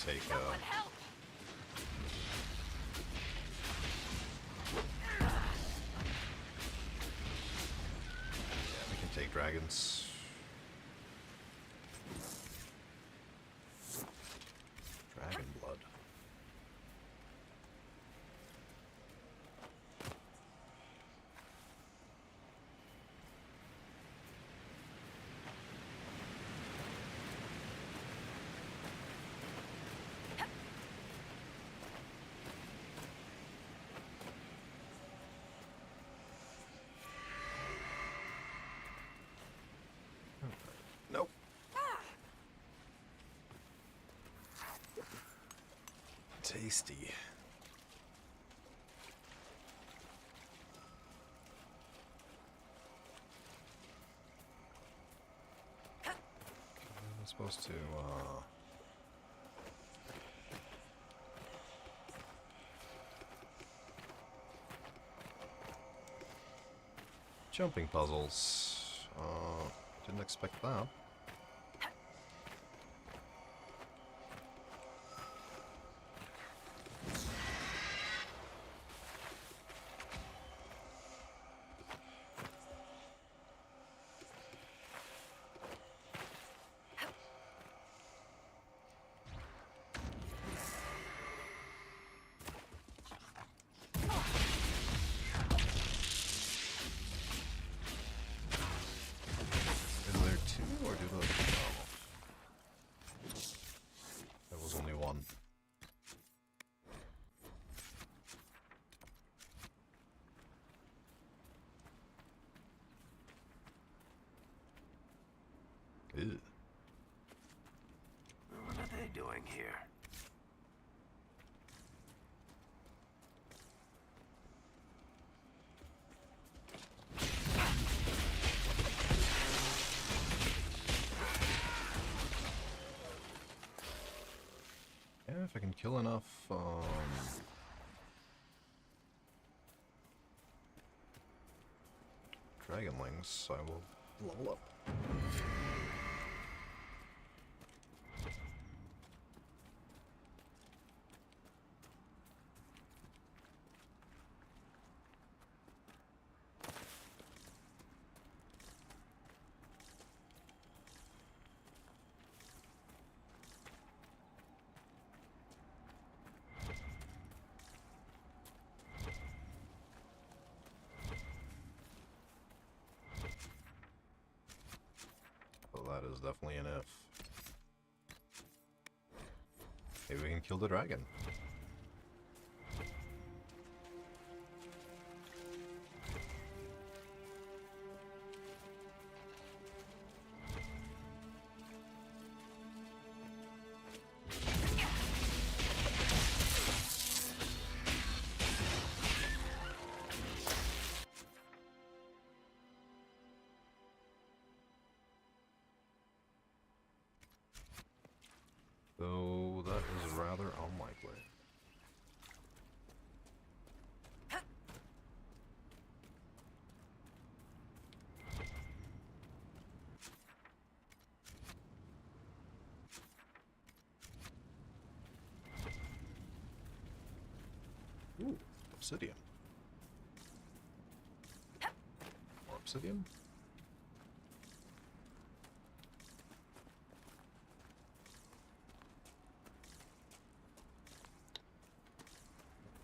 Take Help! yeah, we can take dragons. Dragon blood. Nope. Tasty. I'm supposed to, Jumping puzzles. Didn't expect that. Ew. What are they doing here? Yeah, if I can kill enough, dragonlings, I will level up. That is definitely an if. Maybe we can kill the dragon. Though that is rather unlikely. Ooh, obsidian. More obsidian?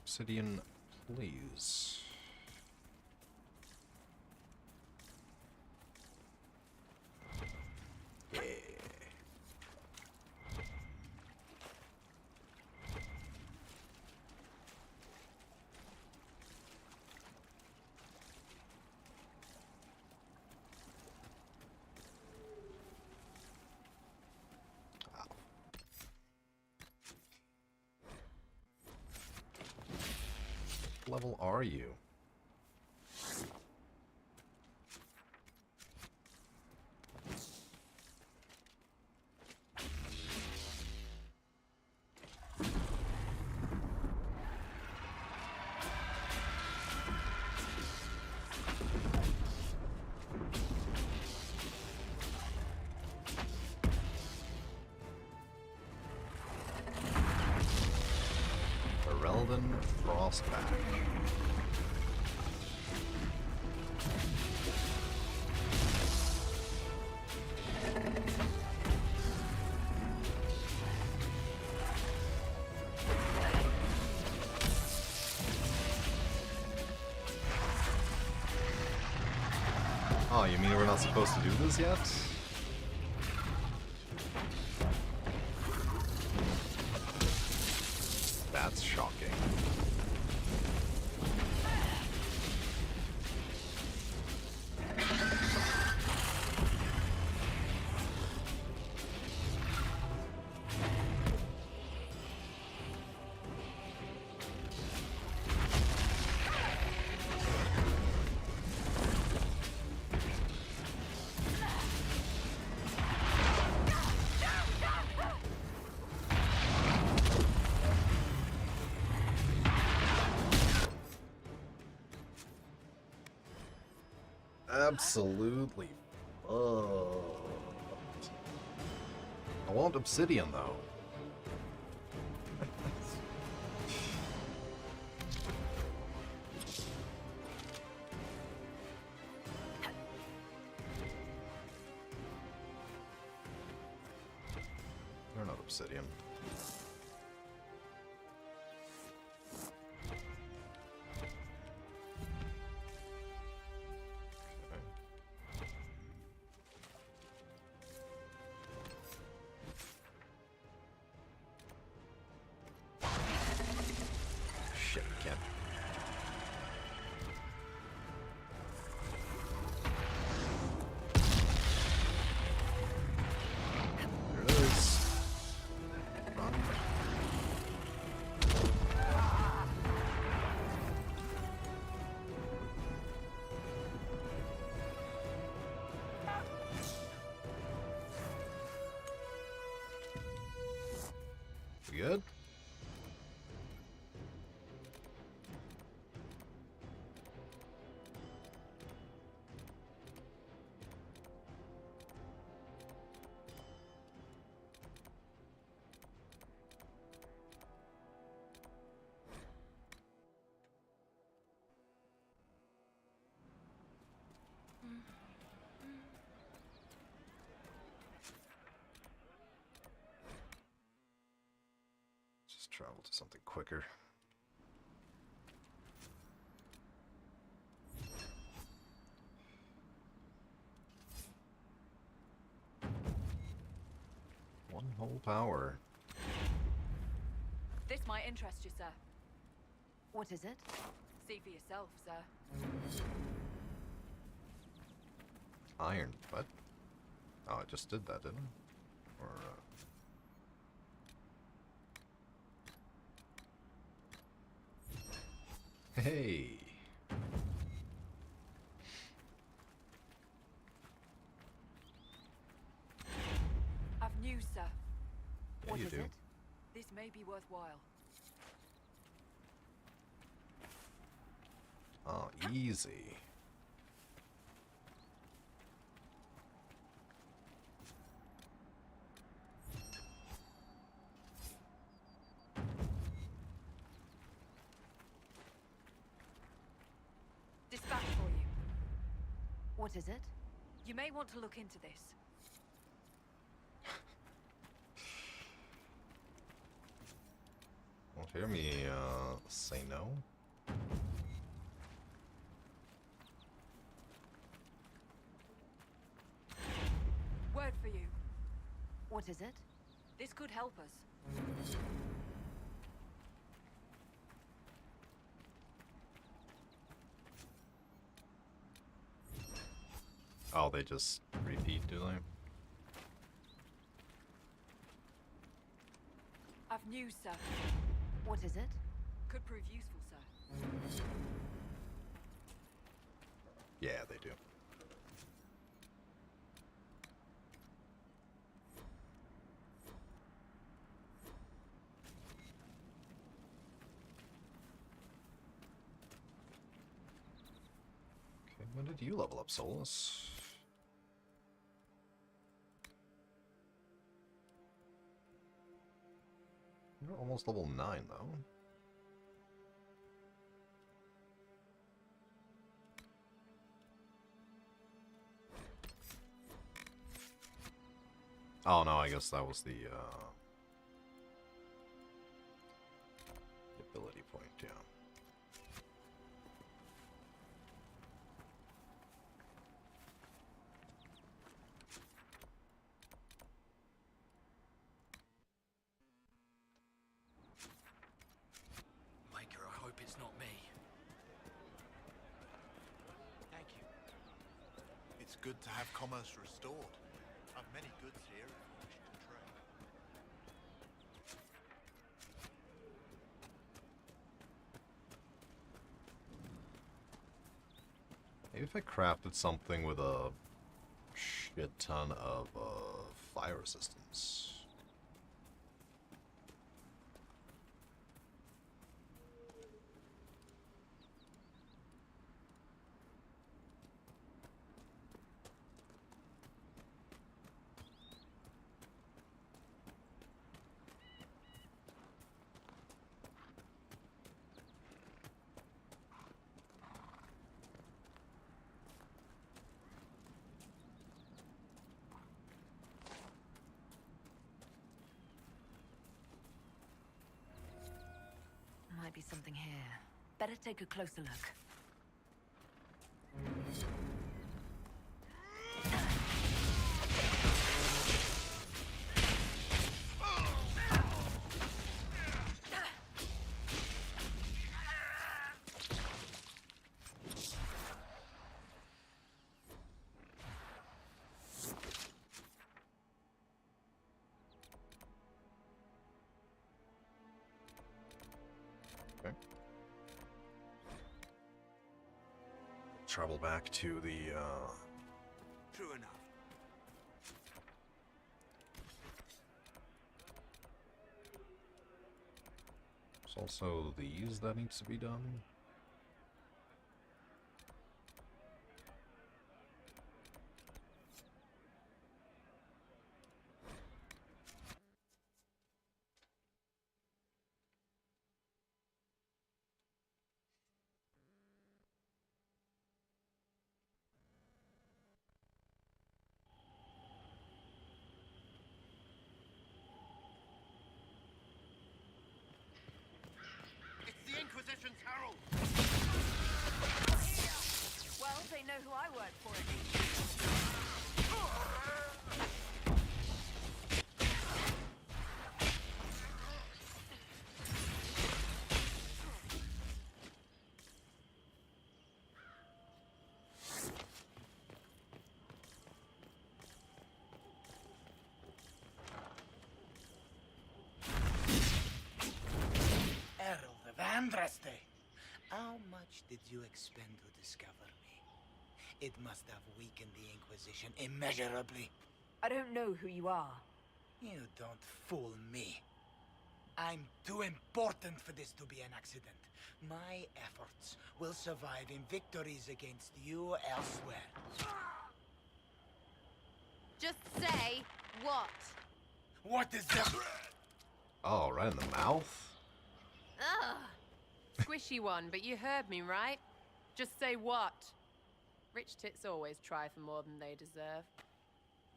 Obsidian, please. Yeah. What level are you? Frostback. Oh, you mean we're not supposed to do this yet? That's shocking. Absolutely. I want obsidian though. You're not obsidian. Shit, can't. There it is. Run. We good? Just travel to something quicker. One whole power. This might interest you, sir. What is it? See for yourself, sir. Iron, what? Oh, I just did that, didn't I? Or, Hey! I've news, sir. Yeah, What you is do. it? This may be worthwhile. Oh, easy. Dispatch for you. What is it? You may want to look into this. Won't hear me, say no. Word for you. What is it? This could help us. Oh, they just repeat, do they? I've news, sir. What is it? Could prove useful, sir. Yeah, they do. Okay, when did you level up, Solus? You're almost level 9, though. Oh no, I guess that was the ability point, yeah. Maker, I hope it's not me. Thank you. It's good to have commerce restored. I've many goods here if you wish to trade. Maybe if I crafted something with a shit ton of fire resistance. be something here. Better take a closer look. Travel back to the, True enough. There's also these that needs to be done. It's the Inquisition's herald! Well, they know who I work for. Herald of Andraste! How much did you expend to discover me? It must have weakened the Inquisition immeasurably. I don't know who you are. You don't fool me. I'm too important for this to be an accident. My efforts will survive in victories against you elsewhere. Just say what? What is that? Oh, right in the mouth? Ugh. Squishy one, but you heard me, right? Just say what? Rich tits always try for more than they deserve.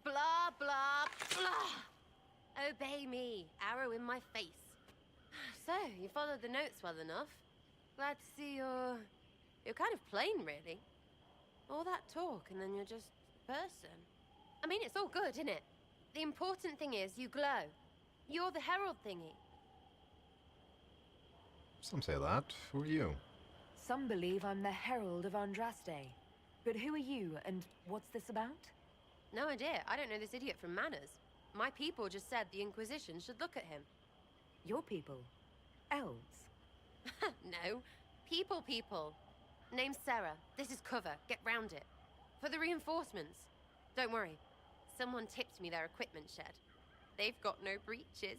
Blah, blah, blah! Obey me. Arrow in my face. So, you followed the notes well enough. Glad to see you're kind of plain, really. All that talk, and then you're just a person. I mean, it's all good, isn't it? The important thing is you glow. You're the herald thingy. Some say that. Who are you? Some believe I'm the Herald of Andraste. But who are you, and what's this about? No idea. I don't know this idiot from Manners. My people just said the Inquisition should look at him. Your people? Elves? No. People. Name's Sarah. This is cover. Get round it. For the reinforcements. Don't worry. Someone tipped me their equipment shed. They've got no breaches.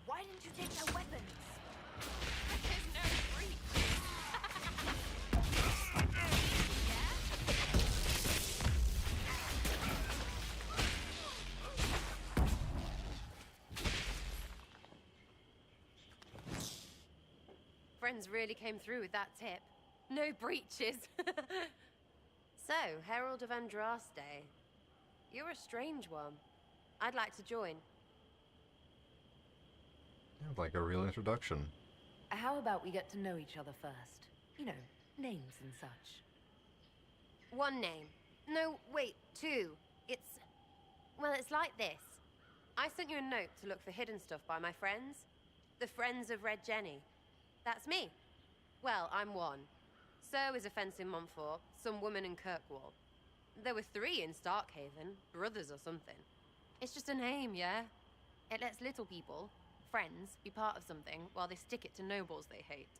Why didn't you take their weapons? There's no breach. Friends really came through with that tip. No breaches. So, Herald of Andraste. You're a strange one. I'd like to join. Like a real introduction. How about we get to know each other first? You know, names and such. One name. No, wait, two. Well, it's like this. I sent you a note to look for hidden stuff by my friends. The Friends of Red Jenny. That's me. Well, I'm one. So is a fence in Montfort, some woman in Kirkwall. There were 3 in Starkhaven, brothers or something. It's just a name, yeah? It lets little people, friends, be part of something while they stick it to nobles they hate.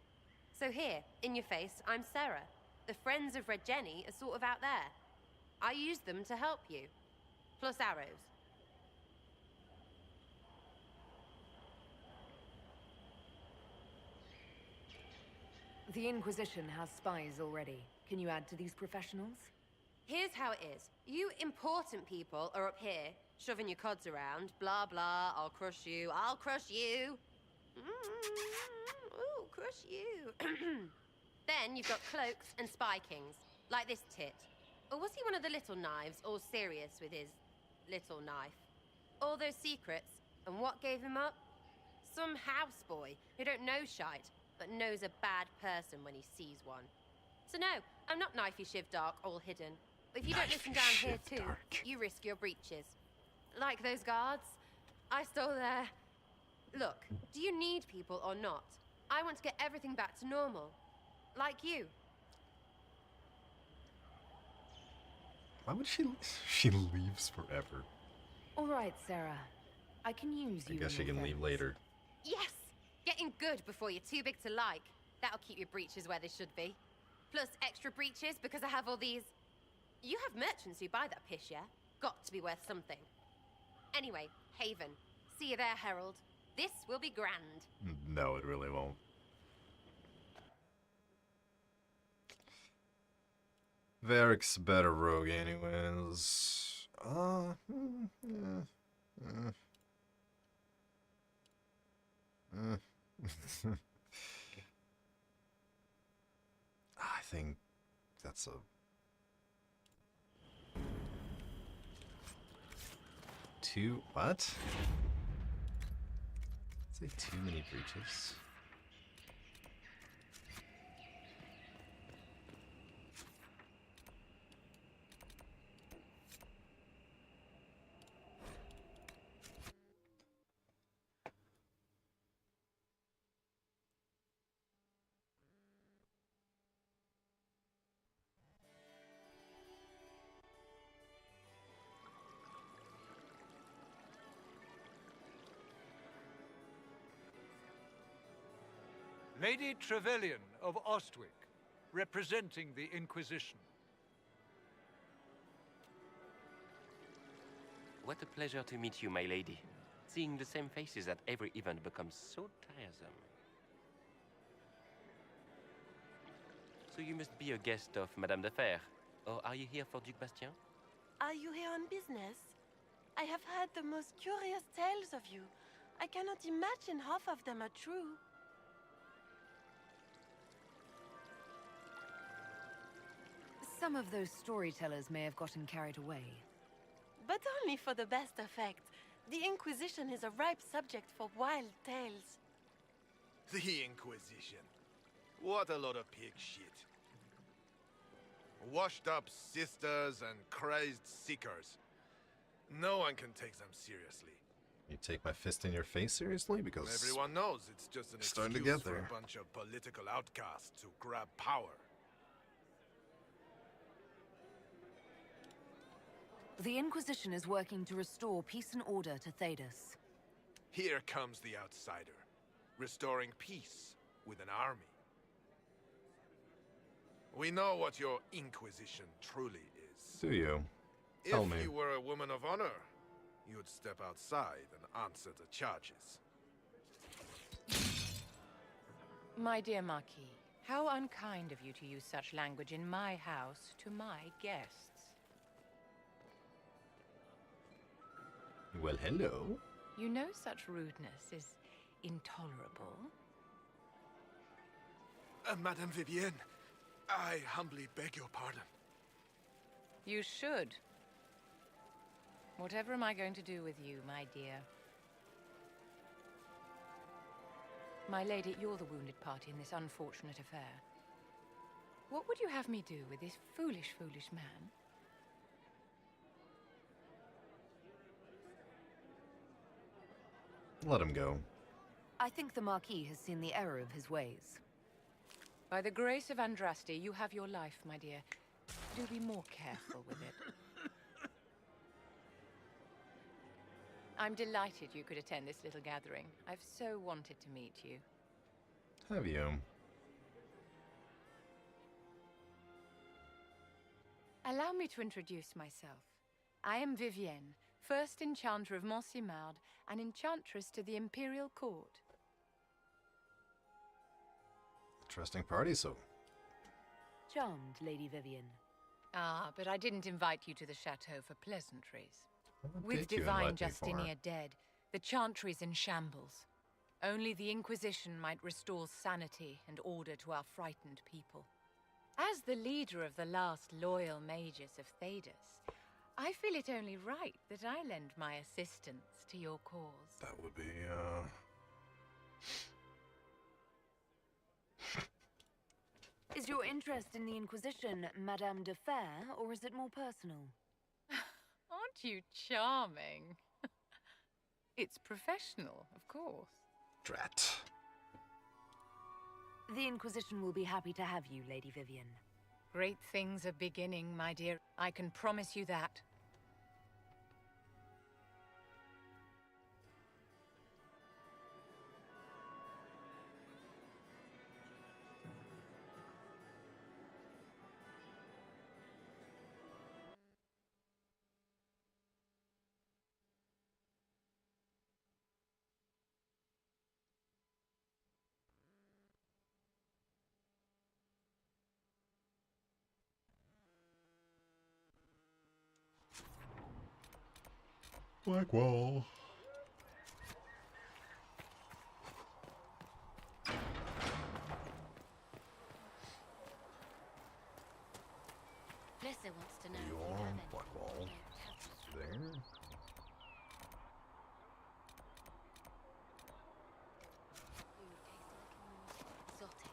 So here, in your face, I'm Sarah. The Friends of Red Jenny are sort of out there. I use them to help you. Plus arrows. The Inquisition has spies already. Can you add to these professionals? Here's how it is. You important people are up here, shoving your cods around. Blah, blah, I'll crush you. Ooh, crush you. Then you've got cloaks and spy kings, like this tit. Or was he one of the little knives, all serious with his little knife? All those secrets, and what gave him up? Some houseboy who don't know shite, but knows a bad person when he sees one. So no, I'm not knifey shiv dark, all hidden. If you don't listen down here too, you risk your breeches. Like those guards, I stole their... Look, do you need people or not? I want to get everything back to normal. Like you. Why would she leaves forever? All right, Sarah. I can use you. I guess she in your can leave defense. later. Yes! Getting good before you're too big to like. That'll keep your breeches where they should be. Plus extra breeches because I have all these... You have merchants who buy that piss, yeah? Got to be worth something. Anyway, Haven. See you there, Herald. This will be grand. No, it really won't. Varric's better rogue anyways. I think that's a... What? Say too many breaches. Lady Trevelyan of Ostwick, representing the Inquisition. What a pleasure to meet you, my lady. Seeing the same faces at every event becomes so tiresome. So you must be a guest of Madame de Fer, or are you here for Duc Bastien? Are you here on business? I have heard the most curious tales of you. I cannot imagine half of them are true. Some of those storytellers may have gotten carried away. But only for the best effect. The Inquisition is a ripe subject for wild tales. The Inquisition. What a lot of pig shit. Washed up sisters and crazed seekers. No one can take them seriously. You take my fist in your face seriously? Because Everyone knows it's just an starting to excuse get for there. a bunch of political outcasts to grab power. The Inquisition is working to restore peace and order to Thedas. Here comes the outsider, restoring peace with an army. We know what your Inquisition truly is. Do you? Tell me. If you were a woman of honor, you'd step outside and answer the charges. My dear Marquis, how unkind of you to use such language in my house to my guests. Well, hello. You know such rudeness is intolerable. Madame Vivienne, I humbly beg your pardon. You should. Whatever am I going to do with you, my dear? My lady, you're the wounded party in this unfortunate affair. What would you have me do with this foolish, foolish man? Let him go. I think the Marquis has seen the error of his ways. By the grace of Andraste, you have your life, my dear. Do be more careful with it. I'm delighted you could attend this little gathering. I've so wanted to meet you. Have you? Allow me to introduce myself. I am Vivienne, first Enchanter of Montsimard and Enchantress to the Imperial Court. Interesting party, so. Charmed, Lady Vivienne. Ah, but I didn't invite you to the chateau for pleasantries. What With did you divine invite me for? Justinia dead, the Chantry's in shambles. Only the Inquisition might restore sanity and order to our frightened people. As the leader of the last loyal mages of Thedas, I feel it only right that I lend my assistance to your cause. That would be, Is your interest in the Inquisition Madame de Fer, or is it more personal? Aren't you charming? It's professional, of course. Drat. The Inquisition will be happy to have you, Lady Vivian. Great things are beginning, my dear. I can promise you that. Blackwall. Blesser wants to know You if you are have any. Blackwall. There. Exotic.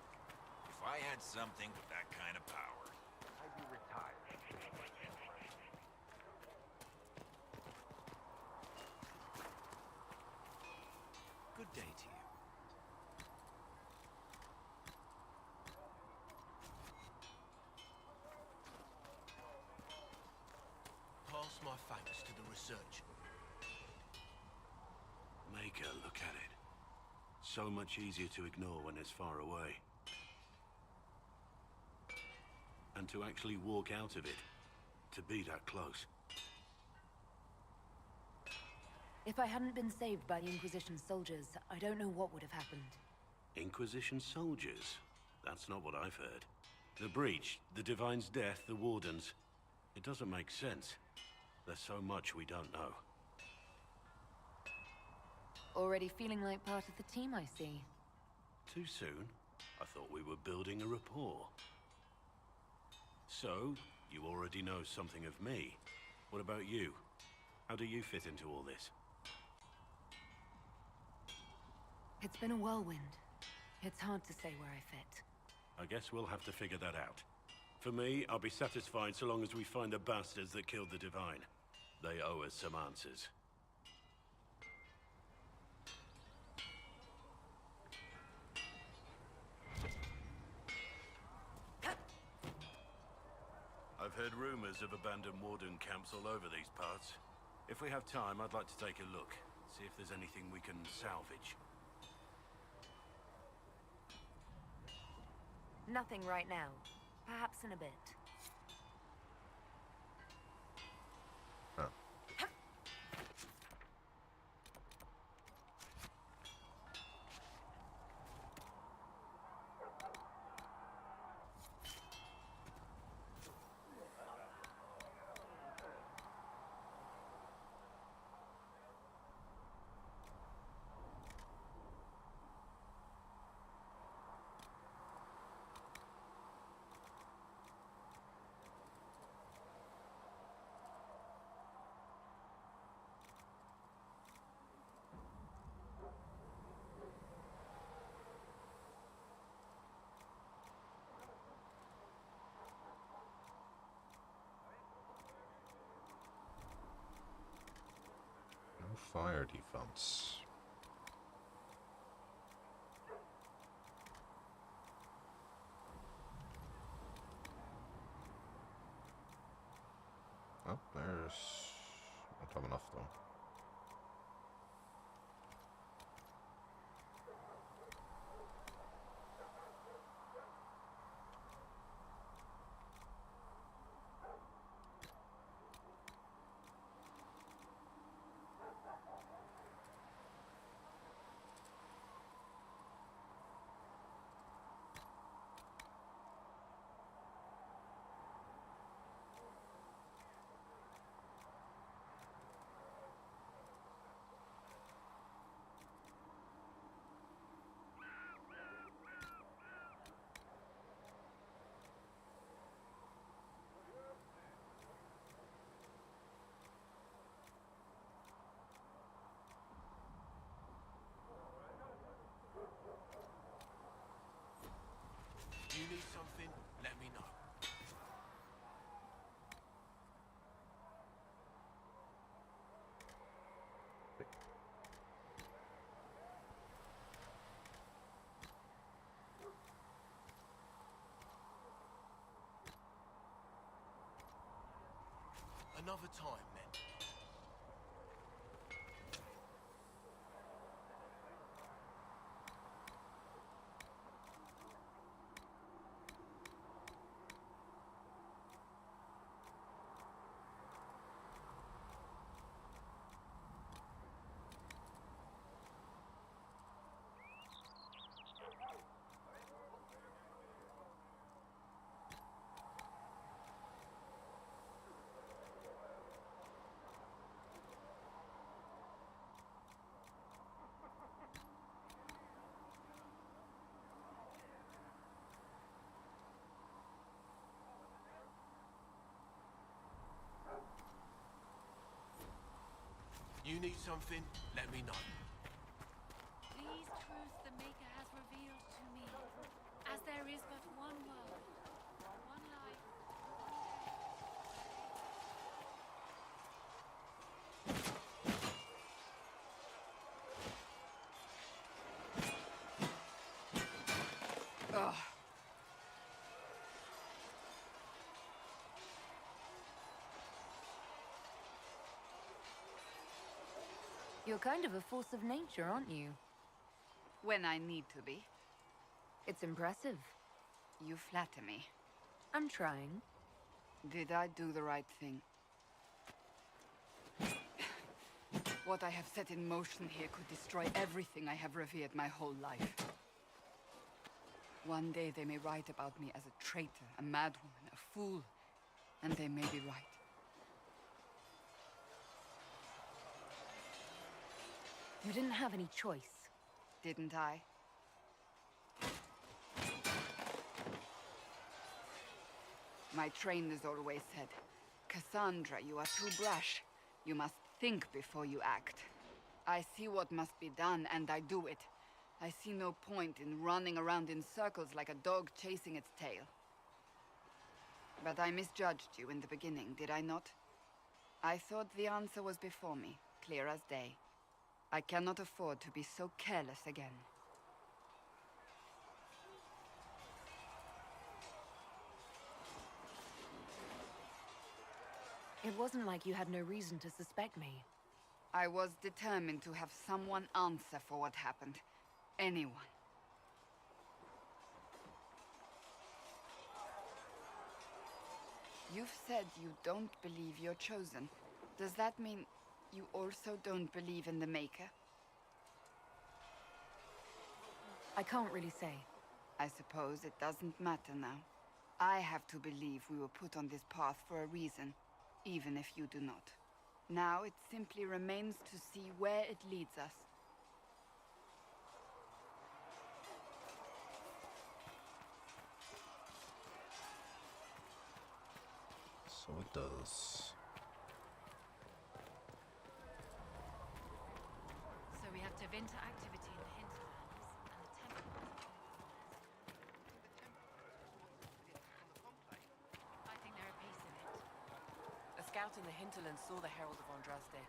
If I had something with that kind of power, I'd be retired. Good day to you. Pass my thanks to the research. Maker, look at it. So much easier to ignore when it's far away. And to actually walk out of it, to be that close. If I hadn't been saved by the Inquisition soldiers, I don't know what would have happened. Inquisition soldiers? That's not what I've heard. The breach, the Divine's death, the Wardens. It doesn't make sense. There's so much we don't know. Already feeling like part of the team, I see. Too soon? I thought we were building a rapport. So, you already know something of me. What about you? How do you fit into all this? It's been a whirlwind. It's hard to say where I fit. I guess we'll have to figure that out. For me, I'll be satisfied so long as we find the bastards that killed the Divine. They owe us some answers. I've heard rumors of abandoned Warden camps all over these parts. If we have time, I'd like to take a look. See if there's anything we can salvage. Nothing right now. Perhaps in a bit. Huh. No fire defense. Oh, there's not have enough though. Another time, then. You need something? Let me know. These truths the Maker has revealed to me, as there is but one world, one life. Ugh. You're kind of a force of nature, aren't you? When I need to be. It's impressive. You flatter me. I'm trying. Did I do the right thing? What I have set in motion here could destroy everything I have revered my whole life. One day they may write about me as a traitor, a madwoman, a fool, and they may be right. You didn't have any choice. Didn't I? My trainers always said, Cassandra, you are too brash. You must think before you act. I see what must be done, and I do it. I see no point in running around in circles like a dog chasing its tail. But I misjudged you in the beginning, did I not? I thought the answer was before me, clear as day. I cannot afford to be so careless again. It wasn't like you had no reason to suspect me. I was determined to have someone answer for what happened. Anyone. You've said you don't believe you're chosen. Does that mean you also don't believe in the Maker? I can't really say. I suppose it doesn't matter now. I have to believe we were put on this path for a reason, even if you do not. Now it simply remains to see where it leads us. So it does. So we have Tevinter activity in the hinterlands, and the Templars. I think there are peace in it. A scout in the hinterlands saw the Herald of Andraste.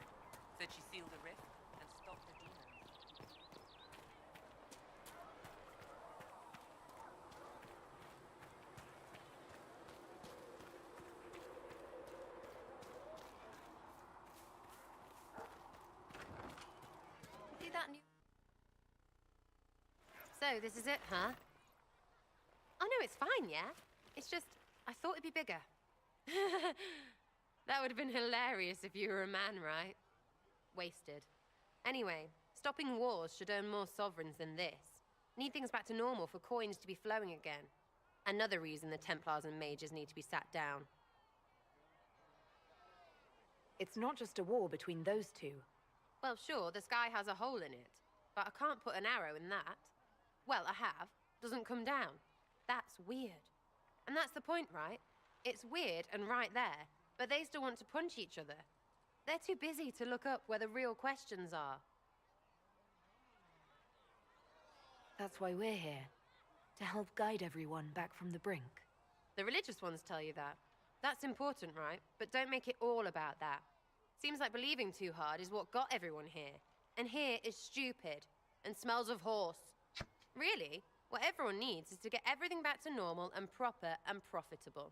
Said she sealed the rift and stopped the demons. See that new... So, this is it, huh? Oh no, it's fine, yeah? It's just, I thought it'd be bigger. That would have been hilarious if you were a man, right? Wasted. Anyway, stopping wars should earn more sovereigns than this. Need things back to normal for coins to be flowing again. Another reason the Templars and Mages need to be sat down. It's not just a war between those two. Well, sure, the sky has a hole in it, but I can't put an arrow in that. Well, I have. Doesn't come down. That's weird. And that's the point, right? It's weird and right there, but they still want to punch each other. They're too busy to look up where the real questions are. That's why we're here. To help guide everyone back from the brink. The religious ones tell you that. That's important, right? But don't make it all about that. Seems like believing too hard is what got everyone here. And here is stupid and smells of horse. Really, what everyone needs is to get everything back to normal and proper and profitable.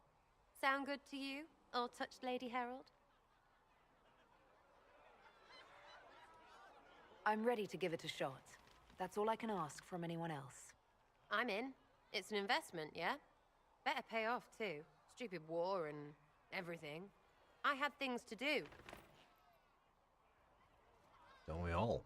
Sound good to you, old touched Lady Herald? I'm ready to give it a shot. That's all I can ask from anyone else. I'm in. It's an investment, yeah? Better pay off, too. Stupid war and everything. I had things to do. Don't we all?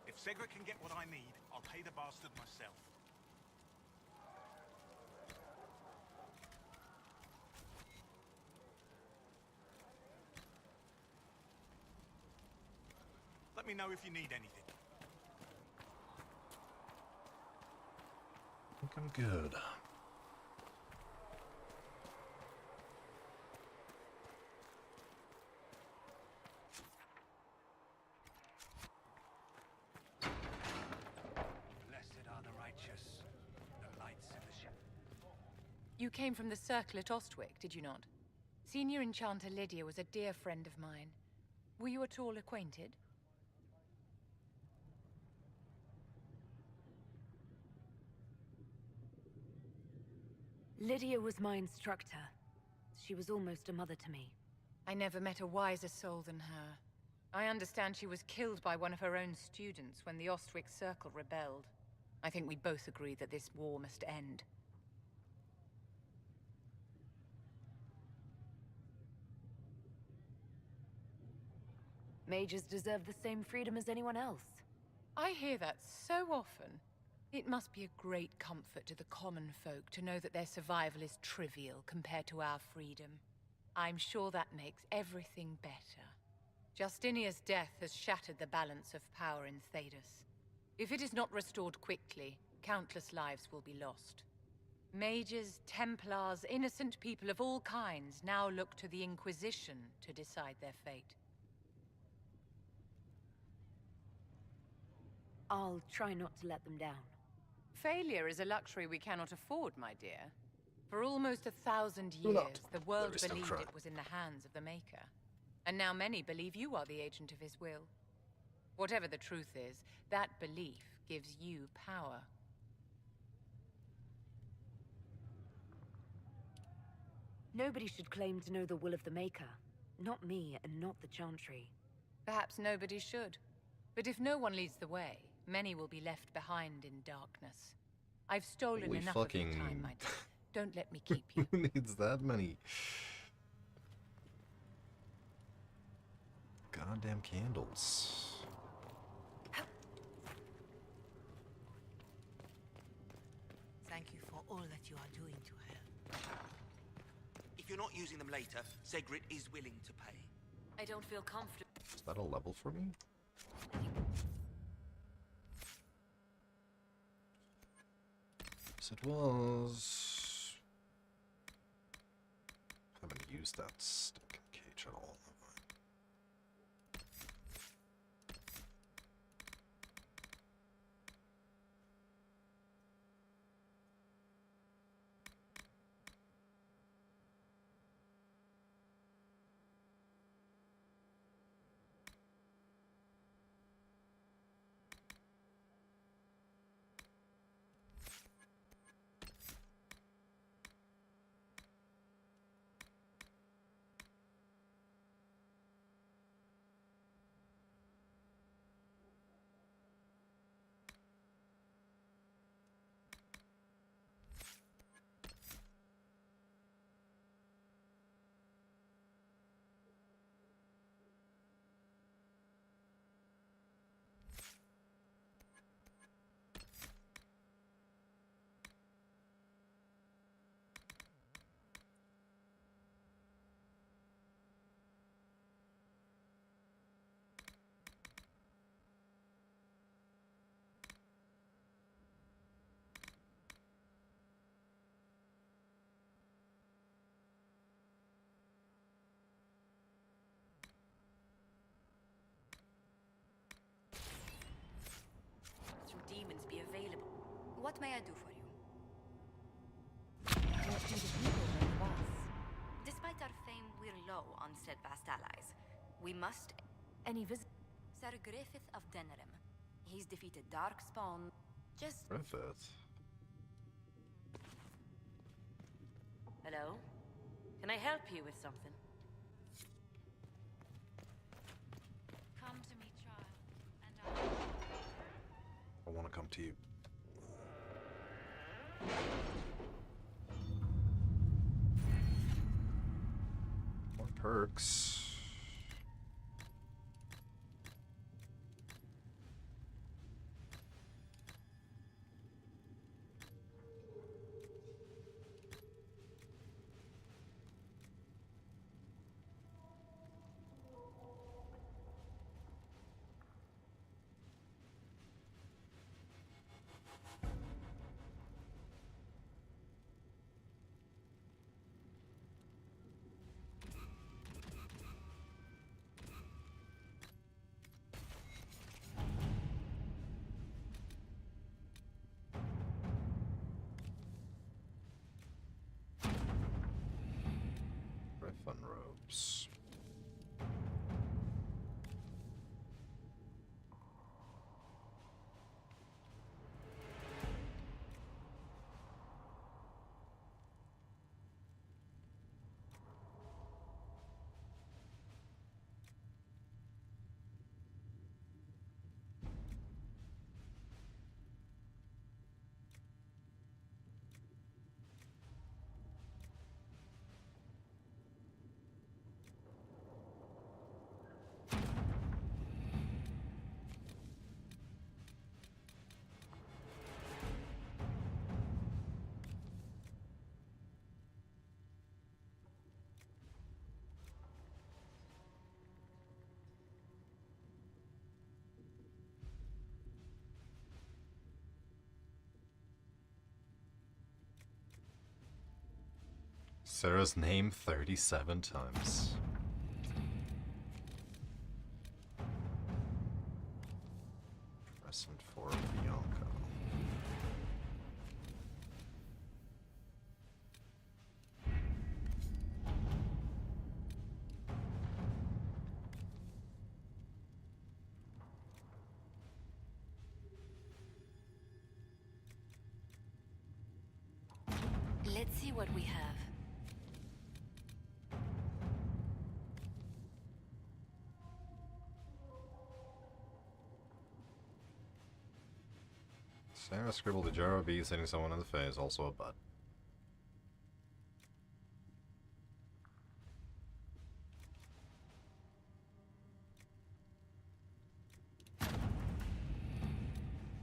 If Segret can get what I need, I'll pay the bastard myself. Let me know if you need anything. I think I'm good. Blessed are the righteous, the lights in the shadow. You came from the Circle at Ostwick, did you not? Senior Enchanter Lydia was a dear friend of mine. Were you at all acquainted? Lydia was my instructor. She was almost a mother to me. I never met a wiser soul than her. I understand she was killed by one of her own students when the Ostwick Circle rebelled. I think we both agree that this war must end. Mages deserve the same freedom as anyone else. I hear that so often. It must be a great comfort to the common folk to know that their survival is trivial compared to our freedom. I'm sure that makes everything better. Justinia's death has shattered the balance of power in Thedas. If it is not restored quickly, countless lives will be lost. Mages, Templars, innocent people of all kinds now look to the Inquisition to decide their fate. I'll try not to let them down. Failure is a luxury we cannot afford, my dear. For almost 1,000 Do years, not. the world There is no believed try. it was in the hands of the Maker. And now many believe you are the agent of his will. Whatever the truth is, that belief gives you power. Nobody should claim to know the will of the Maker. Not me, and not the Chantry. Perhaps nobody should. But if no one leads the way, many will be left behind in darkness. I've stolen Holy enough fucking... of your time, my dear. Don't let me keep you. Who needs that many goddamn candles? Thank you for all that you are doing to her. If you're not using them later, Segret is willing to pay. I don't feel comfortable. Is that a level for me? Yes, it was. Haven't used that stick cage at all. Demons be available. What may I do for you? What do the people know of us? Despite our fame, we're low on steadfast allies. We must... Any visit... Sir Griffith of Denerim. He's defeated Darkspawn. Just... Griffith? Hello? Can I help you with something? Come to me, child, and I want to come to you. More perks. Fun robes. Sarah's name 37 times. Present for Bianca. let's see what we have. Sarah scribbled a jar of bees hitting someone in the face, also a butt.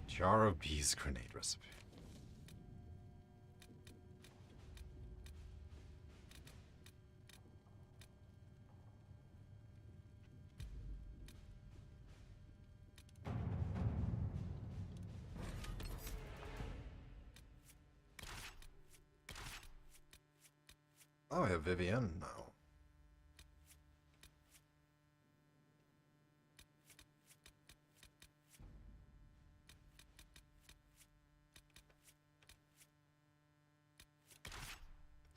Jar of bees grenade recipe. Oh, I have Vivienne now.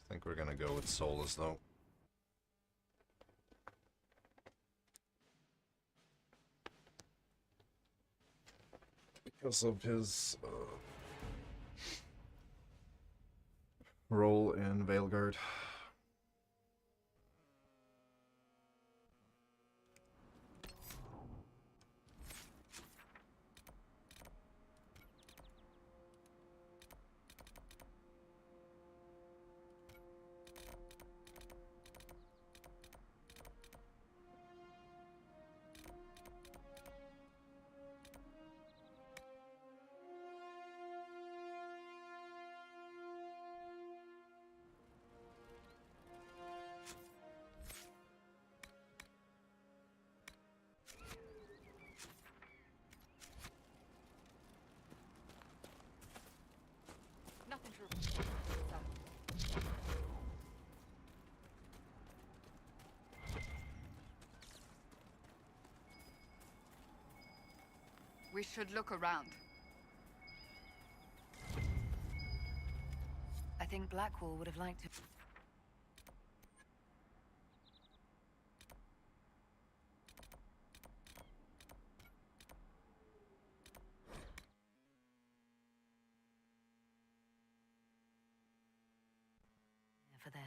I think we're gonna go with Solus though. Because of his role in Veilguard. Nothing to report. We should look around. I think Blackwall would have liked to. for this.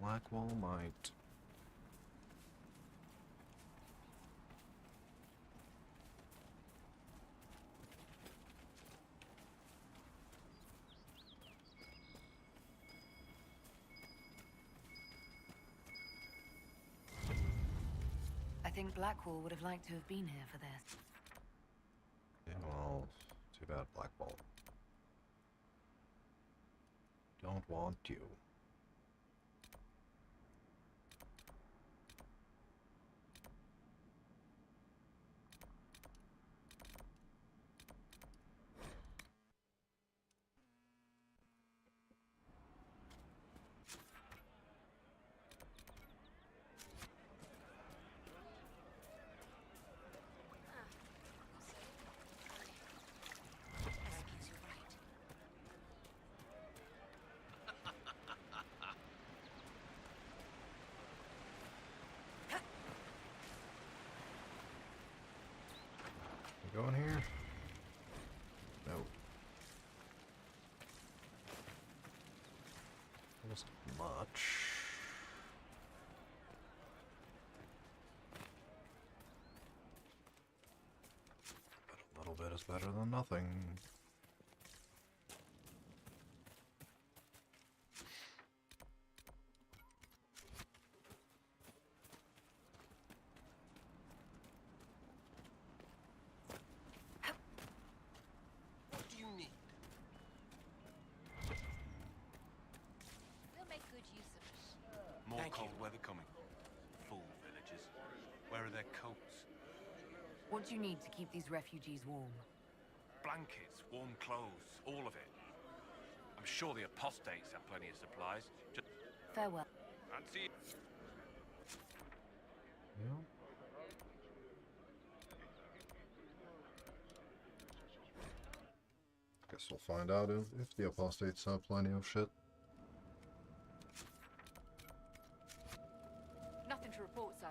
Blackwall might. I think Blackwall would have liked to have been here for this. Yeah, well, too bad, Blackwall. Don't want you. Going here? No. Almost much. But a little bit is better than nothing. More cold weather coming. Fool villagers. Where are their coats? What do you need to keep these refugees warm? Blankets, warm clothes, all of it. I'm sure the apostates have plenty of supplies. Just Farewell. fancy. Yeah. Guess we'll find out if the apostates have plenty of shit. Nothing to report, sir.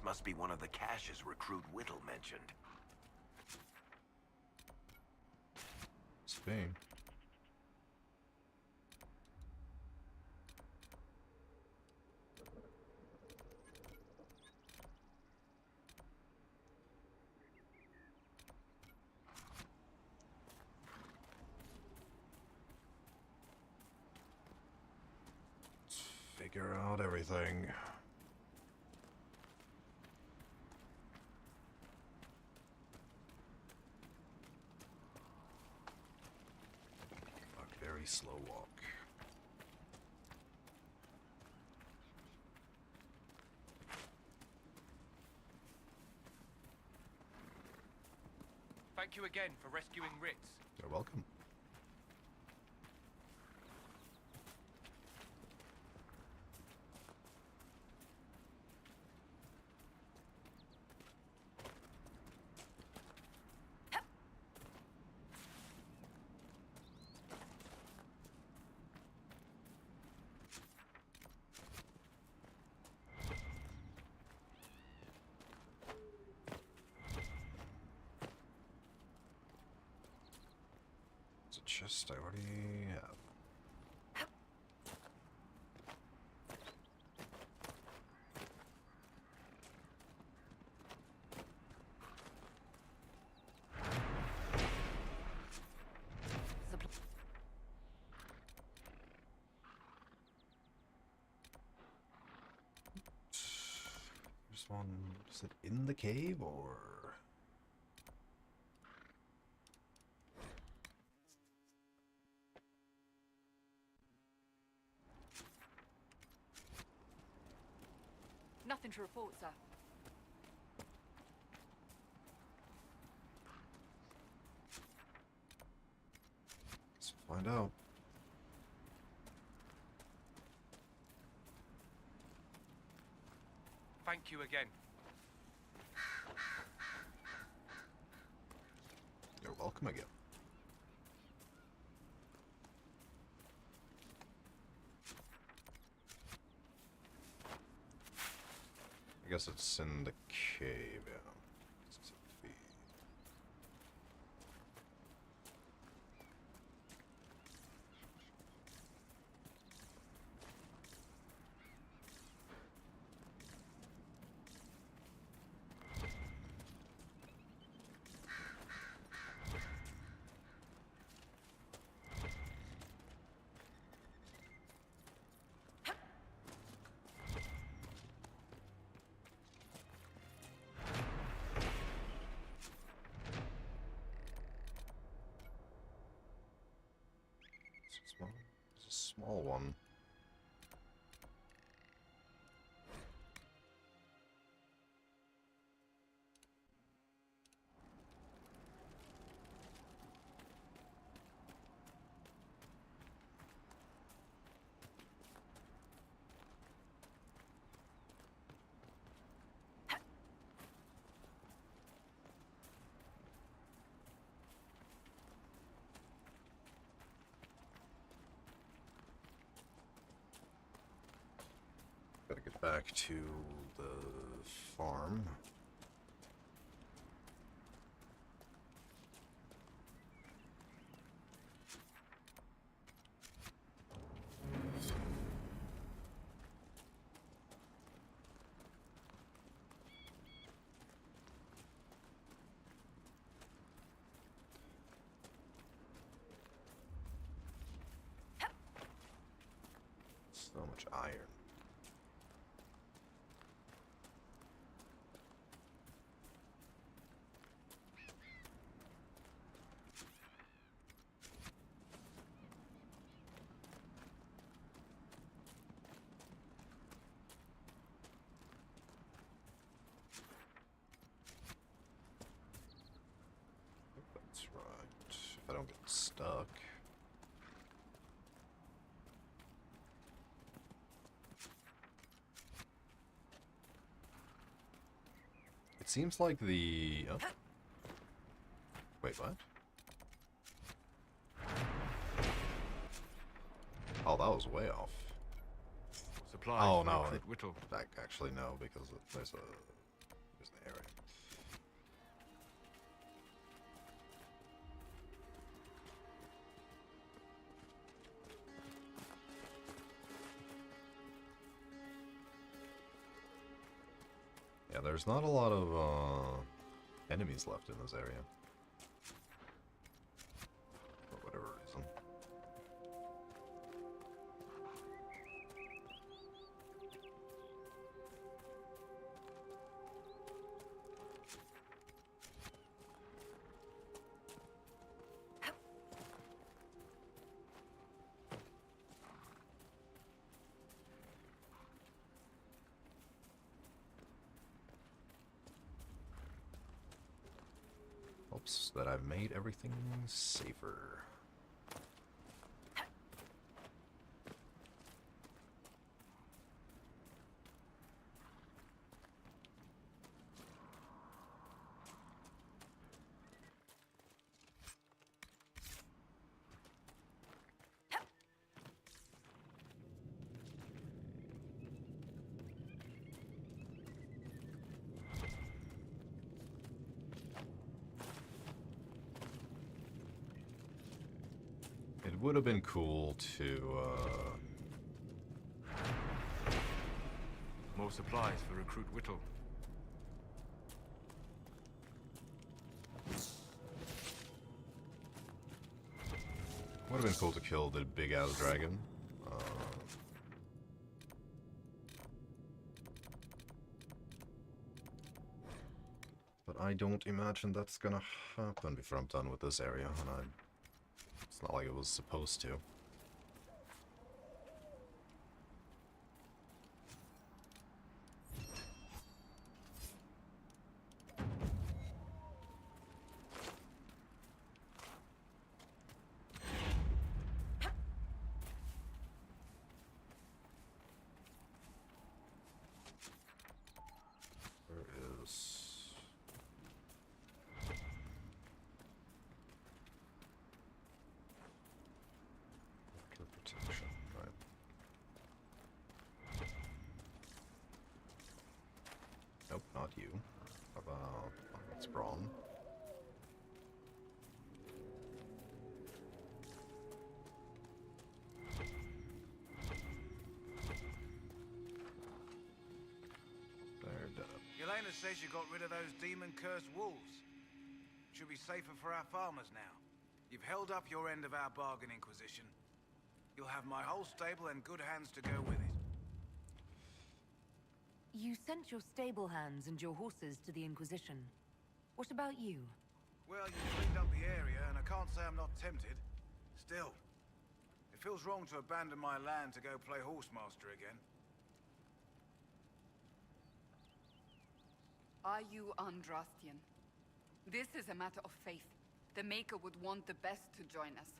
Must be one of the caches recruit Whittle mentioned. Spain. Let's figure out everything. Slow walk. Thank you again for rescuing Ritz. You're welcome. Chest I already have. There's one. Is it in the cave or? Nothing to report, sir. Find out. Thank you again. You're welcome again. I guess it's in the cave, yeah. It's a small one. Gotta get back to the farm. So much iron. That's right. If I don't get stuck. It seems like the... Oh. Wait, what? Oh, that was way off. Supplies Oh, for no. recruit Whittle. Actually, no, because there's an area. Yeah, there's not a lot of enemies left in this area. For whatever reason. Hopes that I've made everything safer. It would have been cool to, More supplies for recruit Whittle. would have been cool to kill the big-ass dragon. But I don't imagine that's gonna happen before I'm done with this area, and it's not like it was supposed to. you. How about it's brawn? They're dead. Yelena says you got rid of those demon-cursed wolves. Should be safer for our farmers now. You've held up your end of our bargain, Inquisition. You'll have my whole stable and good hands to go with it. You sent your stable hands and your horses to the Inquisition. What about you? Well, you cleaned up the area, and I can't say I'm not tempted. Still, it feels wrong to abandon my land to go play horsemaster again. Are you Andrastian? This is a matter of faith. The Maker would want the best to join us.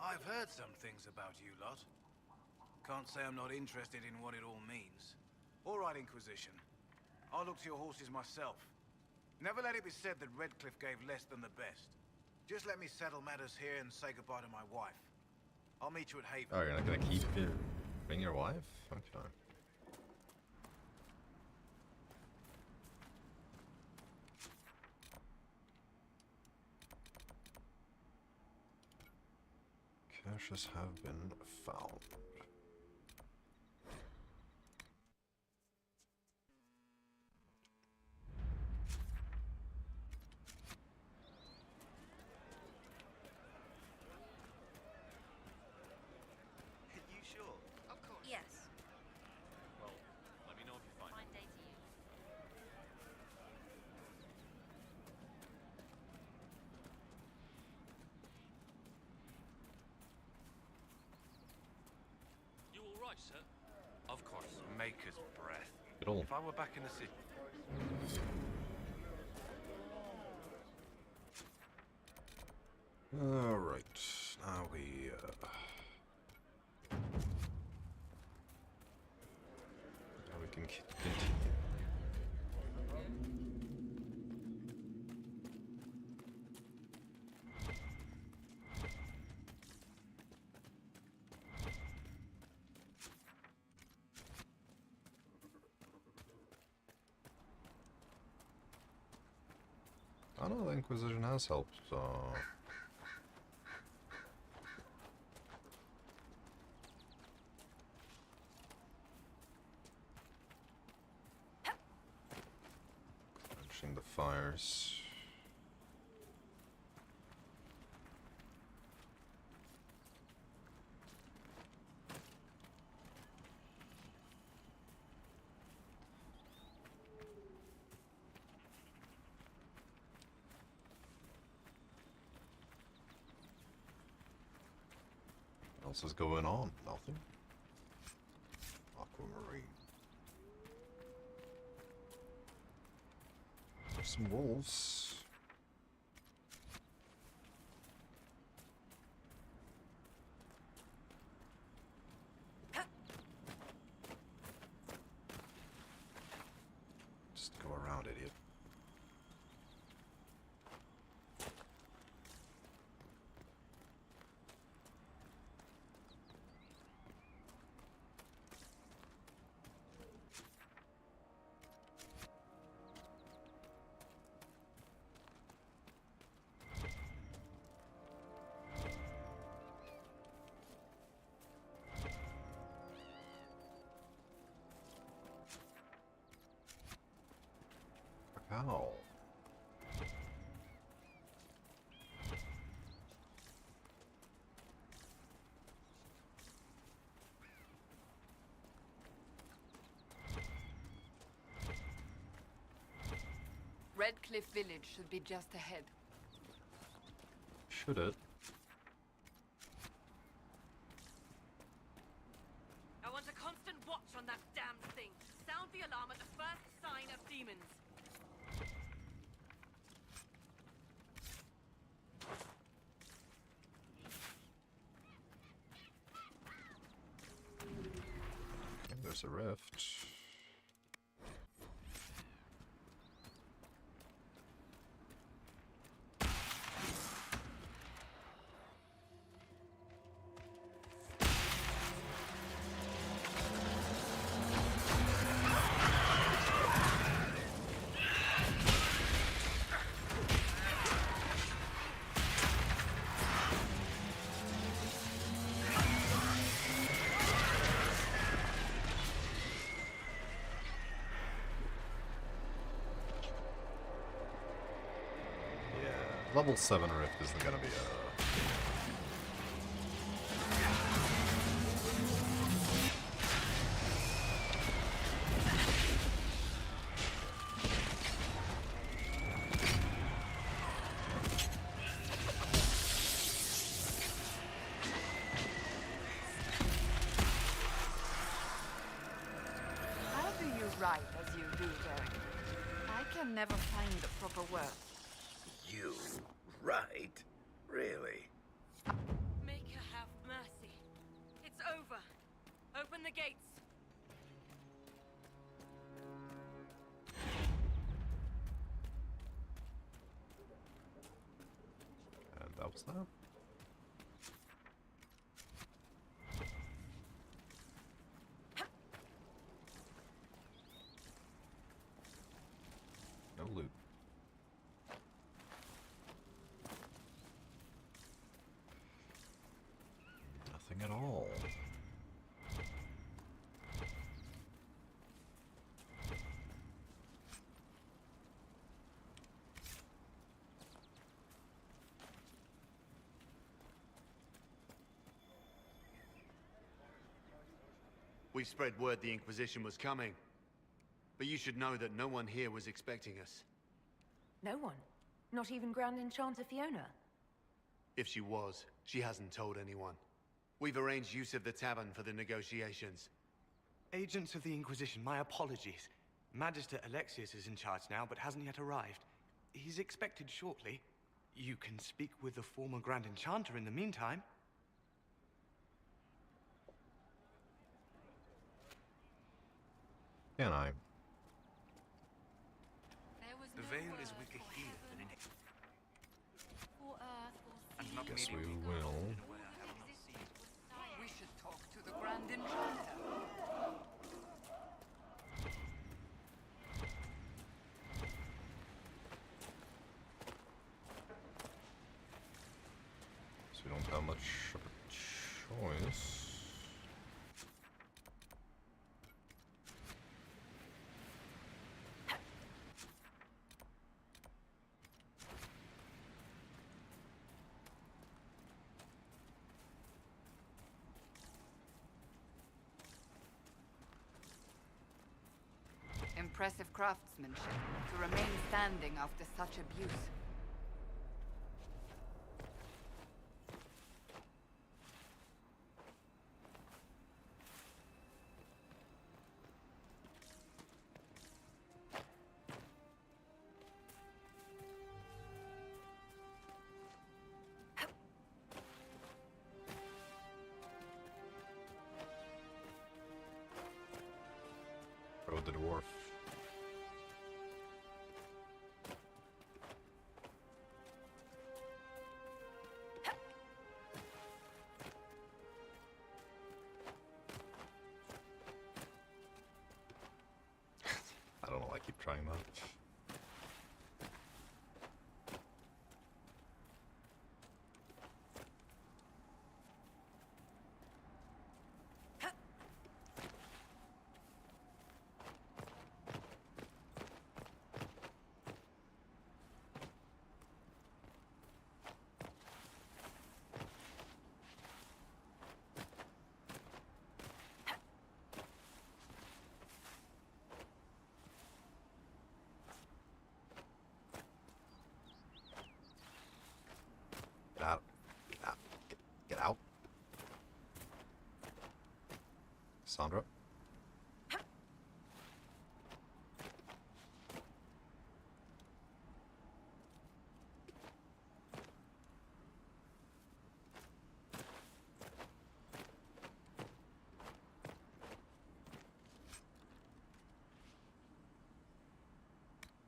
I've heard some things about you lot. Can't say I'm not interested in what it all means. All right, Inquisition. I'll look to your horses myself. Never let it be said that Redcliffe gave less than the best. Just let me settle matters here and say goodbye to my wife. I'll meet you at Haven. Oh, you're not gonna bring your wife? Okay. Caches have been found. You sure? Of course. Yes. Well, let me know if you find Fine day to you. You all right, sir? Of course, Maker's breath. Good old. If I were back in the city... Alright, now we can continue. I know the Inquisition has helped, so... Quenching the fires. What else is going on? Nothing. Aquamarine. There's some wolves. Just go around, idiot. Ow. Redcliffe Village should be just ahead. Should it? I want a constant watch on that damned thing. Sound the alarm at the first sign of demons. Okay, there's a rift. level 7 rift isn't gonna be a... How do you write as you do, Derek? I can never find the proper word. You right? Really? Make her have mercy. It's over. Open the gates. And that was that. No loot. Nothing at all. We spread word the Inquisition was coming. But you should know that no one here was expecting us. No one? Not even Grand Enchanter Fiona? If she was, she hasn't told anyone. We've arranged use of the tavern for the negotiations. Agents of the Inquisition, my apologies. Magister Alexius is in charge now, but hasn't yet arrived. He's expected shortly. You can speak with the former Grand Enchanter in the meantime. Can I? The Veil is weaker here than in it. And not Guess we meeting me will. in a way I have not seen. We should talk to the Grand Enchanter. So we don't have much of a choice. Impressive craftsmanship to remain standing after such abuse. Oh, the dwarf. I don't know, I keep trying that. Get out. Get out. Get out. Sandra.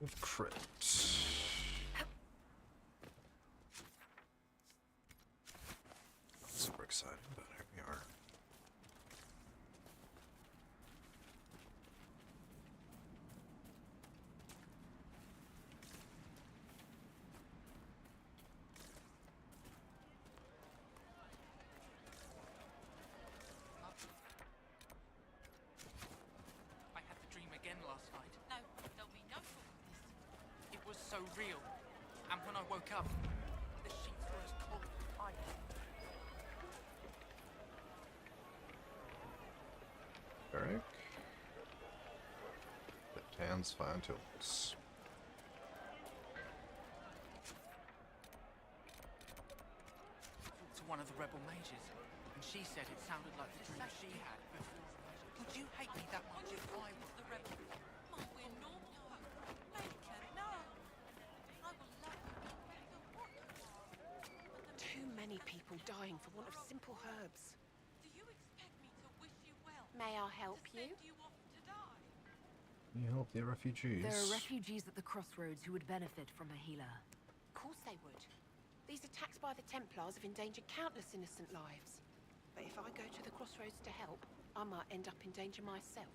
With crit. Super excited, but here we are. I had the dream again last night. No, there'll be no talk of this. It was so real. And when I woke up, Hands, fine tools. To one of the rebel mages, and she said it sounded like the dream she had before. Would you hate me that much if I were the rebel? We're normal. Later, no. I will love you. Too many people dying for want of simple herbs. Do you expect me to wish you well? May I help you? You off to die? Can you help the refugees? There are refugees at the crossroads who would benefit from a healer. Of course they would. These attacks by the Templars have endangered countless innocent lives. But if I go to the crossroads to help, I might end up in danger myself.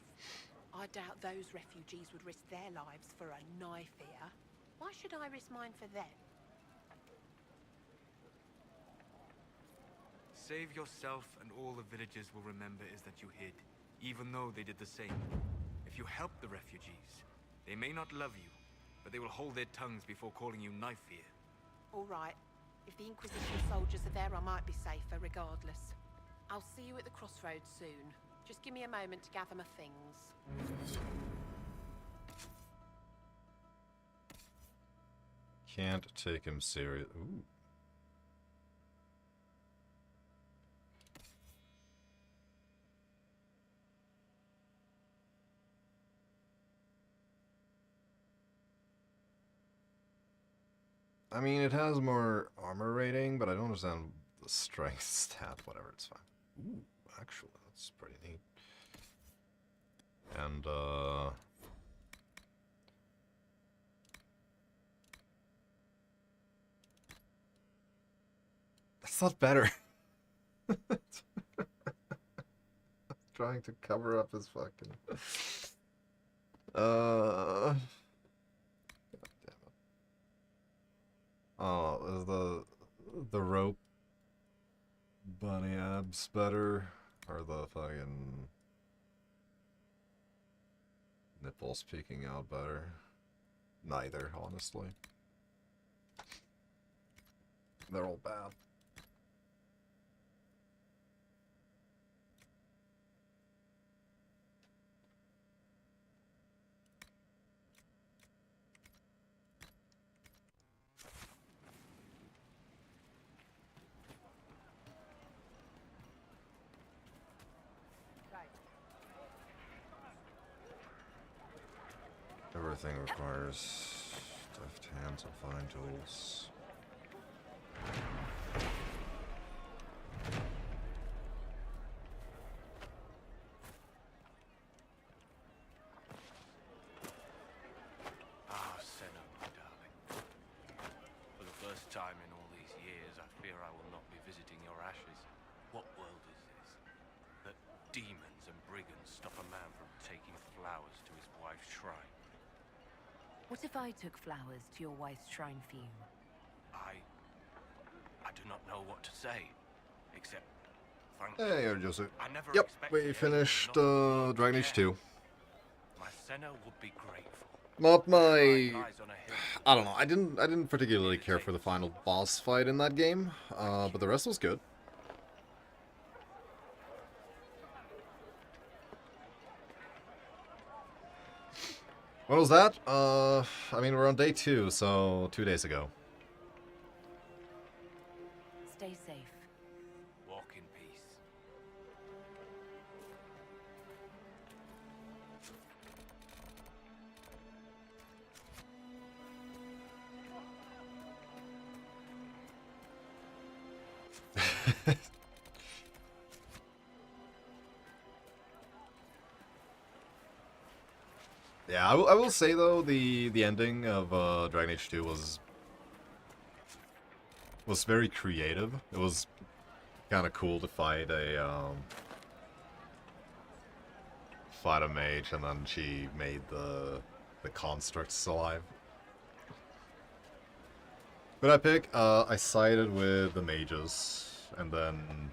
I doubt those refugees would risk their lives for a knife here. Why should I risk mine for them? Save yourself and all the villagers will remember is that you hid, even though they did the same. If you help the refugees, they may not love you, but they will hold their tongues before calling you knife here. All right. If the Inquisition soldiers are there, I might be safer regardless. I'll see you at the crossroads soon. Just give me a moment to gather my things. Can't take him serious. Ooh. I mean, it has more armor rating, but I don't understand the strength stat. Whatever, it's fine. Ooh, actually, that's pretty neat. And, that's not better. Trying to cover up his fucking... Oh, is the rope bunny abs better? Or the fucking nipples peeking out better? Neither, honestly. They're all bad. Everything requires deft hands and fine tools. Ah, Senna, my darling. For the first time in all these years, I fear I will not be visiting your ashes. What world is this? That demons and brigands stop a man from taking flowers to his wife's shrine. What if I took flowers to your wife's shrine for you? I do not know what to say, except thank Hey, you. Joseph. I never Yep, expected we finished Dragon Age 2. My Senna would be grateful. Not my... I don't know, I didn't particularly care for the final boss fight in that game, but the rest was good. What was that? I mean, we're on day 2, so 2 days ago. Stay safe. Walk in peace. Yeah, I will say though, the ending of Dragon Age 2 was very creative. It was kind of cool to fight a mage, and then she made the constructs alive. Who'd I pick? I sided with the mages, and then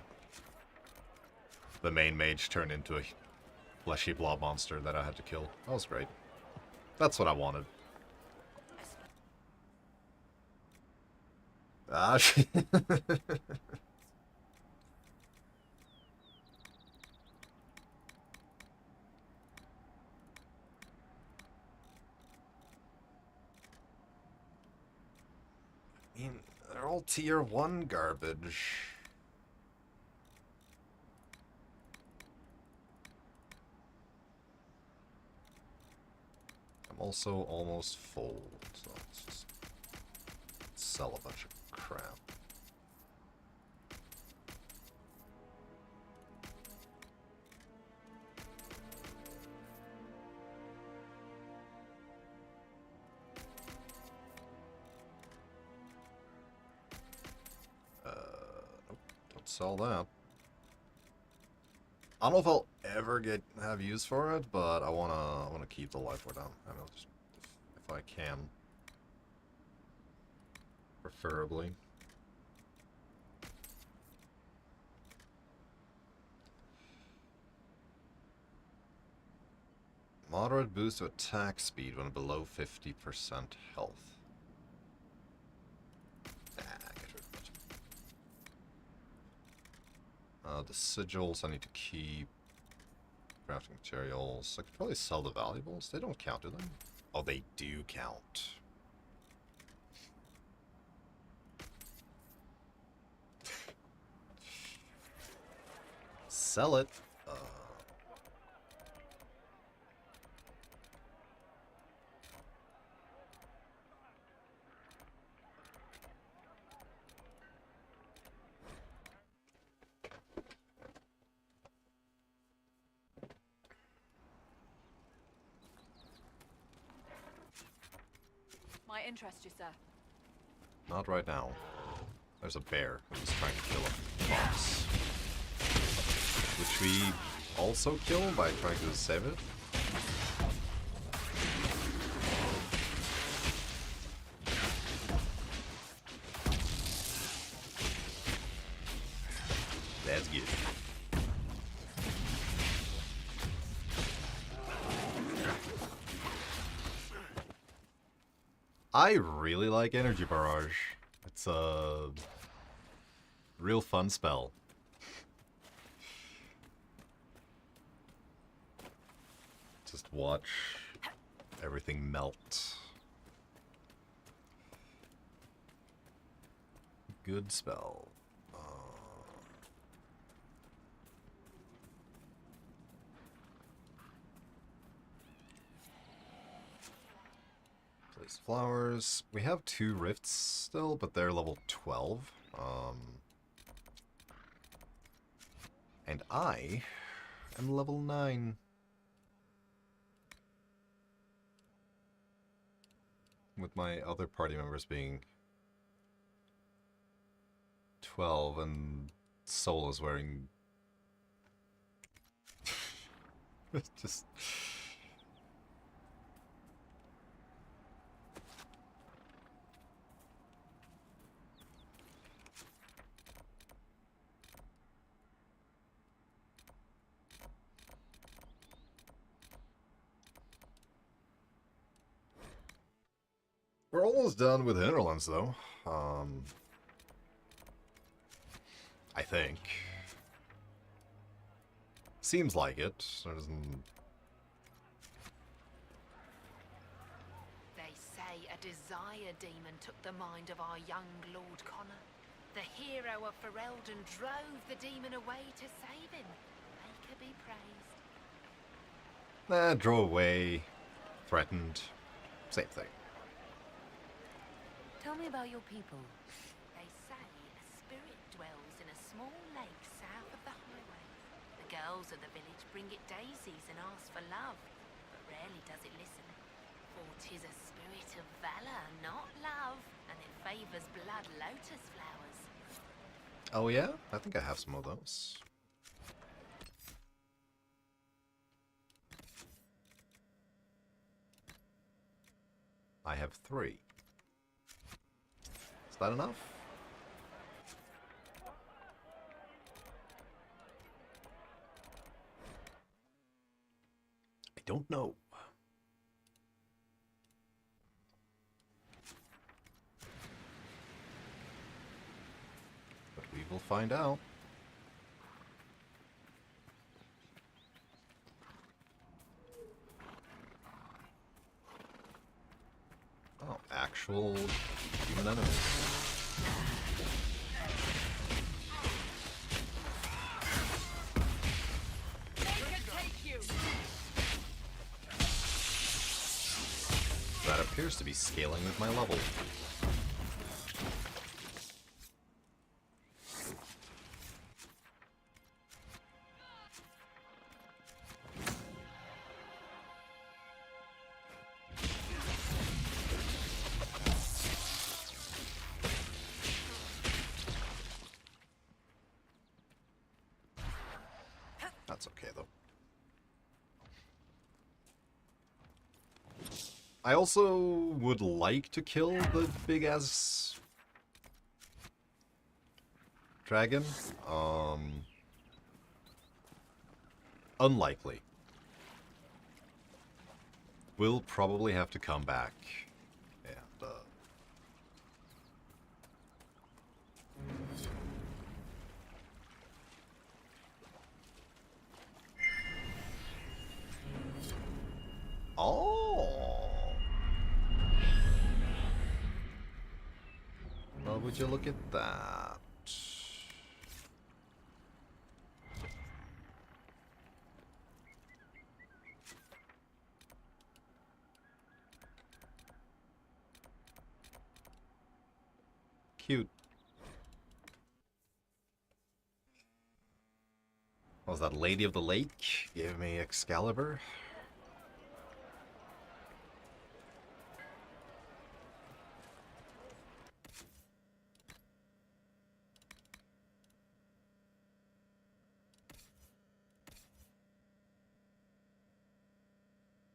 the main mage turned into a fleshy blob monster that I had to kill. That was great. That's what I wanted. Ah, All tier 1 garbage. I'm also almost full, so let's just sell a bunch of crap. Nope, don't sell that. I don't know if I'll ever have use for it, but I wanna keep the life down. I know, just if I can, preferably. Moderate boost to attack speed when below 50% health. Nah, get rid of it. The sigils I need to keep. Crafting materials. I could probably sell the valuables. They don't count, do they? Oh, they do count. Sell it. My interest you, sir. Not right now. There's a bear who's trying to kill a fox. Which we also kill by trying to save it. That's good. I really like Energy Barrage. It's a real fun spell. Just watch everything melt. Good spell. Place flowers. We have 2 rifts still, but they're level 12. And I am level 9. With my other party members being 12 and Soul is wearing just we're almost done with Hinterlands, though. I think. Seems like it. There doesn't... They say a desire demon took the mind of our young Lord Connor. The hero of Ferelden drove the demon away to save him. Make her be praised. Drove away. Threatened. Same thing. Tell me about your people. They say a spirit dwells in a small lake south of the highway. The girls of the village bring it daisies and ask for love, but rarely does it listen. For 'tis a spirit of valor, not love, and it favors blood lotus flowers. Oh yeah? I think I have some of those. I have 3. Is that enough? I don't know. But we will find out. Oh, actual human enemies. appears to be scaling with my level. That's okay, though. I also would like to kill the big-ass dragon. Unlikely. We'll probably have to come back and, Oh! Well, would you look at that? Cute. What was that Lady of the Lake? Give me Excalibur.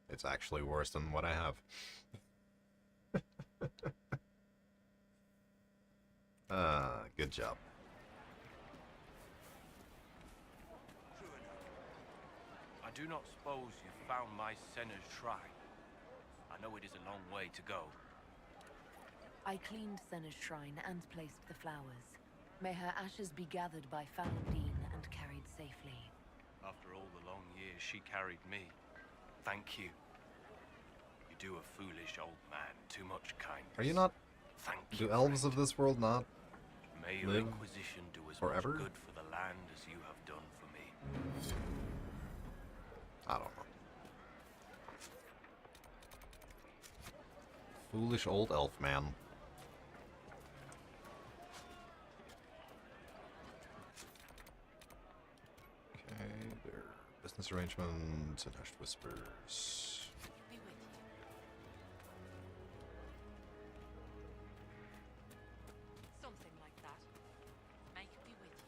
It's actually worse than what I have. Good job. I do not suppose you found my Senna's shrine. I know it is a long way to go. I cleaned Senna's shrine and placed the flowers. May her ashes be gathered by Falundine and carried safely. After all the long years she carried me, thank you. You do a foolish old man too much kindness. Are you not? Thank Do you, elves friend. of this world not May your live Inquisition do as forever? much good for the land as you have done for me. I don't know. Foolish old elf man. Okay, their business arrangements and hushed whispers. Something like that. May it be with you.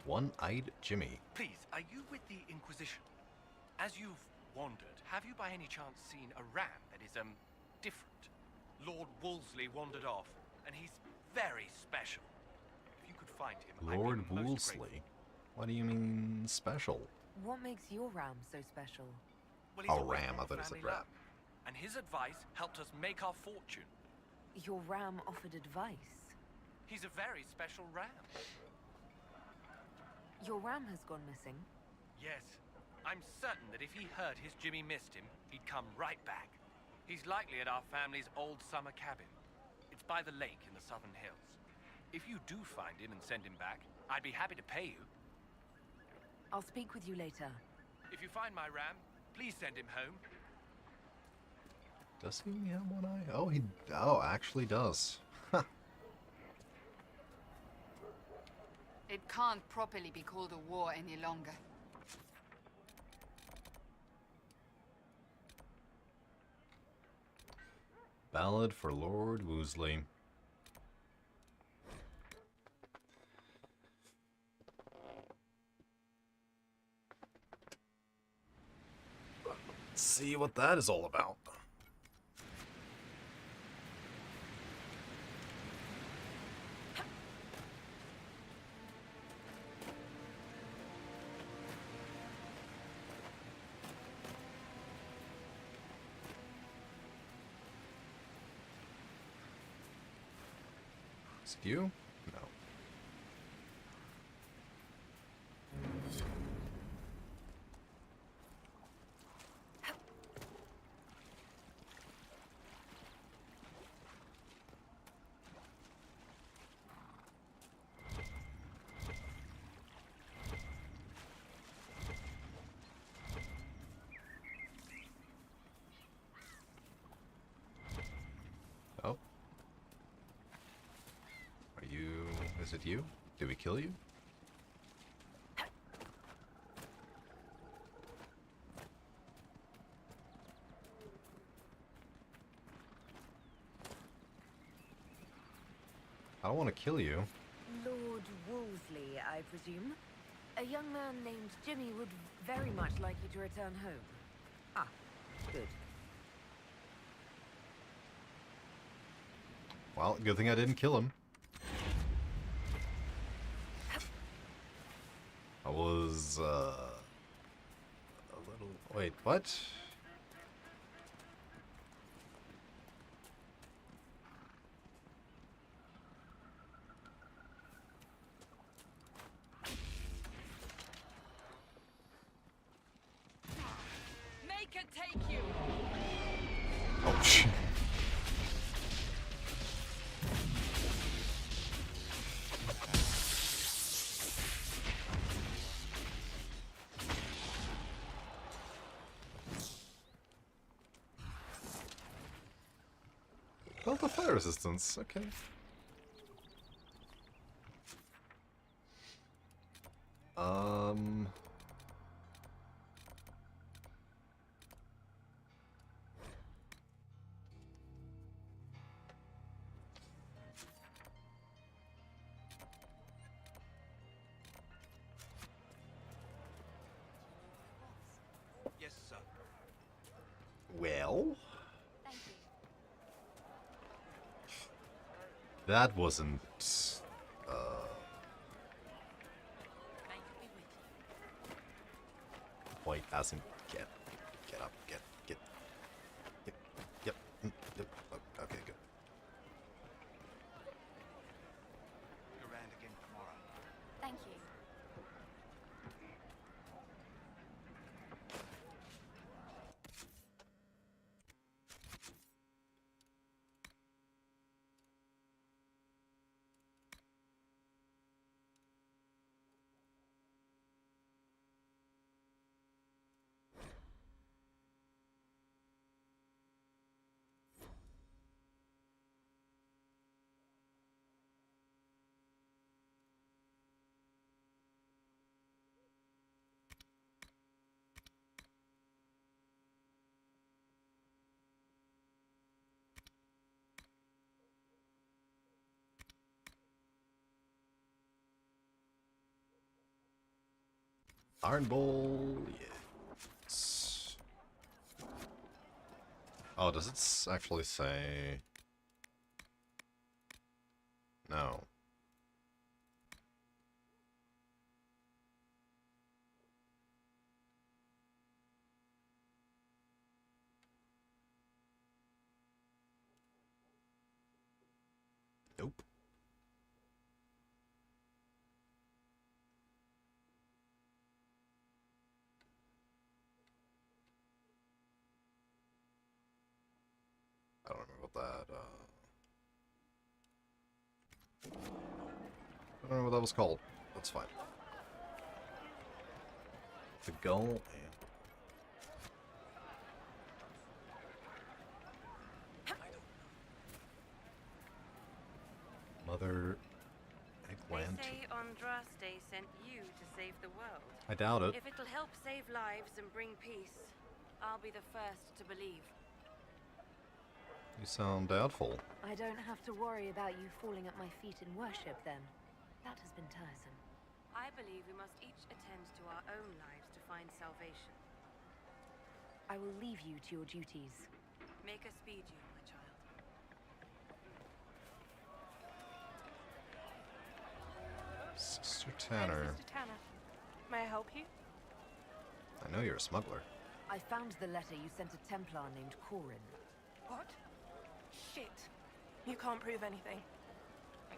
One-eyed Jimmy. Please, are you with the Inquisition? As you've wandered, have you by any chance seen a ram that is, different? Lord Wolseley wandered off, and he's very special. If you could find him, Lord I'd be most grateful. Wolseley? What do you mean special? What makes your ram so special? Well, he's Oh, always ram. I brought thought it said family ram. luck, and his advice helped us make our fortune. Your ram offered advice. He's a very special ram. Your ram has gone missing. Yes. I'm certain that if he heard his Jimmy missed him, he'd come right back. He's likely at our family's old summer cabin. It's by the lake in the southern hills. If you do find him and send him back, I'd be happy to pay you. I'll speak with you later. If you find my ram, please send him home. Does he only have one eye? Oh, he... Oh, actually does. Huh. It can't properly be called a war any longer. Ballad for Lord Wolseley. Let's see what that is all about. Is it you? No. Is it you? Did we kill you? I don't want to kill you. Lord Wolseley, I presume? A young man named Jimmy would very much like you to return home. Ah, good. Well, good thing I didn't kill him. I was, a little... Wait, what? Make it take you! Oh, shit. Oh, the fire resistance. Okay. Yes, sir. Well... That wasn't... Quite as in... Get up, get... Yep, yep, okay, good. Look around again tomorrow. Thank you. Iron Bowl, yes. Oh, does it actually say... No. Nope. I don't remember what that, I don't know what that was called. That's fine. The gull and... Mother... Eggplant. They say Andraste sent you to save the world. I doubt it. If it'll help save lives and bring peace, I'll be the first to believe. You sound doubtful. I don't have to worry about you falling at my feet in worship, then. That has been tiresome. I believe we must each attend to our own lives to find salvation. I will leave you to your duties. Make us speed you, my child. Sister Tanner. Sister Tanner. May I help you? I know you're a smuggler. I found the letter you sent a Templar named Corin. What? Shit. You can't prove anything.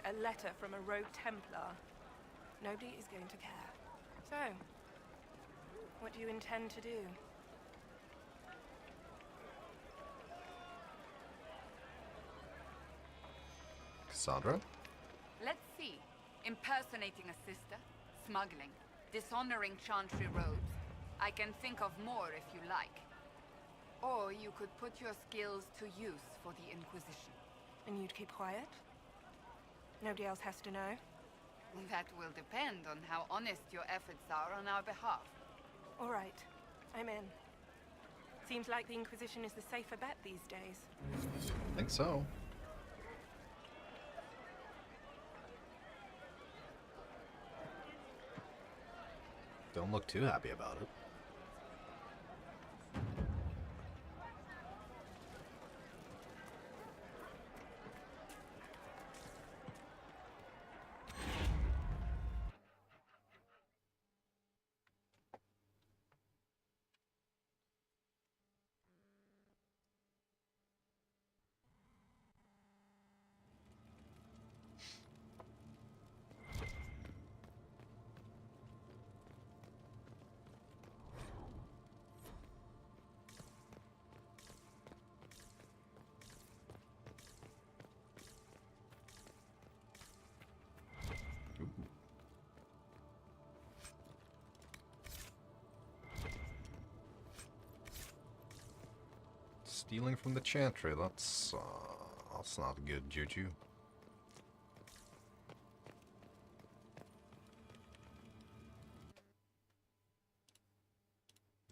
A letter from a rogue Templar. Nobody is going to care. So, what do you intend to do? Cassandra? Let's see. Impersonating a sister, smuggling, dishonoring Chantry robes. I can think of more if you like. Or you could put your skills to use for the Inquisition. And you'd keep quiet? Nobody else has to know? That will depend on how honest your efforts are on our behalf. All right, I'm in. Seems like the Inquisition is the safer bet these days. I think so. Don't look too happy about it. Stealing from the Chantry, that's not good juju.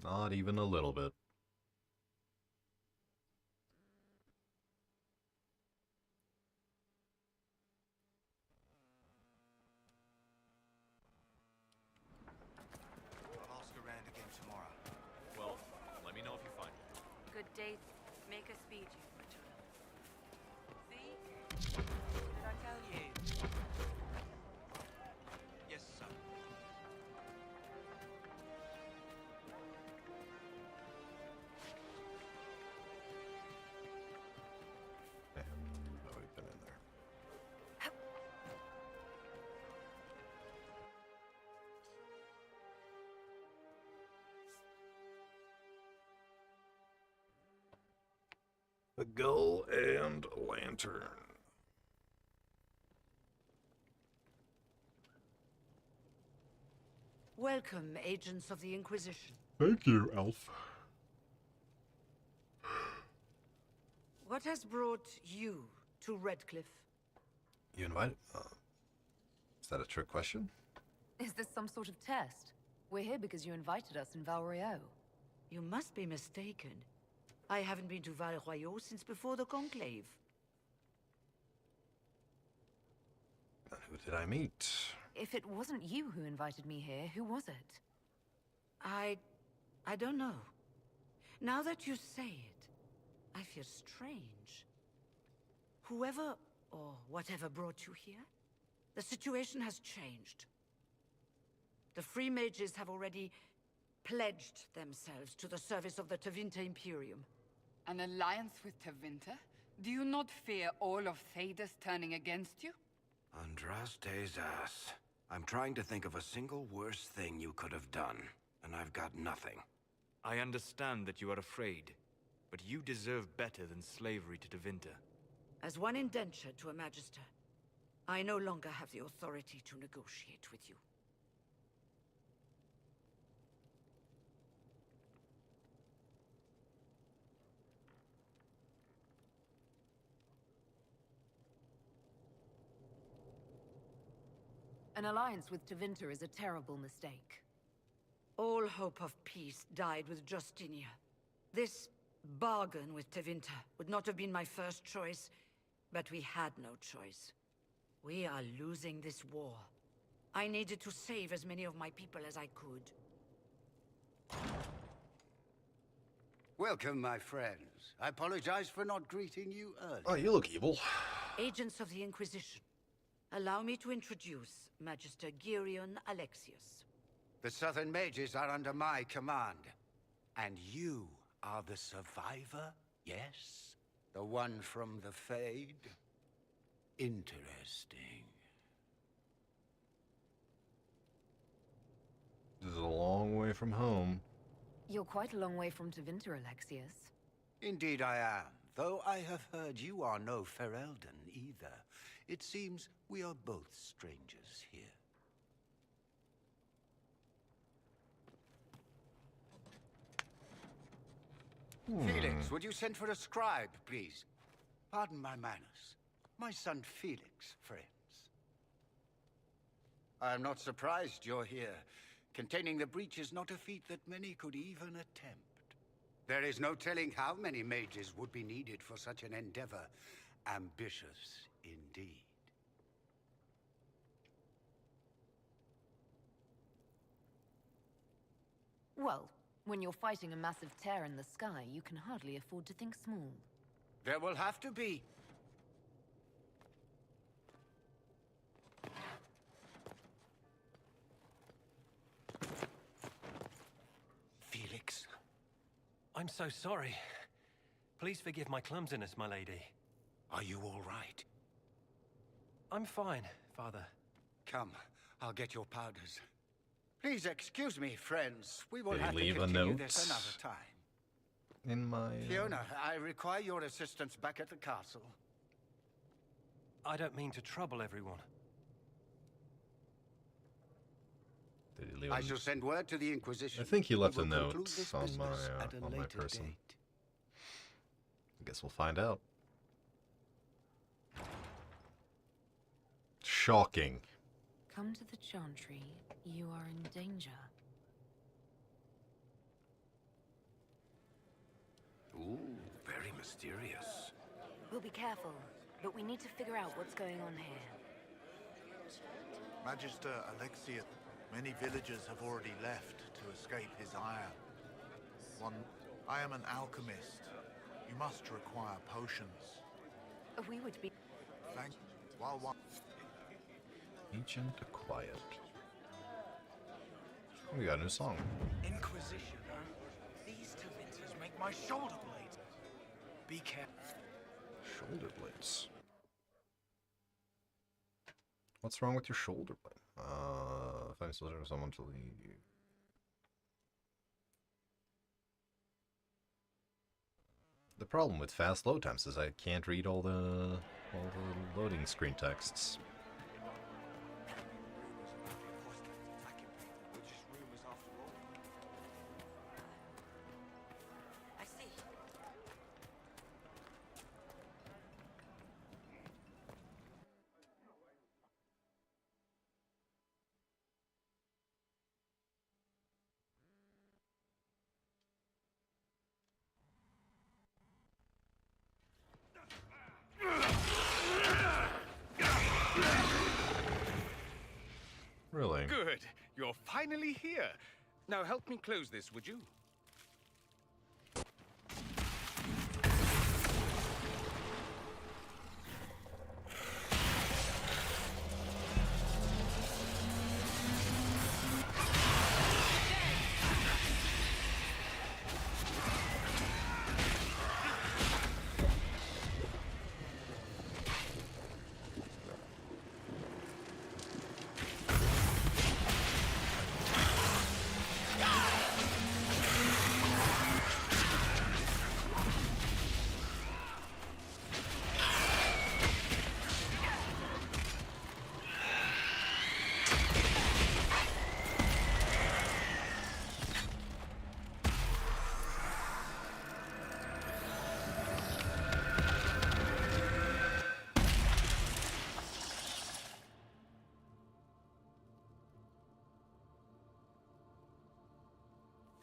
Not even a little bit. I'll ask around again tomorrow. Well, let me know if you find it. Good day. Make a speed, you return. See? What did I tell you? Yes, sir. And oh, we've been in there. A gull and a lantern. Welcome, agents of the Inquisition. Thank you, Elf. What has brought you to Redcliffe? You invited? Is that a trick question? Is this some sort of test? We're here because you invited us in Val Royeaux. You must be mistaken. I haven't been to Val Royeaux since before the Conclave. And who did I meet? If it wasn't you who invited me here, who was it? I don't know. Now that you say it, I feel strange. Whoever or whatever brought you here, the situation has changed. The Free Mages have already pledged themselves to the service of the Tevinter Imperium. An alliance with Tevinter? Do you not fear all of Thedas turning against you? Andraste's ass. I'm trying to think of a single worse thing you could have done, and I've got nothing. I understand that you are afraid, but you deserve better than slavery to Tevinter. As one indenture to a Magister, I no longer have the authority to negotiate with you. An alliance with Tevinter is a terrible mistake. All hope of peace died with Justinia. This bargain with Tevinter would not have been my first choice, but we had no choice. We are losing this war. I needed to save as many of my people as I could. Welcome, my friends. I apologize for not greeting you earlier. Oh, you look evil. Agents of the Inquisition, allow me to introduce Magister Girion Alexius. The Southern Mages are under my command. And you are the survivor, yes? The one from the Fade? Interesting. This is a long way from home. You're quite a long way from Tevinter, Alexius. Indeed I am, though I have heard you are no Ferelden either. It seems we are both strangers here. Felix, would you send for a scribe, please? Pardon my manners. My son Felix, friends. I'm not surprised you're here. Containing the breach is not a feat that many could even attempt. There is no telling how many mages would be needed for such an endeavor. Ambitious indeed. Well, when you're fighting a massive tear in the sky, you can hardly afford to think small. There will have to be. Felix. I'm so sorry. Please forgive my clumsiness, my lady. Are you all right? I'm fine, Father. Come, I'll get your powders. Please excuse me, friends. We will Did he have to leave a continue note? this another time. In my... Fiona, I require your assistance back at the castle. I don't mean to trouble everyone. Did he leave I a... shall send word to the Inquisition. I think he left We a will note conclude this on my business at a on my later person. date. I guess we'll find out. Shocking. Come to the Chantry. You are in danger. Ooh, very mysterious. We'll be careful, but we need to figure out what's going on here. Magister Alexius, many villagers have already left to escape his ire. I am an alchemist. You must require potions. We would be... While one... Agent acquired. We got a new song. Inquisition, huh? These two winters make my shoulder blades. Be careful. Shoulder blades. What's wrong with your shoulder blade? Find someone to leave. The problem with fast load times is I can't read all the loading screen texts. I see. Really? Good. You're finally here. Now help me close this, would you?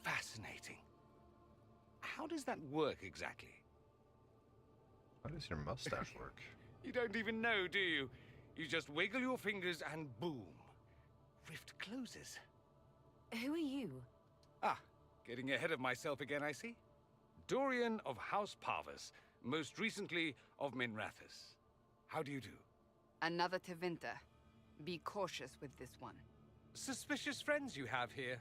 Fascinating. How does that work exactly? How does your mustache work? You don't even know, do you? You just wiggle your fingers and boom. Rift closes. Who are you? Ah, getting ahead of myself again, I see. Dorian of House Parvus, most recently of Minrathus. How do you do? Another Tevinter. Be cautious with this one. Suspicious friends you have here.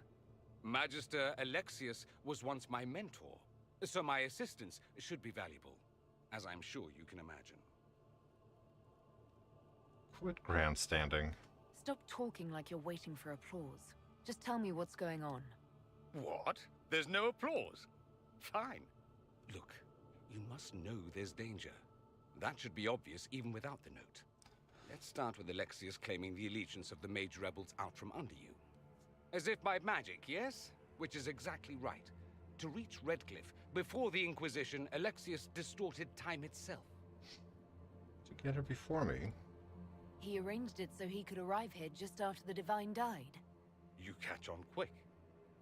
Magister Alexius was once my mentor, so my assistance should be valuable, as I'm sure you can imagine. Quit grandstanding. Stop talking like you're waiting for applause. Just tell me what's going on. What? There's no applause? Fine. Look, you must know there's danger. That should be obvious even without the note. Let's start with Alexius claiming the allegiance of the Mage rebels out from under you. As if by magic, yes? Which is exactly right. To reach Redcliffe, before the Inquisition, Alexius distorted time itself. To get her before me. He arranged it so he could arrive here just after the Divine died. You catch on quick.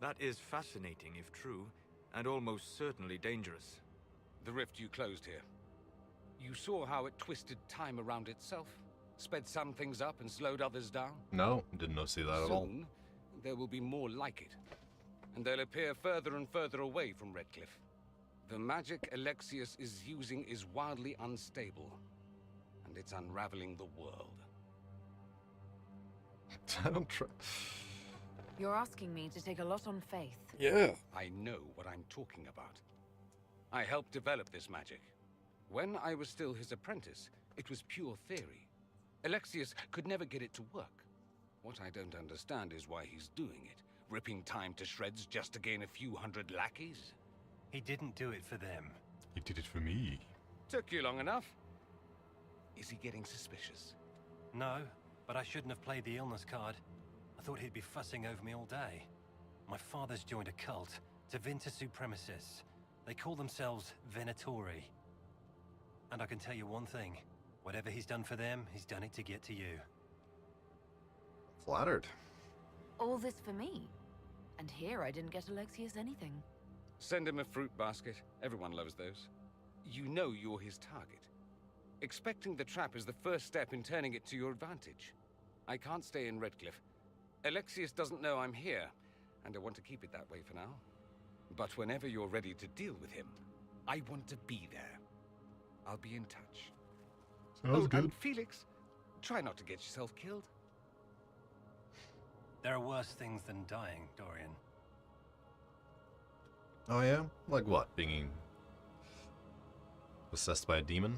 That is fascinating if true, and almost certainly dangerous. The rift you closed here. You saw how it twisted time around itself? Sped some things up and slowed others down? No, didn't see that at all. Soon, there will be more like it. And they'll appear further and further away from Redcliffe. The magic Alexius is using is wildly unstable. And it's unraveling the world. I don't try. You're asking me to take a lot on faith. Yeah. I know what I'm talking about. I helped develop this magic. When I was still his apprentice, it was pure theory. Alexius could never get it to work. What I don't understand is why he's doing it. Ripping time to shreds just to gain a few hundred lackeys? He didn't do it for them. He did it for me. Took you long enough. Is he getting suspicious? No, but I shouldn't have played the illness card. I thought he'd be fussing over me all day. My father's joined a cult, Tevinter Supremacists. They call themselves Venatori. And I can tell you one thing. Whatever he's done for them, he's done it to get to you. Flattered. All this for me. And here I didn't get Alexius anything. Send him a fruit basket. Everyone loves those. You know you're his target. Expecting the trap is the first step in turning it to your advantage. I can't stay in Redcliffe. Alexius doesn't know I'm here, and I want to keep it that way for now. But whenever you're ready to deal with him, I want to be there. I'll be in touch. Sounds good. And Felix, try not to get yourself killed. There are worse things than dying, Dorian. Oh yeah? Like what? Being possessed by a demon?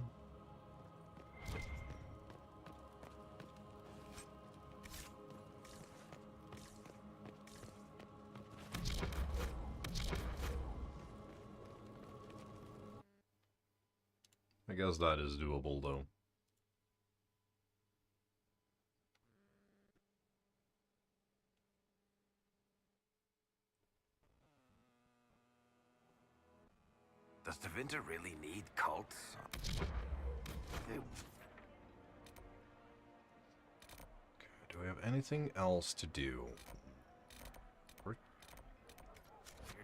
I guess that is doable though. Does Tevinter really need cults? Do we have anything else to do? Weird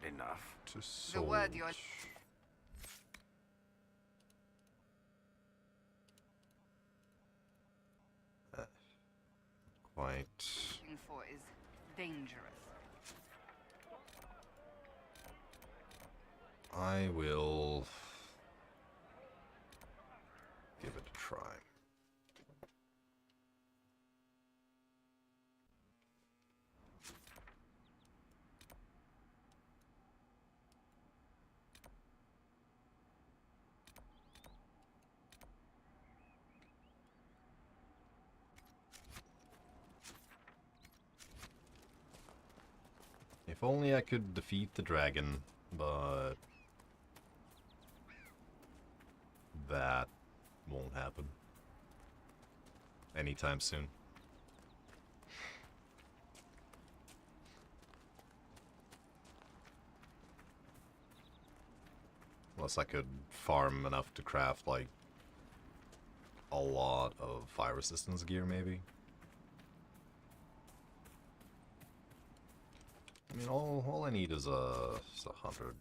enough. To The word you're... Quite. looking for is dangerous. I will give it a try. If only I could defeat the dragon, but that won't happen anytime soon. Unless I could farm enough to craft like a lot of fire resistance gear, maybe. I mean, all I need is a 100%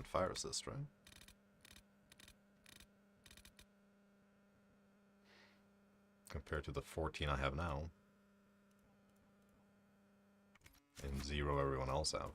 fire resist, right? Compared to the 14 I have now. And 0 everyone else have.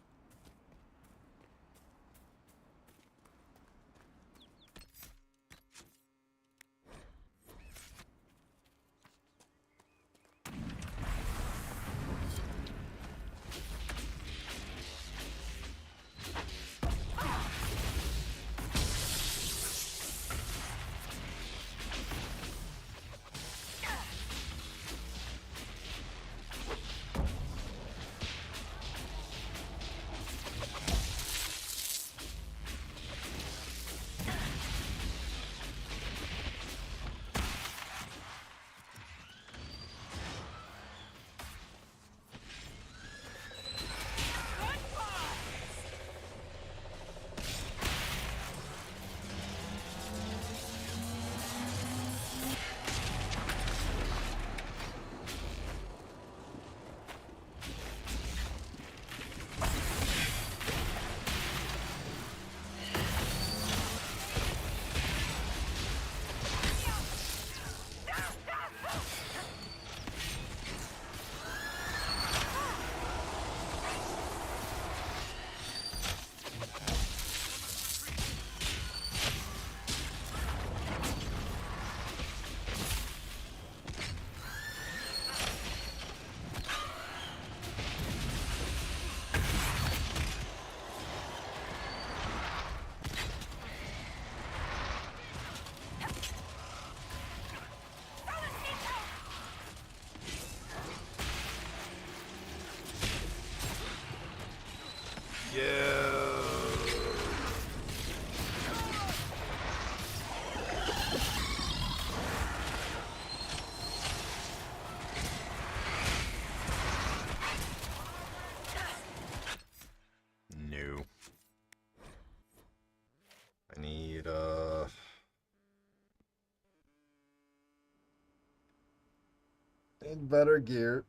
Better gear.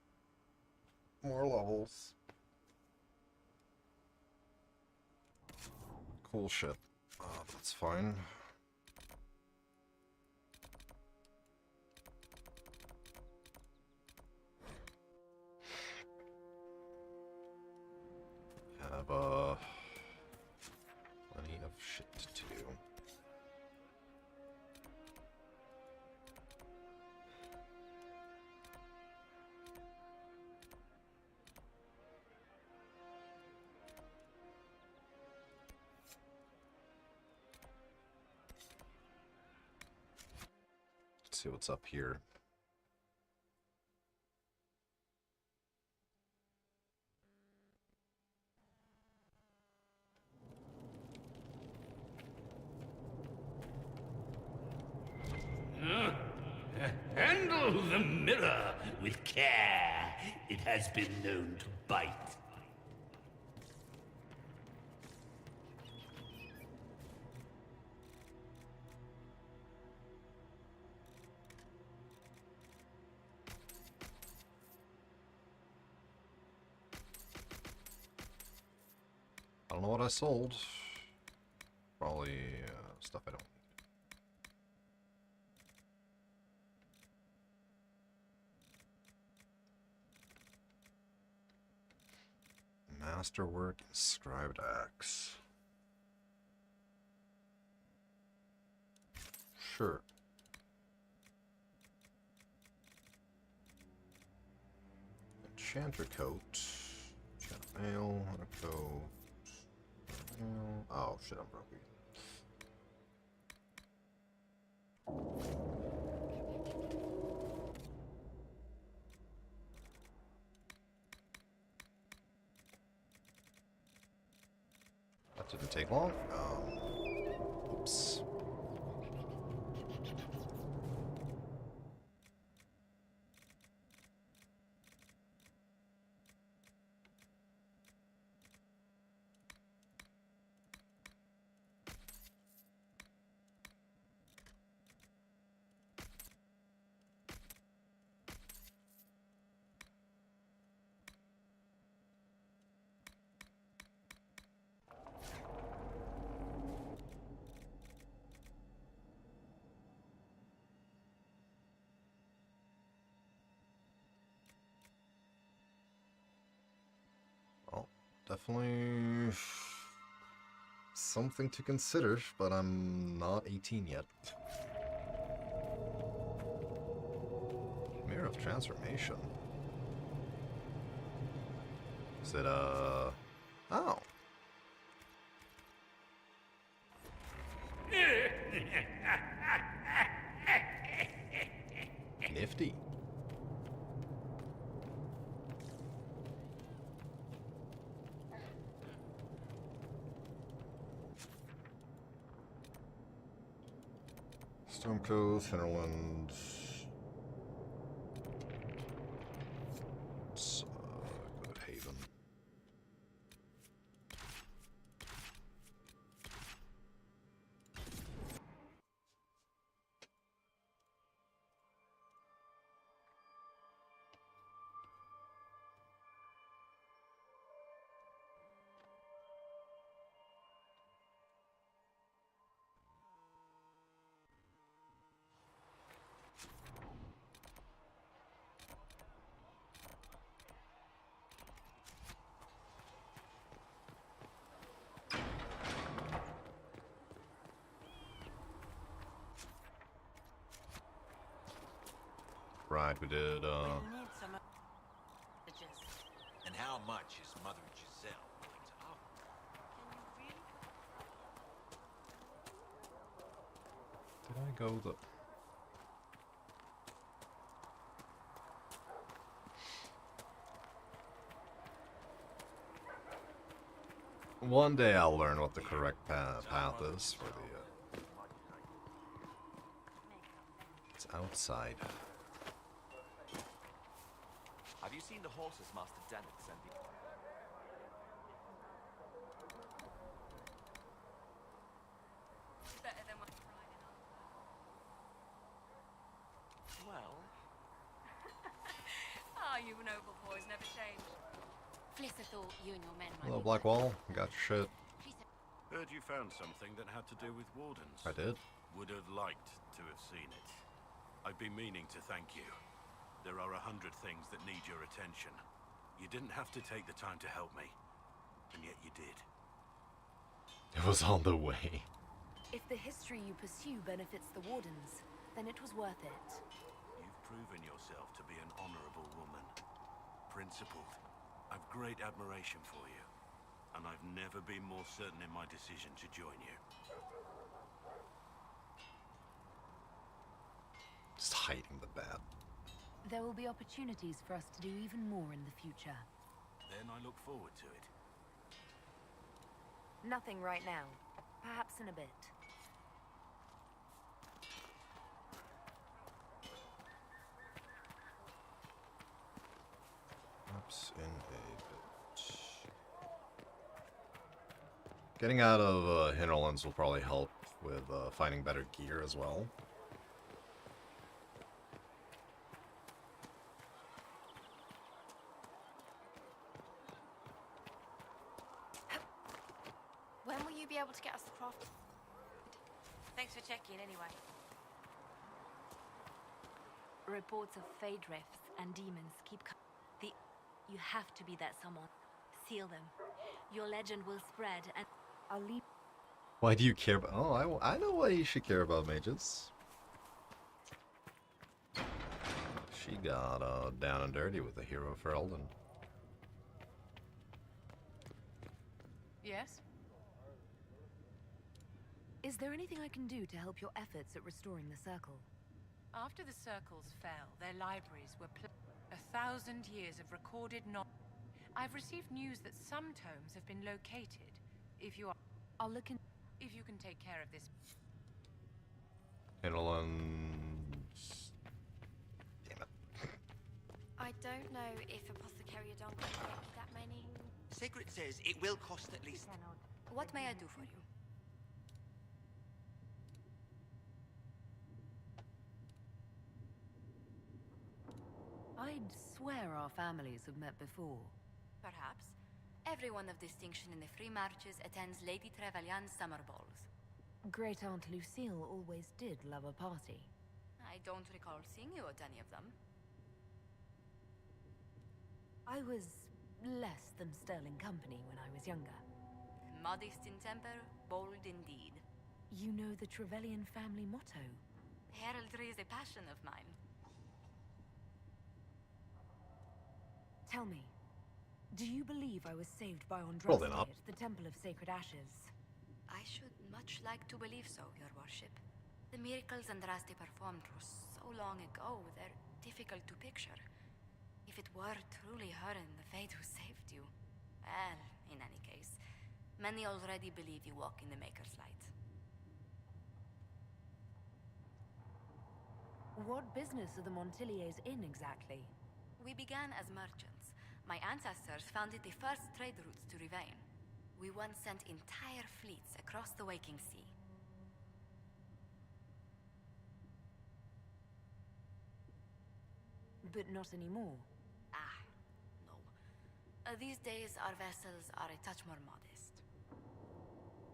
More levels. Cool shit. That's fine. Have plenty of shit to do. Let's see what's up here. Handle the mirror with care. It has been known to bite. I don't know what I sold. Probably stuff I don't need. Masterwork, inscribed axe. Sure. Enchanter coat. Enchanter mail, hunter coat. Mail. Oh shit, I'm broken. That didn't take long. Oops. Definitely something to consider, but I'm not 18 yet. Mirror of Transformation. Is it, oh. Nifty. Storm Coast, Hinterland. Let's go to Haven. Right, we did, And how much is Mother Giselle willing to offer? Did I go the... One day I'll learn what the correct path is for the, It's outside. Have you seen the horses Master Dennett sent you? Better than what I'm riding on. Well... Fliss thought you and your men might Hello, be Blackwall. Got your shit. Heard you found something that had to do with wardens. I did. Would have liked to have seen it. I've been meaning to thank you. There are 100 things that need your attention. You didn't have to take the time to help me, and yet you did. It was on the way. If the history you pursue benefits the Wardens, then it was worth it. You've proven yourself to be an honorable woman. Principled. I've great admiration for you. And I've never been more certain in my decision to join you. Just hiding the bat. There will be opportunities for us to do even more in the future. Then I look forward to it. Nothing right now. Perhaps in a bit. Perhaps in a bit. Getting out of Hinterlands will probably help with finding better gear as well. When will you be able to get us the craft? Thanks for checking anyway. Reports of fade rifts and demons keep coming. You have to be that someone. Seal them. Your legend will spread, and I'll leave. Why do you care about... Oh, I know why you should care about mages. She got down and dirty with the hero for Elden. Yes? Is there anything I can do to help your efforts at restoring the circle? After the circles fell, their libraries were 1,000 years of recorded knowledge. I've received news that some tomes have been located. If you are... I'll look in... If you can take care of this... Hinterlands... Damn it. I don't know if Apothecary Adon can get me that many... Sigrid says it will cost at least... What may I do for you? I'd swear our families have met before. Perhaps. Everyone of distinction in the Free Marches attends Lady Trevelyan's summer balls. Great Aunt Lucille always did love a party. I don't recall seeing you at any of them. I was less than sterling company when I was younger. Modest in temper, bold in deed. You know the Trevelyan family motto. Heraldry is a passion of mine. Tell me, do you believe I was saved by Probably Andraste not. at the Temple of Sacred Ashes? I should much like to believe so, Your Worship. The miracles Andraste performed were so long ago, they're difficult to picture. If it were truly her and the Fate who saved you... Well, in any case, many already believe you walk in the Maker's light. What business are the Montiliers in exactly? We began as merchants. My ancestors founded the first trade routes to Rivain. We once sent entire fleets across the Waking Sea. But not anymore. No. These days, our vessels are a touch more modest.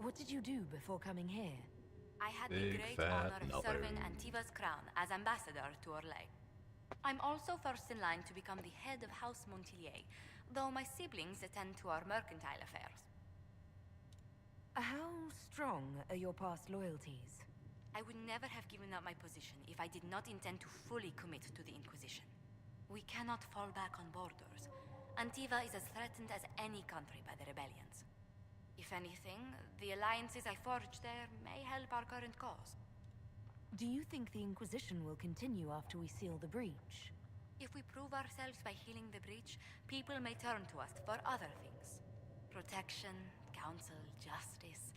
What did you do before coming here? I had the Big great fat honor of nuther. serving Antiva's crown as ambassador to Orlais. I'm also first in line to become the head of House Montilier, though my siblings attend to our mercantile affairs. How strong are your past loyalties? I would never have given up my position if I did not intend to fully commit to the Inquisition. We cannot fall back on borders. Antiva is as threatened as any country by the rebellions. If anything, the alliances I forged there may help our current cause. Do you think the Inquisition will continue after we seal the breach? If we prove ourselves by healing the breach, people may turn to us for other things. Protection, counsel, justice.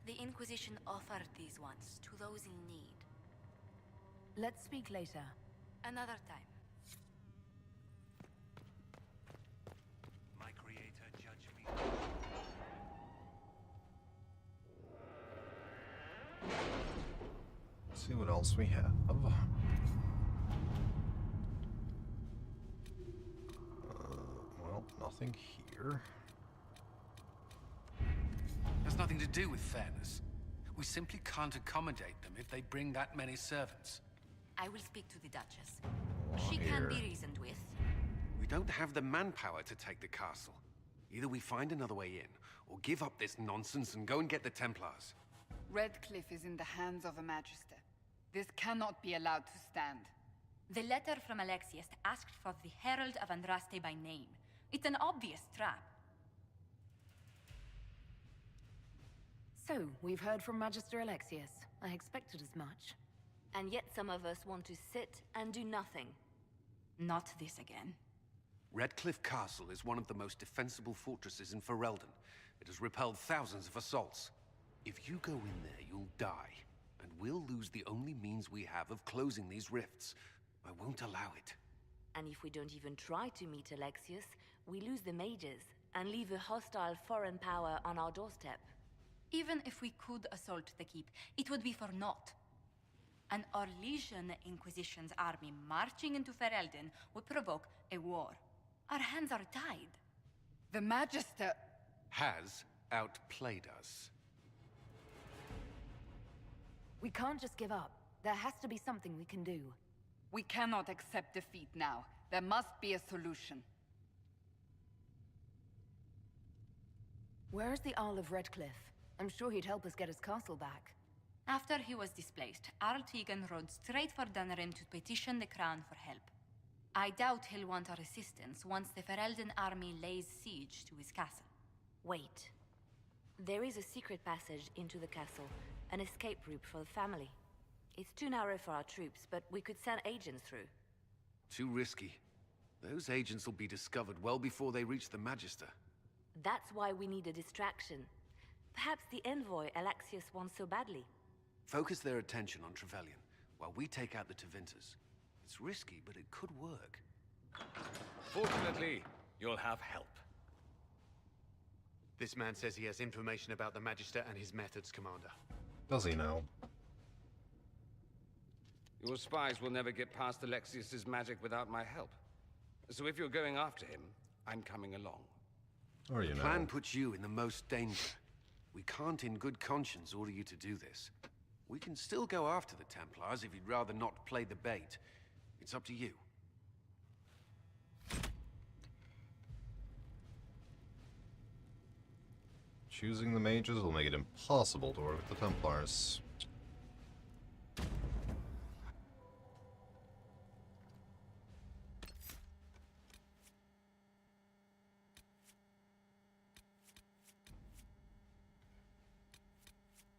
The Inquisition offered these once to those in need. Let's speak later. Another time. My creator, judge me. Let's see what else we have. Well, nothing. anything here? Has nothing to do with fairness. We simply can't accommodate them if they bring that many servants. I will speak to the Duchess. Oh, She can here. be reasoned with. We don't have the manpower to take the castle. Either we find another way in, or give up this nonsense and go and get the Templars. Redcliffe is in the hands of a Magister. This cannot be allowed to stand. The letter from Alexius asked for the Herald of Andraste by name. It's an obvious trap. So, we've heard from Magister Alexius. I expected as much. And yet some of us want to sit and do nothing. Not this again. Redcliffe Castle is one of the most defensible fortresses in Ferelden. It has repelled thousands of assaults. If you go in there, you'll die. And we'll lose the only means we have of closing these rifts. I won't allow it. And if we don't even try to meet Alexius, we lose the mages and leave a hostile foreign power on our doorstep. Even if we could assault the keep, it would be for naught. An Orlesian Inquisition's army marching into Ferelden would provoke a war. Our hands are tied. The Magister has outplayed us. We can't just give up. There has to be something we can do. We cannot accept defeat now. There must be a solution. Where's the Earl of Redcliffe? I'm sure he'd help us get his castle back. After he was displaced, Arl Tegan rode straight for Dunrim to petition the Crown for help. I doubt he'll want our assistance once the Ferelden army lays siege to his castle. Wait. There is a secret passage into the castle, an escape route for the family. It's too narrow for our troops, but we could send agents through. Too risky. Those agents will be discovered well before they reach the Magister. That's why we need a distraction. Perhaps the envoy Alexius wants so badly. Focus their attention on Trevelyan, while we take out the Tevinters. It's risky, but it could work. Fortunately, you'll have help. This man says he has information about the Magister and his methods, Commander. Does he know? Your spies will never get past Alexius's magic without my help. So if you're going after him, I'm coming along. Or you The know. plan puts you in the most danger. We can't in good conscience order you to do this. We can still go after the Templars if you'd rather not play the bait. It's up to you. Choosing the mages will make it impossible to work with the Templars.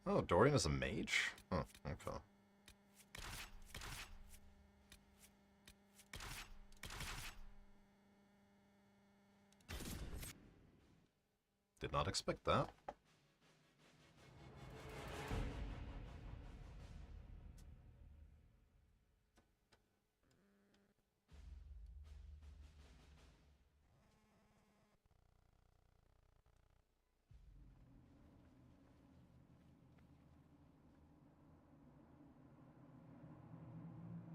Oh, Dorian is a mage? Oh, okay. Did not expect that.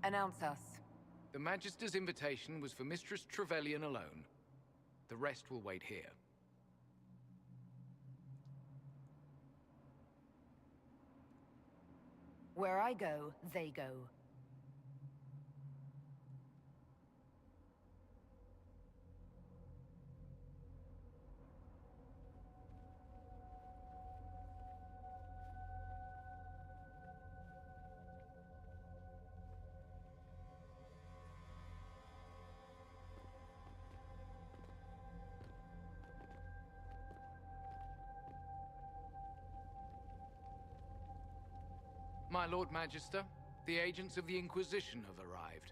Announce us. The Magister's invitation was for Mistress Trevelyan alone. The rest will wait here. Where I go, they go. My Lord Magister, the agents of the Inquisition have arrived.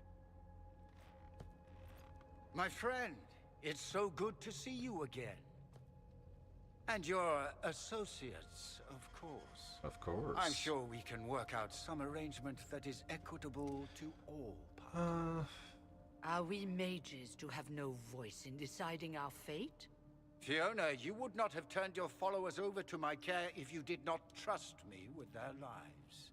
My friend, it's so good to see you again. And your associates, of course. Of course. I'm sure we can work out some arrangement that is equitable to all parties. Are we mages to have no voice in deciding our fate? Fiona, you would not have turned your followers over to my care if you did not trust me with their lives.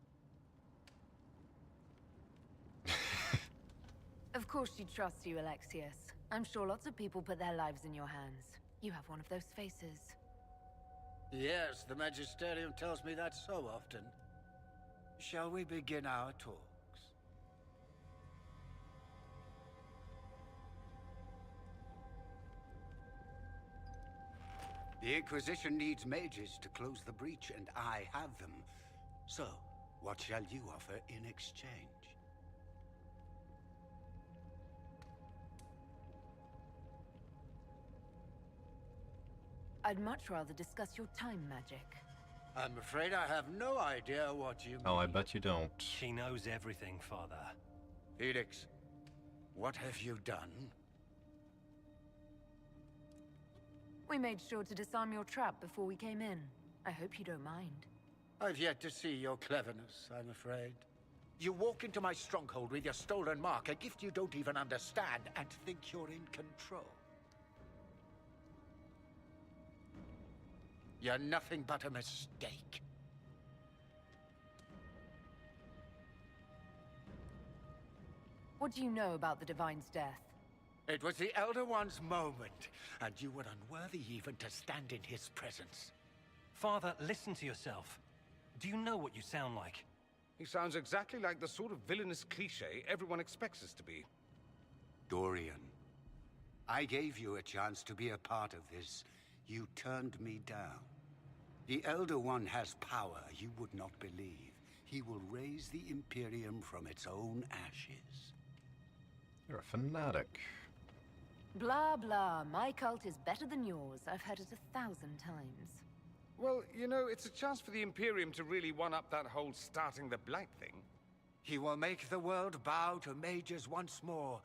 Of course she trusts you, Alexius. I'm sure lots of people put their lives in your hands. You have one of those faces. Yes, the Magisterium tells me that so often. Shall we begin our talks? The Inquisition needs mages to close the breach, and I have them. So, what shall you offer in exchange? I'd much rather discuss your time magic. I'm afraid I have no idea what you mean. Oh, I bet you don't. She knows everything, Father. Felix, what have you done? We made sure to disarm your trap before we came in. I hope you don't mind. I've yet to see your cleverness, I'm afraid. You walk into my stronghold with your stolen mark, a gift you don't even understand, and think you're in control. You're nothing but a mistake. What do you know about the Divine's death? It was the Elder One's moment, and you were unworthy even to stand in his presence. Father, listen to yourself. Do you know what you sound like? He sounds exactly like the sort of villainous cliché everyone expects us to be. Dorian, I gave you a chance to be a part of this. You turned me down. The Elder One has power you would not believe. He will raise the Imperium from its own ashes. You're a fanatic. Blah, blah. My cult is better than yours. I've heard it 1,000 times. Well, you know, it's a chance for the Imperium to really one-up that whole starting the Blight thing. He will make the world bow to mages once more.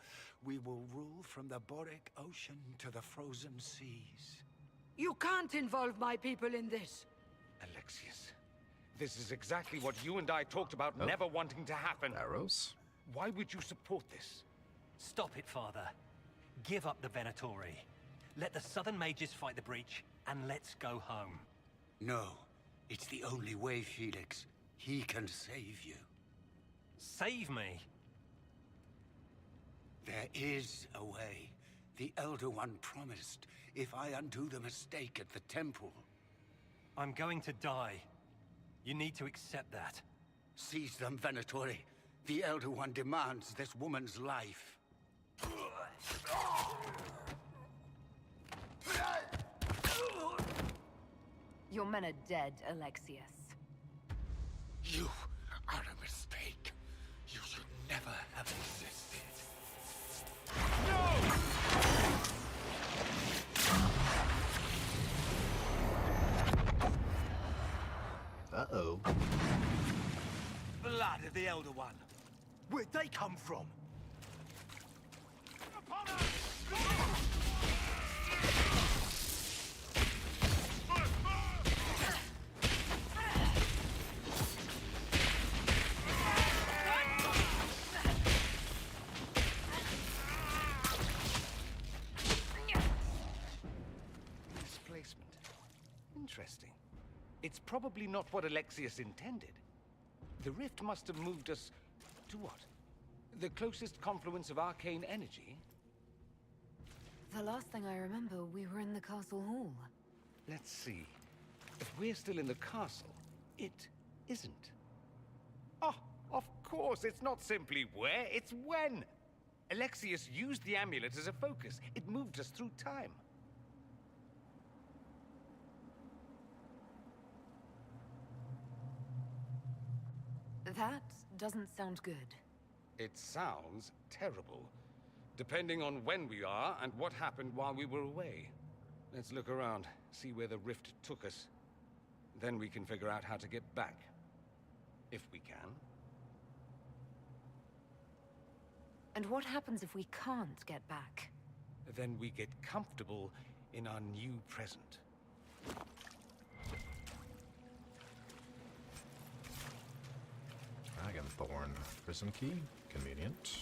We will rule from the Boric Ocean to the frozen seas. You can't involve my people in this. Alexius, this is exactly what you and I talked about never wanting to happen. Arrows? Why would you support this? Stop it, Father. Give up the Venatori. Let the Southern Mages fight the breach, and let's go home. No, it's the only way, Felix. He can save you. Save me? There is a way. The Elder One promised, if I undo the mistake at the temple. I'm going to die. You need to accept that. Seize them, Venatori. The Elder One demands this woman's life. Your men are dead, Alexius. You are a mistake. You should never have existed. Uh-oh. Blood of the Elder One. Where'd they come from? Displacement. Interesting. It's probably not what Alexius intended. The rift must have moved us to what? The closest confluence of arcane energy? The last thing I remember, we were in the castle hall. Let's see. If we're still in the castle, it isn't. Oh, of course, it's not simply where, it's when. Alexius used the amulet as a focus. It moved us through time. That doesn't sound good. It sounds terrible. Depending on when we are and what happened while we were away. Let's look around, see where the rift took us. Then we can figure out how to get back. If we can. And what happens if we can't get back? Then we get comfortable in our new present. Dragonthorn. Prison key. Convenient.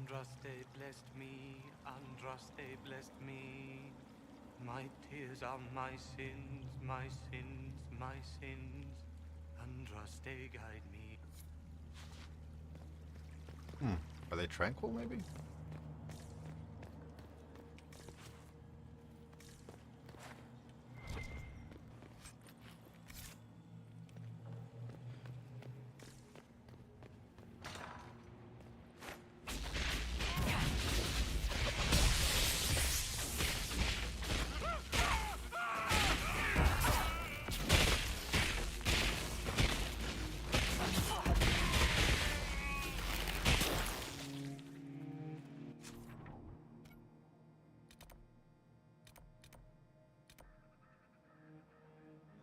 Andraste blessed me, Andraste blessed me. My tears are my sins, my sins, my sins. Andraste guide me. Are they tranquil, maybe?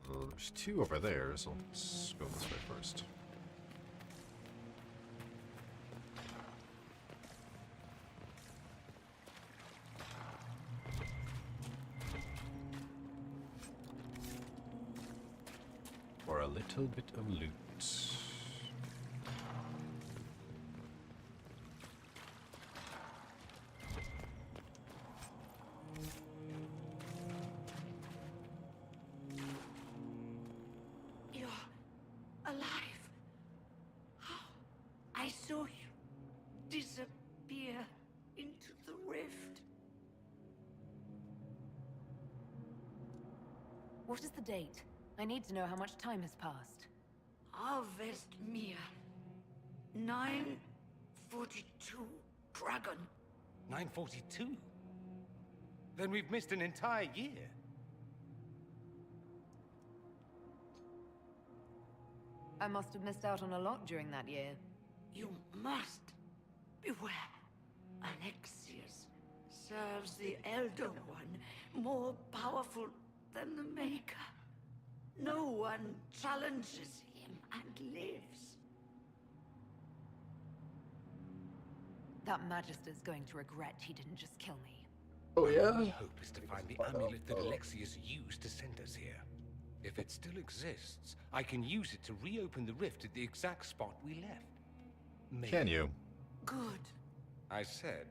Well, there's two over there, so let's go this way first. For a little bit of loot. You're alive. I saw you disappear into the rift. What is the date? I need to know how much time has passed. Harvest Mia. 942 Dragon. 942? Then we've missed an entire year. I must have missed out on a lot during that year. You must beware. Alexius serves the Elder One, more powerful than the Maker. No one challenges him and lives. That Magister's going to regret he didn't just kill me. Oh yeah? My hope is to find the amulet that Alexius used to send us here. If it still exists, I can use it to reopen the rift at the exact spot we left. Maybe. Can you? Good. I said,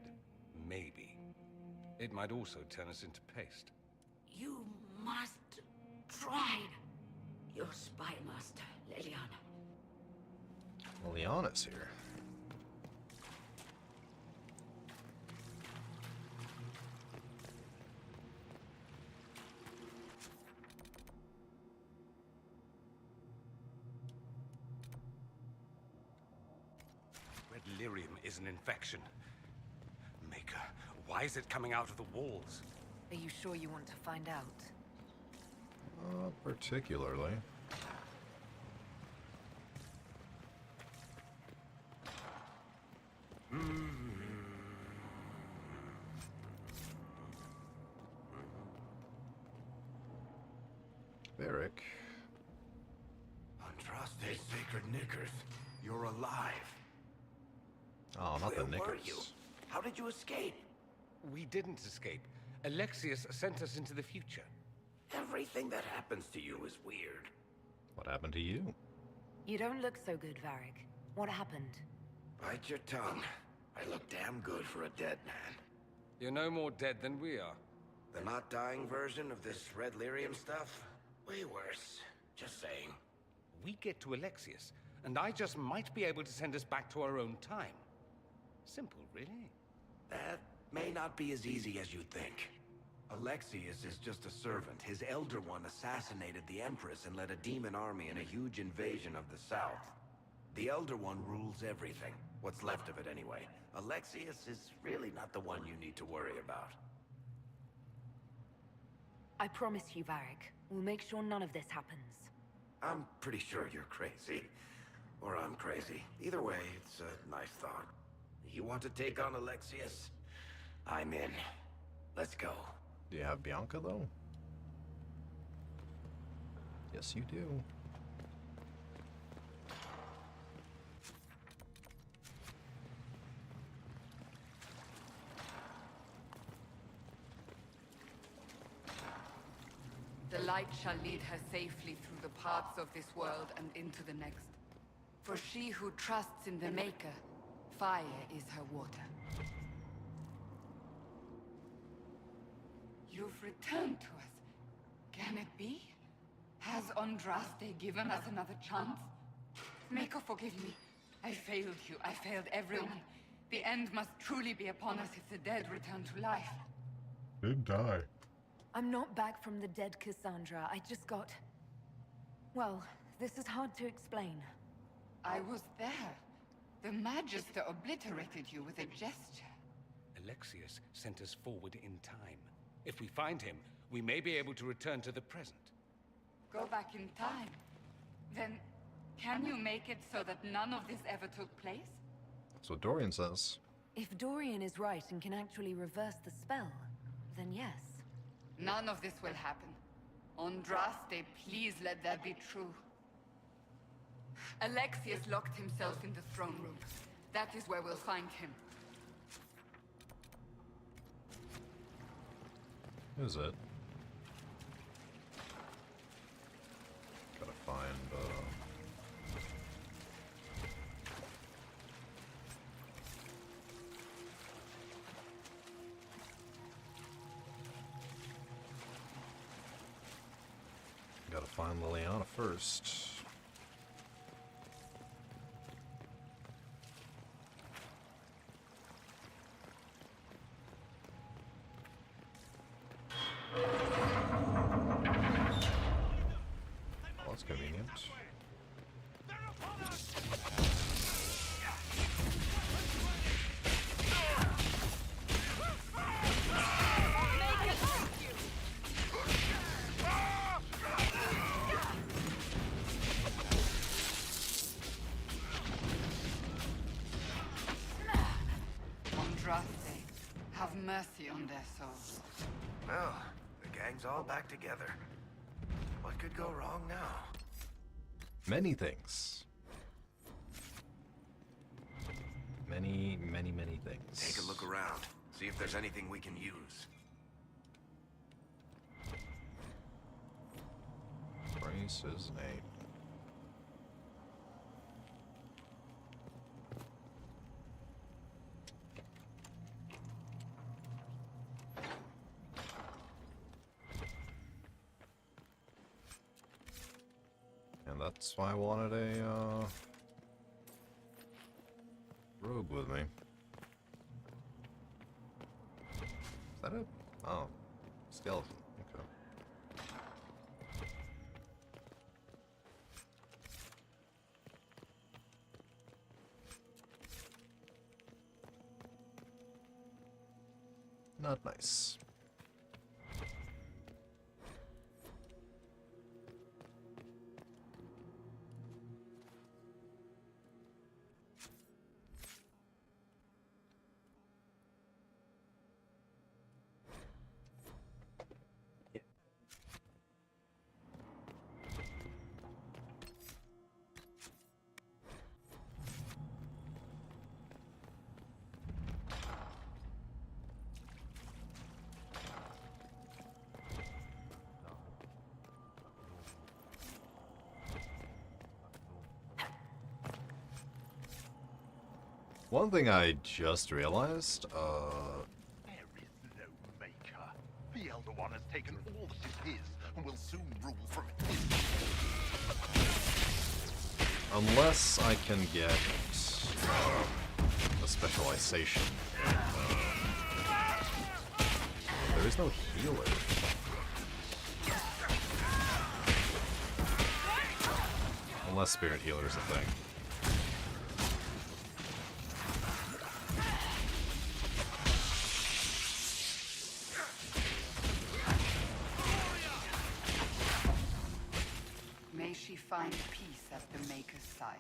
maybe. It might also turn us into paste. You must try. Your spy master, Leliana. Leliana's here. Red lyrium is an infection. Maker, why is it coming out of the walls? Are you sure you want to find out? Not particularly. Varric. Andraste sacred knickers. You're alive. Oh, not the Where were knickers. you? How did you escape? We didn't escape. Alexius sent us into the future. Everything that happens to you is weird. What happened to you? You don't look so good, Varric. What happened? Bite your tongue. I look damn good for a dead man. You're no more dead than we are. The not dying version of this red lyrium stuff? Way worse. Just saying. We get to Alexius, and I just might be able to send us back to our own time. Simple, really. That may not be as easy as you think. Alexius is just a servant. His Elder One assassinated the Empress and led a demon army in a huge invasion of the South. The Elder One rules everything. What's left of it, anyway. Alexius is really not the one you need to worry about. I promise you, Varric. We'll make sure none of this happens. I'm pretty sure you're crazy. Or I'm crazy. Either way, it's a nice thought. You want to take on Alexius? I'm in. Let's go. Do you have Bianca, though? Yes, you do. The light shall lead her safely through the paths of this world and into the next. For she who trusts in the Maker Fire is her water. You've returned to us. Can it be? Has Andraste given us another chance? Mako, forgive me. I failed you. I failed everyone. The end must truly be upon us if the dead return to life. Didn't die. I'm not back from the dead, Cassandra. I just got... Well, this is hard to explain. I was there. The Magister obliterated you with a gesture. Alexius sent us forward in time. If we find him, we may be able to return to the present. Go back in time. Then, can you make it so that none of this ever took place? That's what Dorian says. If Dorian is right and can actually reverse the spell, then yes. None of this will happen. Andraste, please let that be true. Alexius locked himself in the throne room. That is where we'll find him. Is it? Gotta find, Gotta find Liliana first. That's convenient. Andraste, have mercy on their souls. Well, the gang's all back together. What could go wrong now? Many things. Many things. Take a look around. See if there's anything we can use. Price is name. And that's why I wanted a rogue with me. Is that it? Oh, skeleton. Okay. Not nice. One thing I just realized, There is no maker. The Elder One has taken all that is his, and will soon rule from his... unless I can get a specialization, there is no healer. Unless Spirit Healer is a thing. May she find peace at the Maker's side.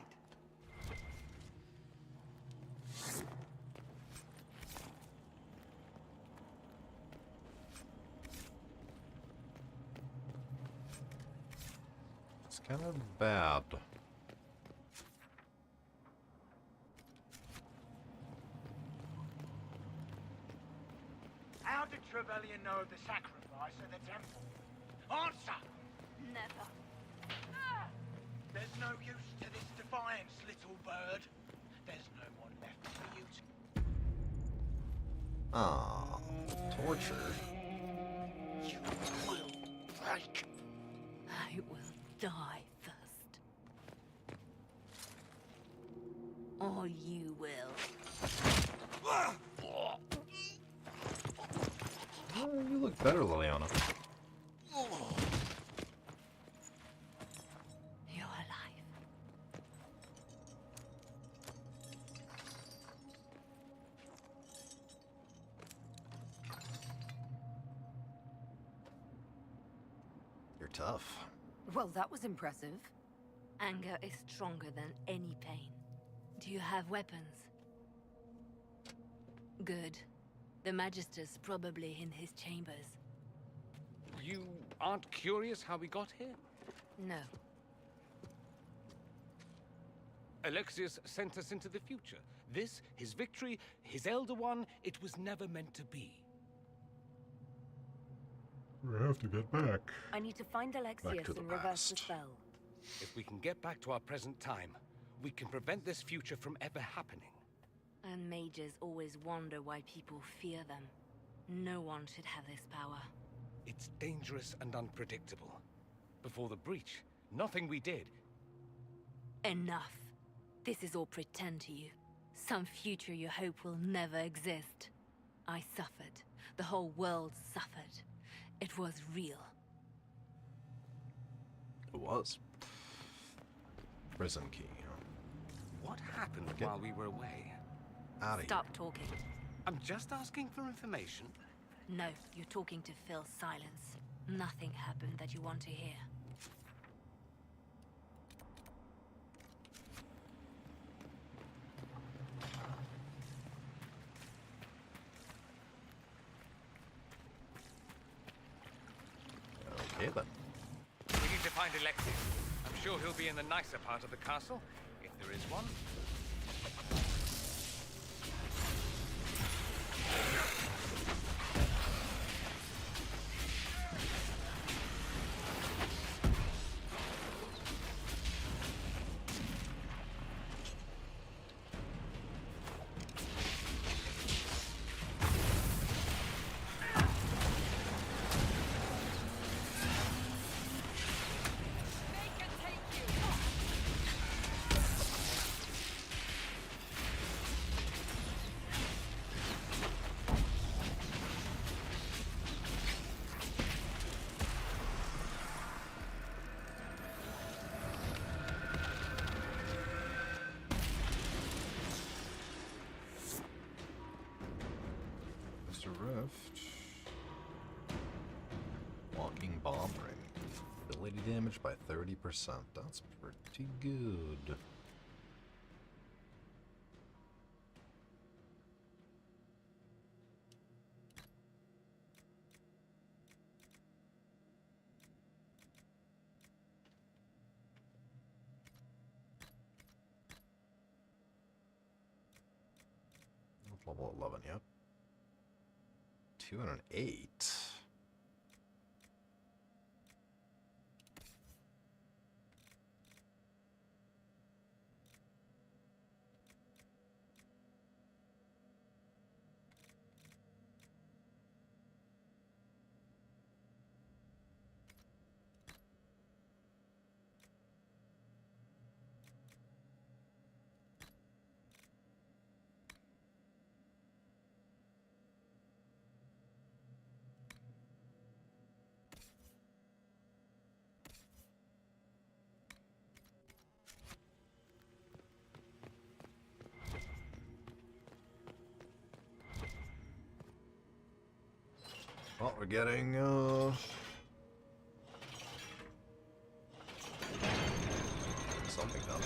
It's kind of bad. How did Trevelyan know of the sacrifice at the temple? Answer! Never. There's no use to this defiance, little bird. There's no one left Ah, torture. You will break. I will die first. Or you will. Oh, you look better, Liliana. You're alive. You're tough. Well, that was impressive. Anger is stronger than any pain. Do you have weapons? Good. The Magister's probably in his chambers. You aren't curious how we got here? No. Alexius sent us into the future. This, his victory, his Elder One, it was never meant to be. We have to get back. I need to find Alexius to the and reverse the past. spell. If we can get back to our present time, we can prevent this future from ever happening. And mages always wonder why people fear them. No one should have this power. It's dangerous and unpredictable. Before the breach, nothing we did. Enough. This is all pretend to you. Some future you hope will never exist. I suffered. The whole world suffered. It was real. It was. Prison key. What happened while we were away? Out of Stop talking. I'm just asking for information. No, you're talking to fill silence. Nothing happened that you want to hear. Okay then. We need to find Alexius. I'm sure he'll be in the nicer part of the castle, if there is one. Mr. Rift. Walking bomb ring. Ability damage by 30%. That's pretty good. Level 11, yep. 208. Well, we're getting, something done.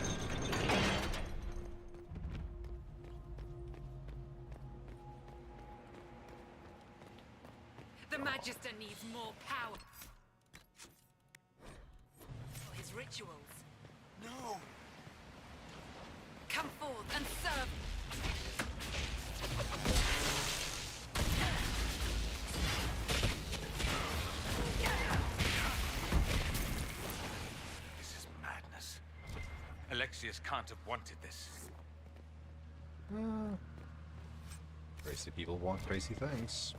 The Magister needs more power. For his rituals. No! Come forth and serve. This is madness. Alexius can't have wanted this. Crazy people want crazy things.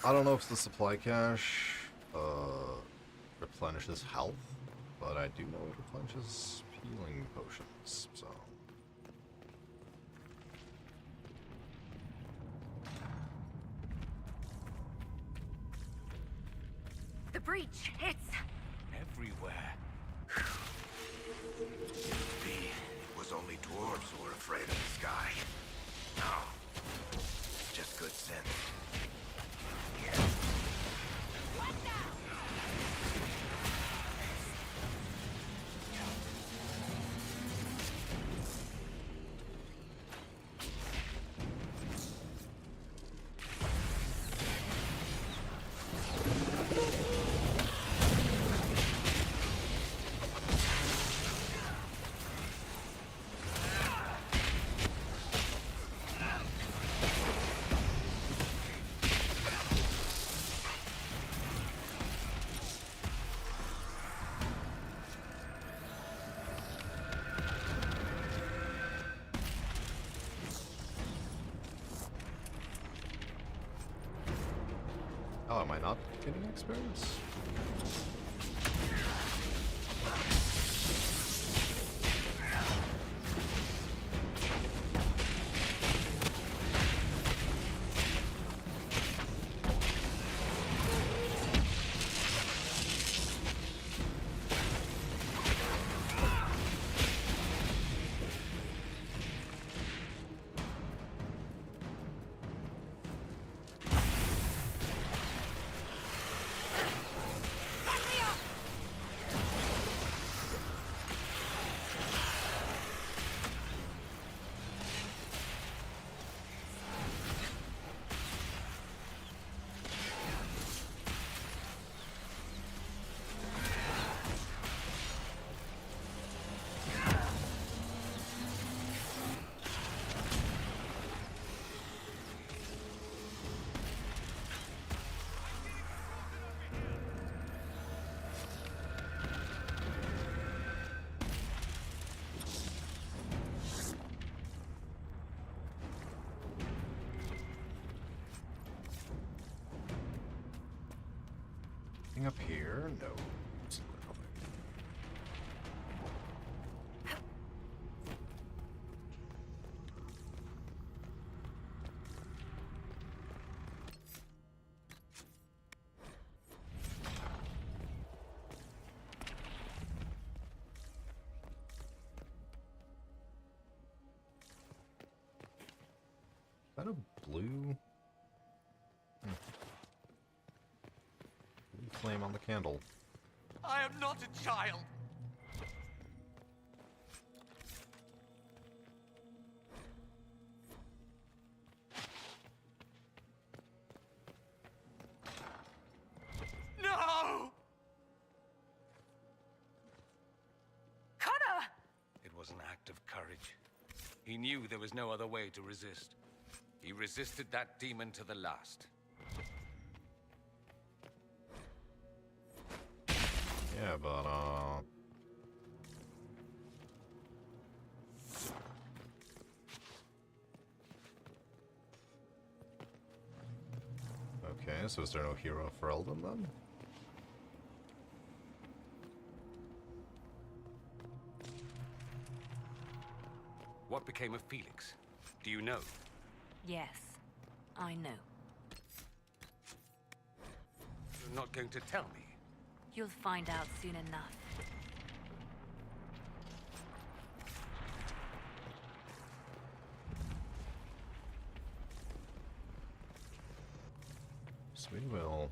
I don't know if the supply cache replenishes health, but I do know it replenishes healing potions, so... The breach, it's... Everywhere. It was only dwarves who were afraid of the sky. No. Just good sense. Oh, am I not getting experience? Up here? No. Is that a blue? Flame on the candle. I am not a child. No! Connor! It was an act of courage. He knew there was no other way to resist. He resisted that demon to the last. Yeah, but, okay, so is there no hero for Eldon then? What became of Felix? Do you know? Yes, I know. You're not going to tell me? You'll find out soon enough. Yes, we will.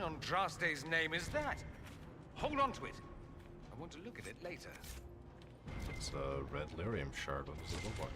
on Draste's name is that? Hold on to it. I want to look at it later. It's a red lyrium shard. What does it look like?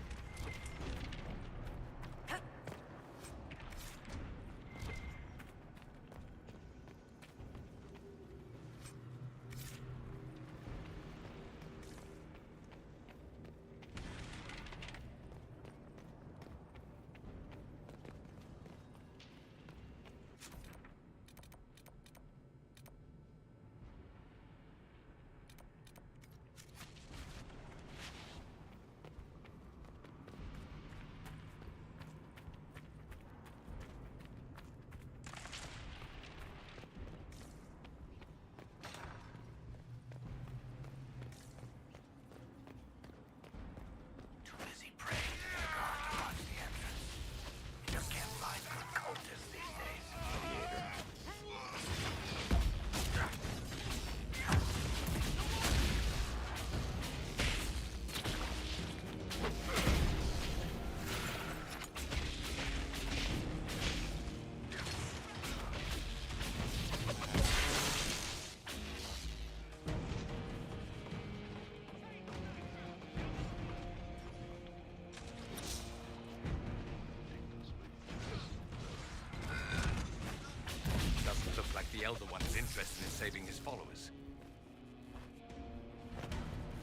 Doesn't look like the Elder One is interested in saving his followers.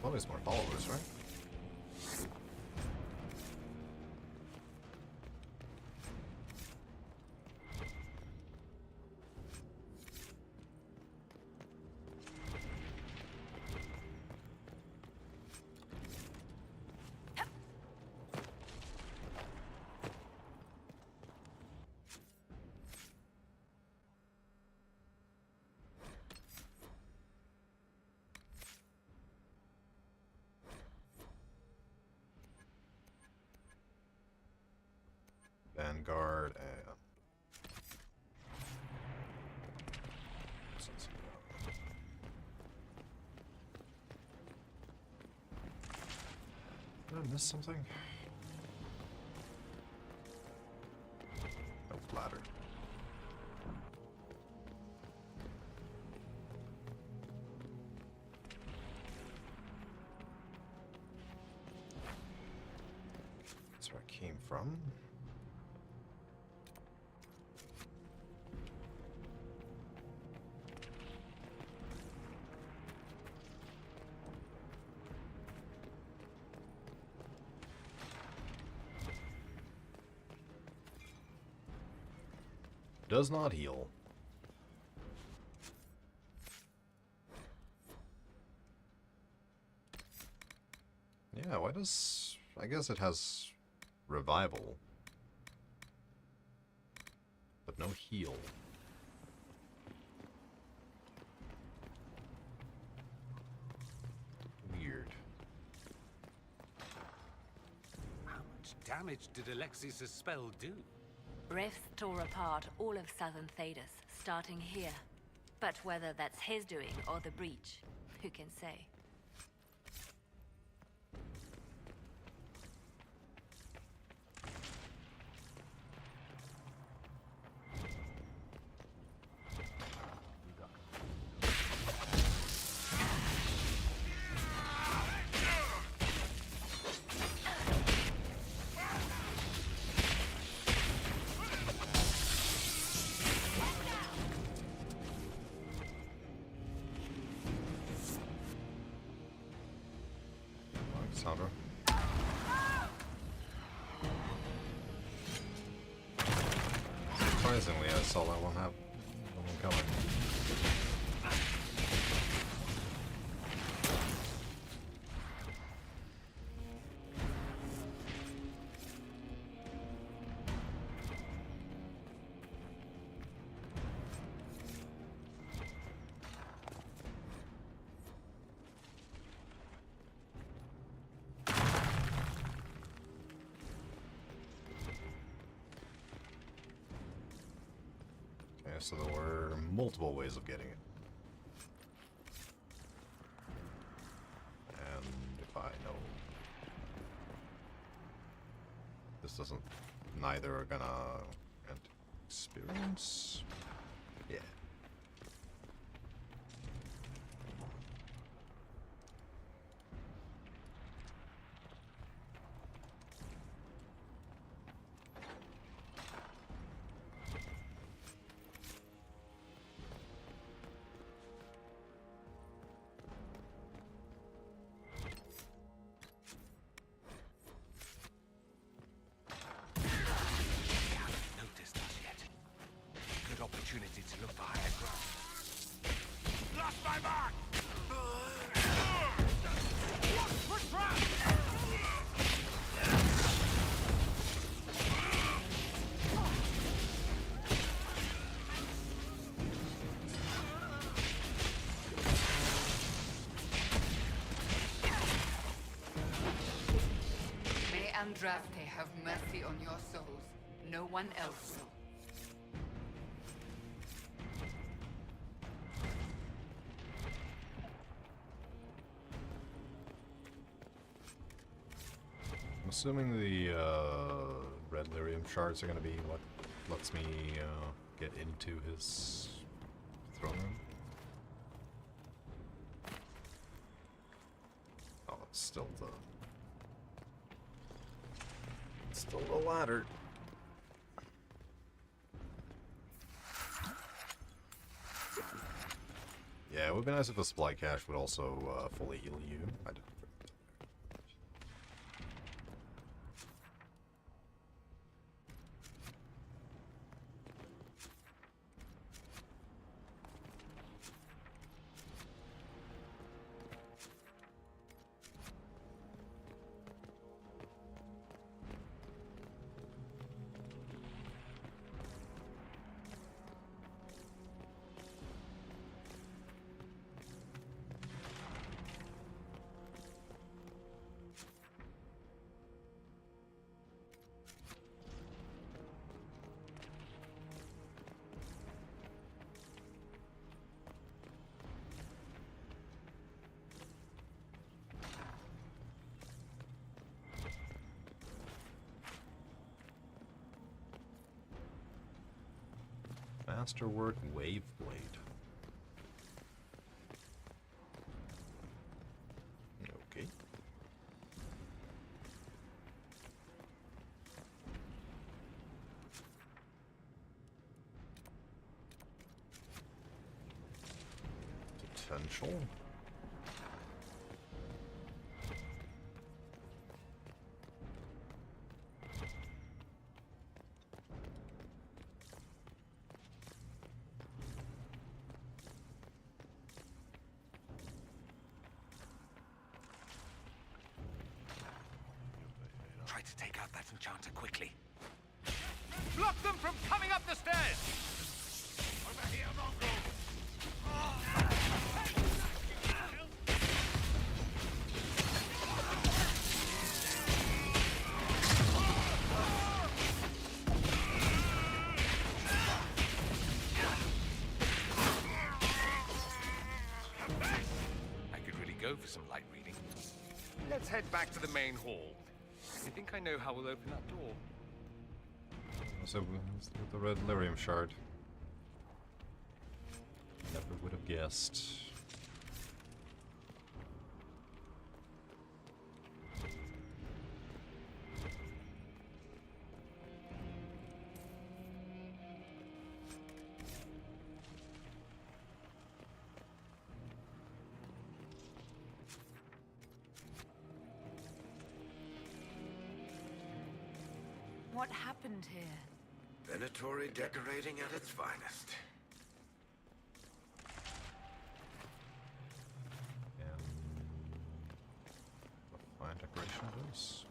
Well, there's more followers, right? Vanguard and did I miss something? No ladder. That's where I came from. Does not heal. Yeah, why does... I guess it has revival. But no heal. Weird. How much damage did Alexi's spell do? Rifts tore apart all of southern Thedas, starting here. But whether that's his doing or the breach, who can say? Sandra. Surprisingly, I saw that one coming. Okay, so there were multiple ways of getting it. And if I know... This doesn't... Neither are gonna... grant experience? Yeah. opportunity to look for higher ground. Lost my mark! May Andraste have mercy on your souls. No one else will. I'm assuming the red lyrium shards are going to be what lets me get into his throne room. Oh, it's still the ladder. Yeah, it would be nice if the supply cache would also fully heal you. I didn't. Masterwork Wave Blade. Okay. Potential. Try to take out that enchanter quickly. Block them from coming up the stairs! Over here, Mongo! I could really go for some light reading. Let's head back to the main hall. I think I know how we'll open that door. So with the red lyrium shard. Never would have guessed. What happened here? Venatori decorating at its finest. Fine decoration it is.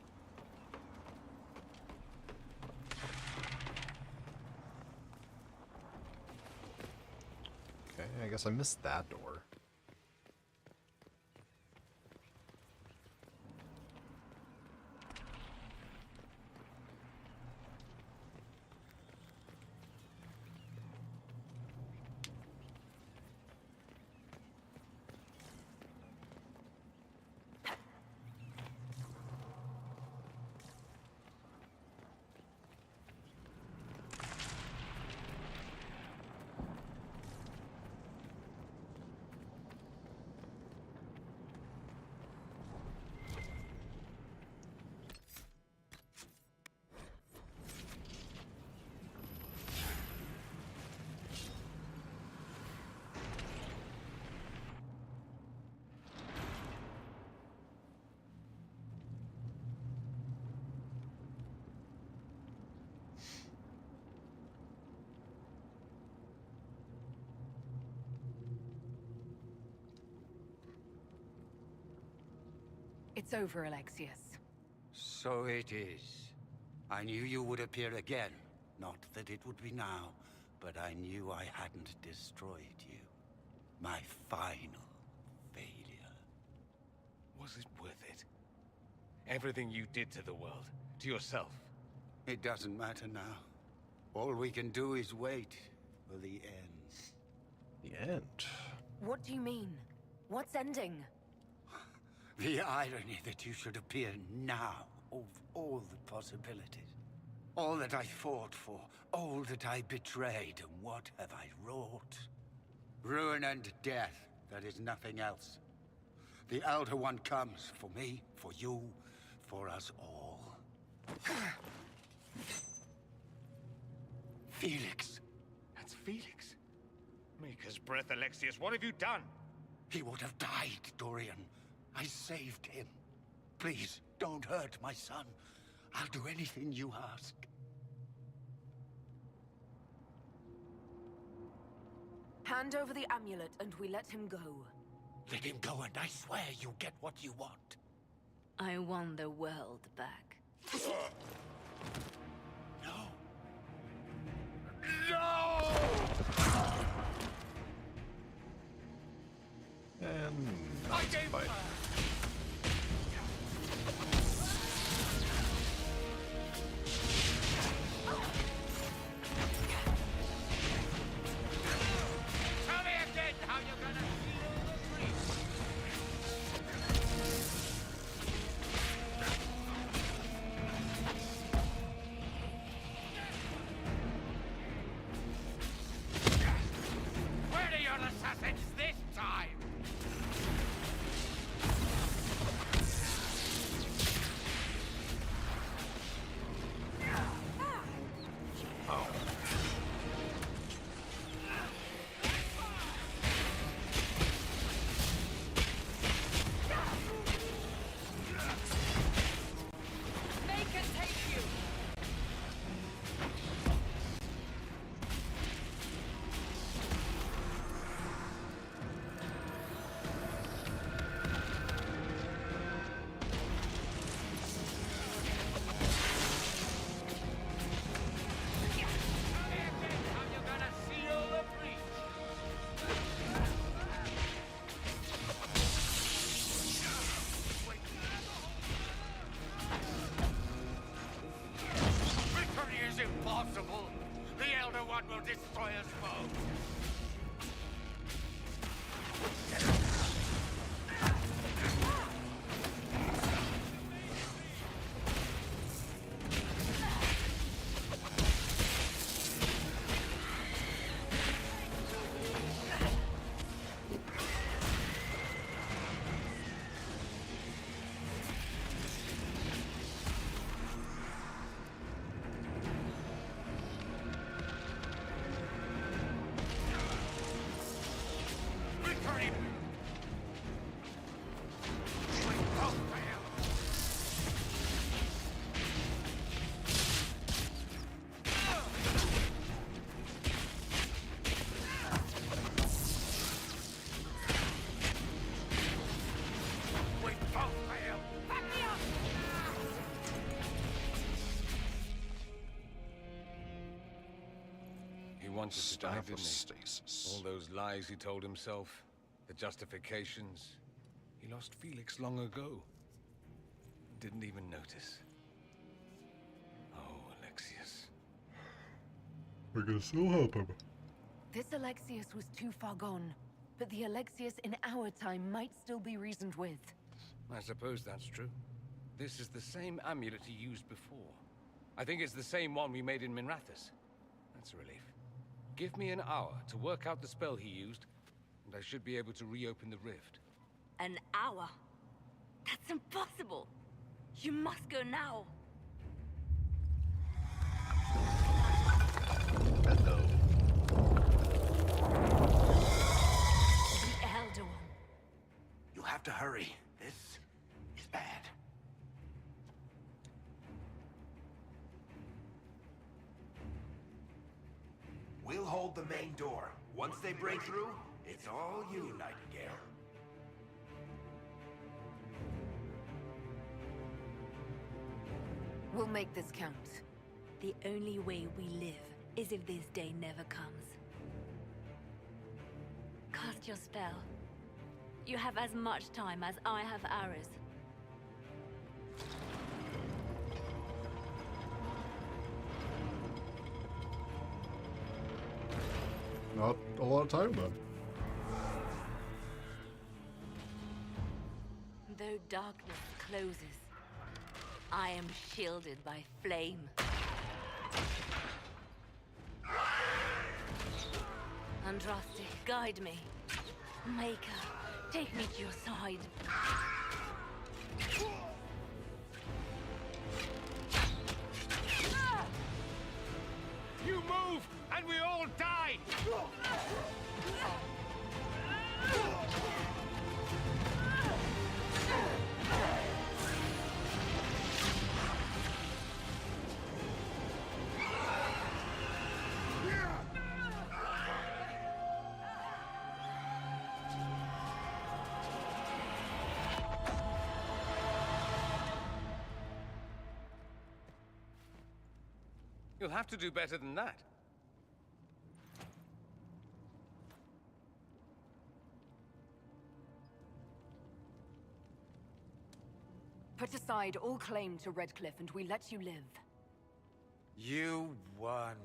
Okay, I guess I missed that door. It's over, Alexius. So it is. I knew you would appear again. Not that it would be now, but I knew I hadn't destroyed you. My final failure. Was it worth it? Everything you did to the world, to yourself. It doesn't matter now. All we can do is wait for the end. The end? What do you mean? What's ending? The irony that you should appear now of all the possibilities. All that I fought for, all that I betrayed, and what have I wrought? Ruin and death, that is nothing else. The Elder One comes for me, for you, for us all. Felix. That's Felix. Maker's breath, Alexius, what have you done? He would have died, Dorian. I saved him. Please, don't hurt my son. I'll do anything you ask. Hand over the amulet and we let him go. Let him go and I swear you'll get what you want. I want the world back. No! And now it's a fight. Tell me again how you're gonna seal the breach. Where are your assassins this time? Oh. They can take you! How you gonna seal the breach? Victory is impossible. The Elder One will destroy us both. Victory! We both fail. We both fail. Back me up! He wanted to die, Staff of didn't he? Stasis. All those lies he told himself, the justifications. He lost Felix long ago. Didn't even notice. Oh, Alexius. We're gonna still help him. This Alexius was too far gone, but the Alexius in our time might still be reasoned with. I suppose that's true. This is the same amulet he used before. I think it's the same one we made in Minrathous. That's a relief. Give me an hour to work out the spell he used, and I should be able to reopen the rift. An hour? That's impossible! You must go now! Hello. The Elder One. You have to hurry. This is bad. We'll hold the main door. Once they break through, it's all you, Nightingale. We'll make this count. The only way we live is if this day never comes. Cast your spell. You have as much time as I have hours. Not a lot of time, then. Though darkness closes, I am shielded by flame. Andraste, guide me. Maker, take me to your side. You move, and we all die! You'll have to do better than that. Put aside all claim to Redcliffe and we let you live. You won.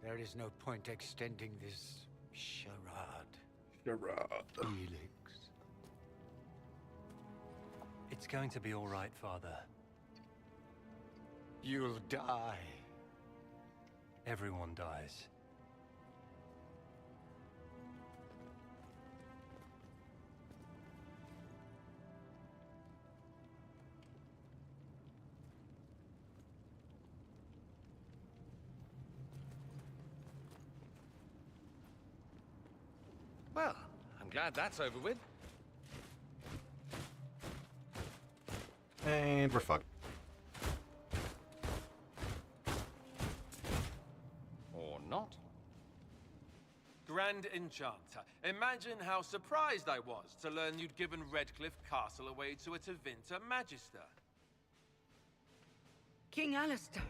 There is no point extending this charade. Felix. It's going to be all right, Father. You'll die. Everyone dies. Well, I'm glad that's over with. And we're fucked. Or not. Grand Enchanter, imagine how surprised I was to learn you'd given Redcliffe Castle away to a Tevinter Magister. King Alistair.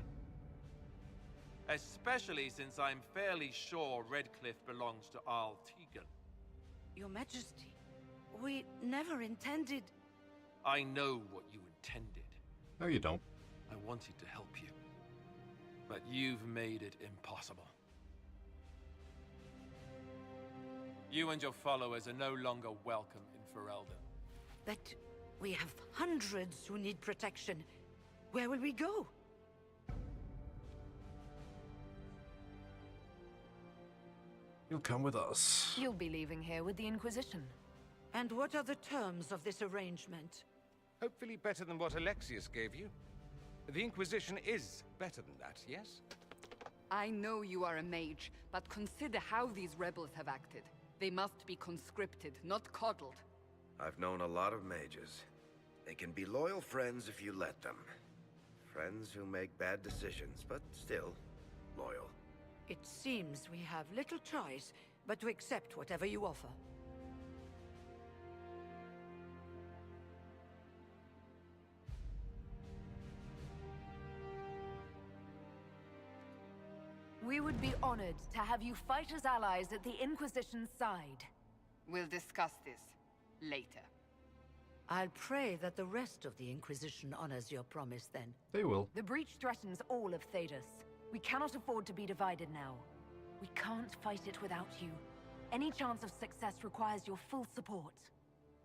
Especially since I'm fairly sure Redcliffe belongs to Arl Tegan. Your Majesty, we never intended... I know what you intended. No, you don't. I wanted to help you. But you've made it impossible. You and your followers are no longer welcome in Ferelden. That we have hundreds who need protection. Where will we go? You'll come with us. You'll be leaving here with the Inquisition. And what are the terms of this arrangement? Hopefully better than what Alexius gave you. The Inquisition is better than that, yes? I know you are a mage, but consider how these rebels have acted. They must be conscripted, not coddled. I've known a lot of mages. They can be loyal friends if you let them. Friends who make bad decisions, but still loyal. It seems we have little choice but to accept whatever you offer. We would be honored to have you fight as allies at the Inquisition's side. We'll discuss this later. I'll pray that the rest of the Inquisition honors your promise then. They will. The breach threatens all of Thedas. We cannot afford to be divided now. We can't fight it without you. Any chance of success requires your full support.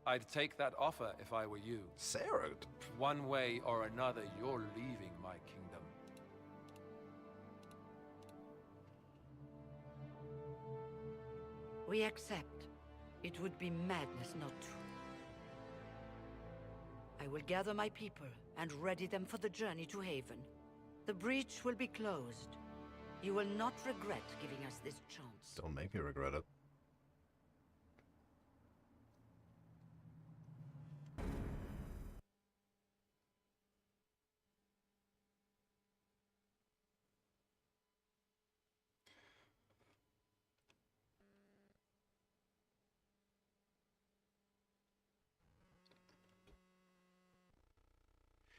I'd take that offer if I were you. Sarah. One way or another, you're leaving my kingdom. We accept. It would be madness not to. I will gather my people and ready them for the journey to Haven. The breach will be closed. You will not regret giving us this chance. Don't make me regret it.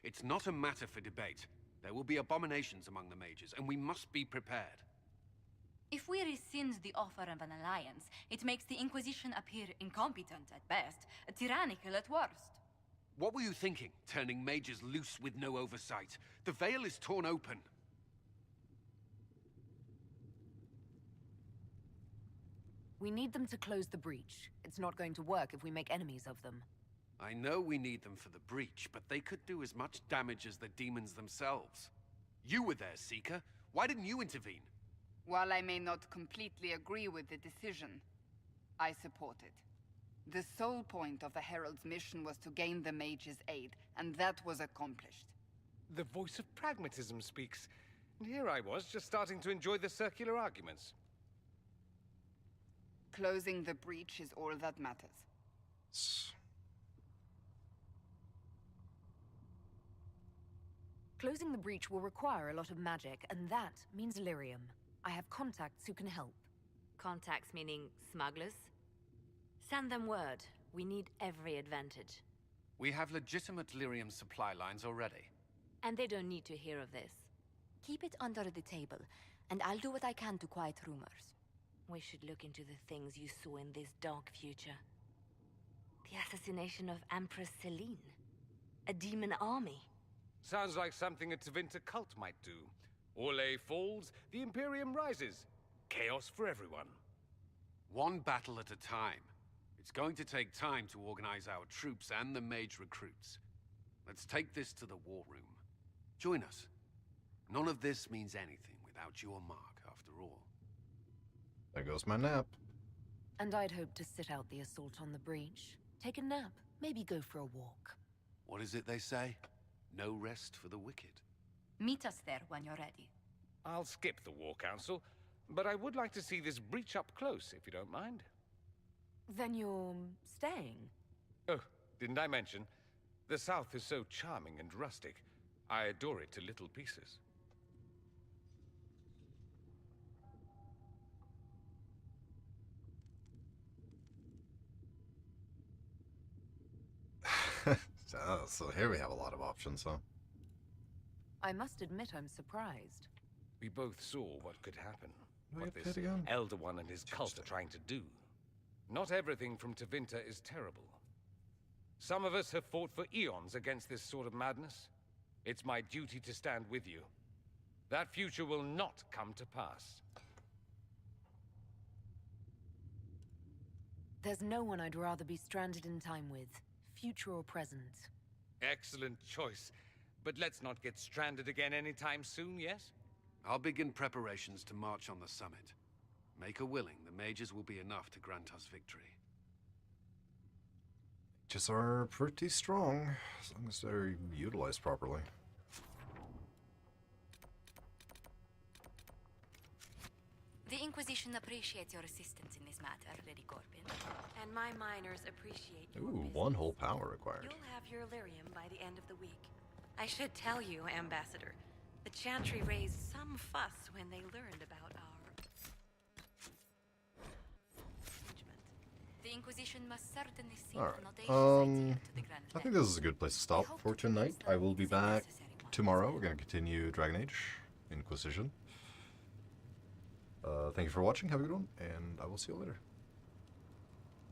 It's not a matter for debate. There will be abominations among the mages, and we must be prepared. If we rescind the offer of an alliance, it makes the Inquisition appear incompetent at best, tyrannical at worst. What were you thinking, turning mages loose with no oversight? The veil is torn open. We need them to close the breach. It's not going to work if we make enemies of them. I know we need them for the breach, but they could do as much damage as the demons themselves. You were there, Seeker. Why didn't you intervene? While I may not completely agree with the decision, I support it. The sole point of the Herald's mission was to gain the Mage's aid, and that was accomplished. The voice of pragmatism speaks. And here I was, just starting to enjoy the circular arguments. Closing the breach is all that matters. Closing the breach will require a lot of magic, and that means lyrium. I have contacts who can help. Contacts meaning smugglers? Send them word. We need every advantage. We have legitimate lyrium supply lines already. And they don't need to hear of this. Keep it under the table, and I'll do what I can to quiet rumors. We should look into the things you saw in this dark future. The assassination of Empress Celine. A demon army. Sounds like something a Tevinter cult might do. Orlais falls, the Imperium rises. Chaos for everyone. One battle at a time. It's going to take time to organize our troops and the mage recruits. Let's take this to the war room. Join us. None of this means anything without your mark, after all. There goes my nap. And I'd hoped to sit out the assault on the breach. Take a nap, maybe go for a walk. What is it they say? No rest for the wicked. Meet us there when you're ready. I'll skip the War Council, but I would like to see this breach up close, if you don't mind. Then you're staying? Oh, didn't I mention? The South is so charming and rustic. I adore it to little pieces. So here we have a lot of options, huh? I must admit I'm surprised. We both saw what could happen. Do I What get this paid again? Elder One and his cult are trying to do. Not everything from Tevinter is terrible. Some of us have fought for eons against this sort of madness. It's my duty to stand with you. That future will not come to pass. There's no one I'd rather be stranded in time with, future or present. Excellent choice. But let's not get stranded again anytime soon, yes? I'll begin preparations to march on the summit. Make a willing, the mages will be enough to grant us victory. Mages are pretty strong, as long as they're utilized properly. The Inquisition appreciates your assistance in this matter, Lady Corbin. And my miners appreciate your Ooh, business. one whole power required. You'll have your lyrium by the end of the week. I should tell you, Ambassador, the Chantry raised some fuss when they learned about our arrangement. The Inquisition must certainly see Alright, an audacious idea to the Grand I think this is a good place to stop for tonight. I will be back tomorrow. We're going to continue Dragon Age Inquisition. Thank you for watching, have a good one, and I will see you later.